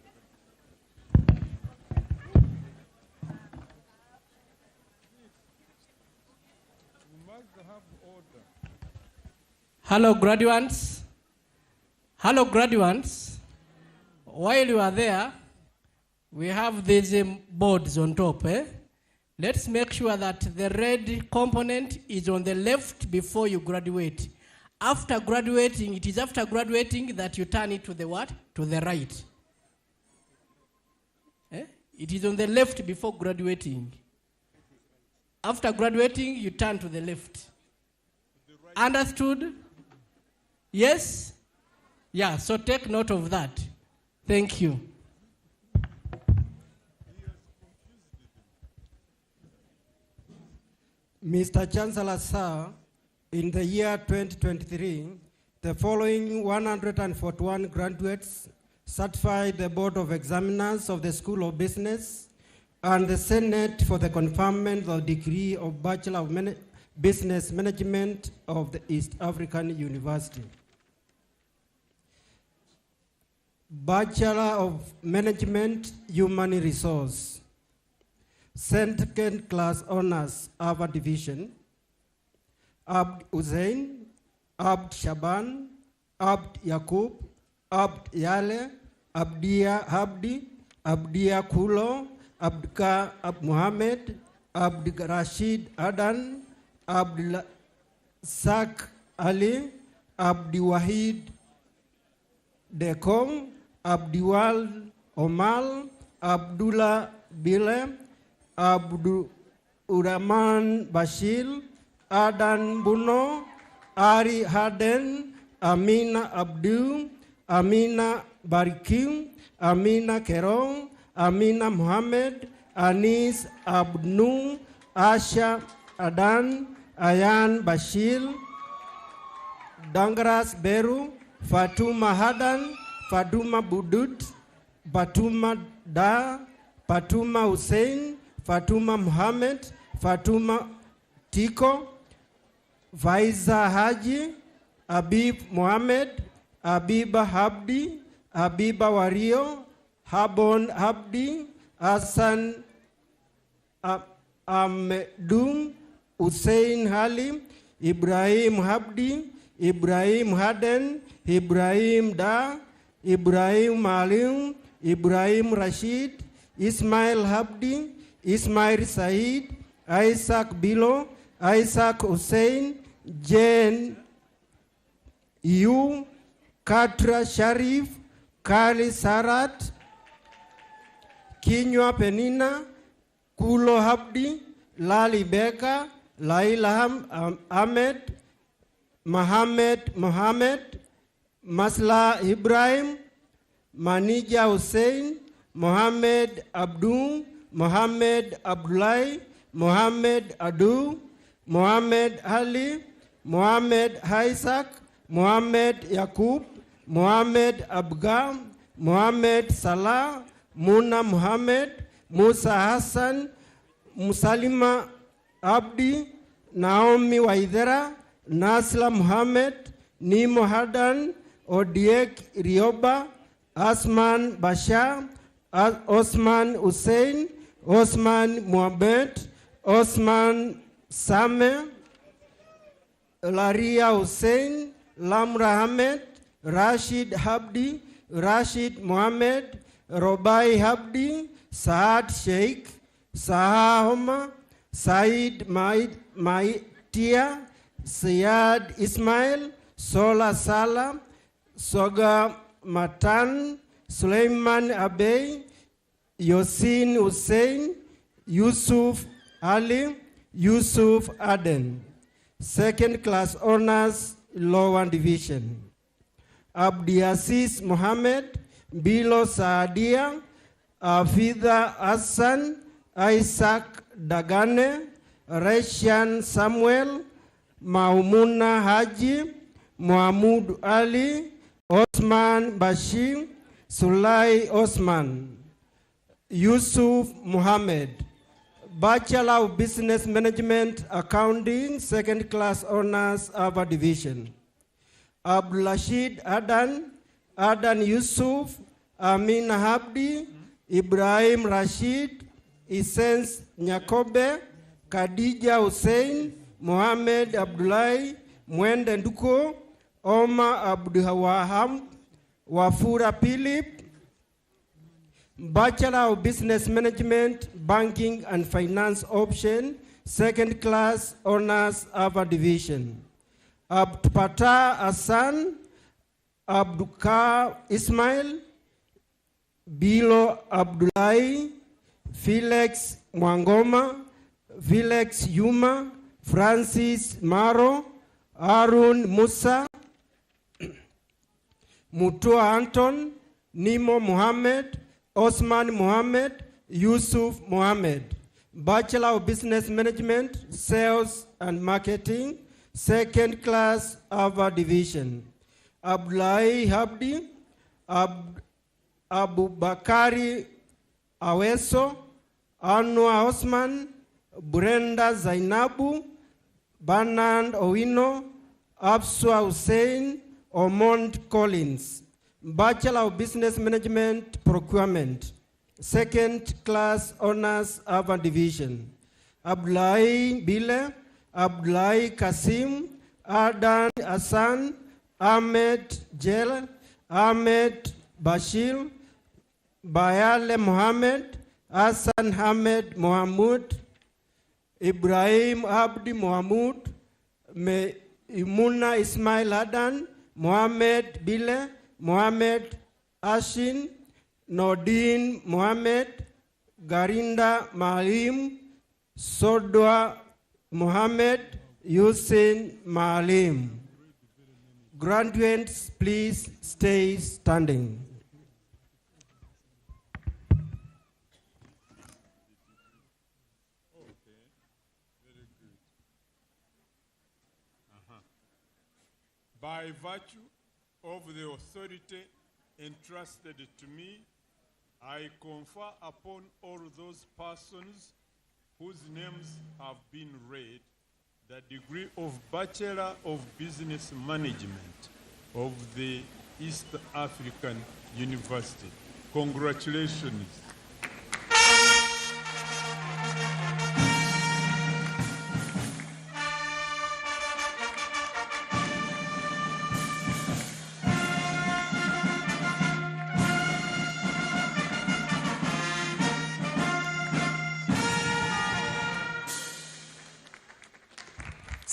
Hello, graduates. Hello, graduates. While you are there, we have these boards on top. Let's make sure that the red component is on the left before you graduate. After graduating, it is after graduating that you turn it to the what? To the right. It is on the left before graduating. After graduating, you turn to the left. Understood? Yes? Yeah, so take note of that. Thank you.
Mr. Chancellor, sir, in the year 2023, the following 141 graduates certified the Board of Examiners of the School of Business and the Senate for the conferment of the degree of Bachelor of Business Management of the East African University. Bachelor of Management, Human Resource. Second class honors, Ava Division. Abd Hussein, Abd Shaban, Abd Yaqub, Abd Yale, Abdia Abdi, Abdia Kulo, Abdka Abd Muhammad, Abd Rashid Adan, Abd Sak Ali, Abdi Wahid Dekong, Abdiwal Omal,
Abdullah Bile, Abdurrahman Bashir, Adan Buno, Ari Harden, Amina Abdul, Amina Barikim, Amina Kerong, Amina Muhammad, Anis Abnu, Asha Adan, Ayan Bashir, Dangras Beru, Fatuma Hadan, Fatuma Budut, Fatuma Da, Fatuma Hussein, Fatuma Muhammad, Fatuma Tiko, Faiza Haji, Habib Mohammed, Habiba Habdi, Habiba Wario, Habon Habdi, Hassan Ahmedum, Hussein Halim, Ibrahim Habdi, Ibrahim Haden, Ibrahim Da, Ibrahim Malim, Ibrahim Rashid, Ismail Habdi, Ismail Said, Isaac Bilo, Isaac Hussein, Jane Yu, Katra Sharif, Kali Sarat, Kinywa Penina, Kulo Habdi, Lali Beka, Laila Ahmed, Mohammed, Masla Ibrahim, Manija Hussein, Mohammed Abdul, Mohammed Abdullahi, Mohammed Adu, Mohammed Ali, Mohammed Isaac, Mohammed Yakub, Mohammed Abgam, Mohammed Salah, Muna Mohammed, Musa Hassan, Musalima Abdi, Naomi Waidera, Nasla Muhammad, Nimo Hadan, Odiek Rioba, Asman Bashar, Osman Hussein, Osman Mohamed, Osman Same, Laria Hussein, Lamra Ahmed, Rashid Habdi, Rashid Mohammed, Robai Habdi, Saad Sheikh, Saha Homa, Said Maitia, Syed Ismail, Sola Salam, Soga Matan, Suleiman Abey, Yosin Hussein, Yusuf Ali, Yusuf Aden. Second class honors, Law 1 Division. Abdiaziz Mohammed, Bilo Saadia, Afida Hassan, Isaac Dagane, Reshan Samuel, Maumuna Haji, Muhammad Ali, Osman Bashir, Sulai Osman, Yusuf Muhammad. Bachelor of Business Management, Accounting, second class honors, Ava Division. Abdulrashid Adan, Adan Yusuf, Amin Habdi, Ibrahim Rashid, Essence Nyakobe, Khadija Hussein, Mohammed Abdullahi, Mwende Nduko, Omar Abduhawaham, Wafura Philip. Bachelor of Business Management, Banking and Finance option, second class honors, Ava Division. Abdupata Hassan, Abdukar Ismail, Bilo Abdullahi, Felix Mwangoma, Felix Yuma, Francis Maro, Arun Musa, Mutua Anton, Nimo Muhammad, Osman Muhammad, Yusuf Muhammad. Bachelor of Business Management, Sales and Marketing, second class, Ava Division. Abdullahi Habdi, Abu Bakari Aweso, Anwar Osman, Brenda Zainabu, Bernard Owino, Abswa Hussein, Omond Collins. Bachelor of Business Management, Procurement, second class honors, Ava Division. Abdullahi Bile, Abdullahi Kasim, Adan Hassan, Ahmed Jel, Ahmed Bashir, Bayale Mohammed, Hassan Ahmed Mohamud, Ibrahim Abdi Mohamud, Imuna Ismail Adan, Mohammed Bile, Mohammed Ashin, Nordin Mohammed, Garinda Malim, Sodwa Mohammed, Hussein Malim. Graduates, please stay standing.
By virtue of the authority entrusted to me, I confer upon all those persons whose names have been read the degree of Bachelor of Business Management of the East African University. Congratulations.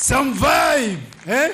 Some vibe, eh?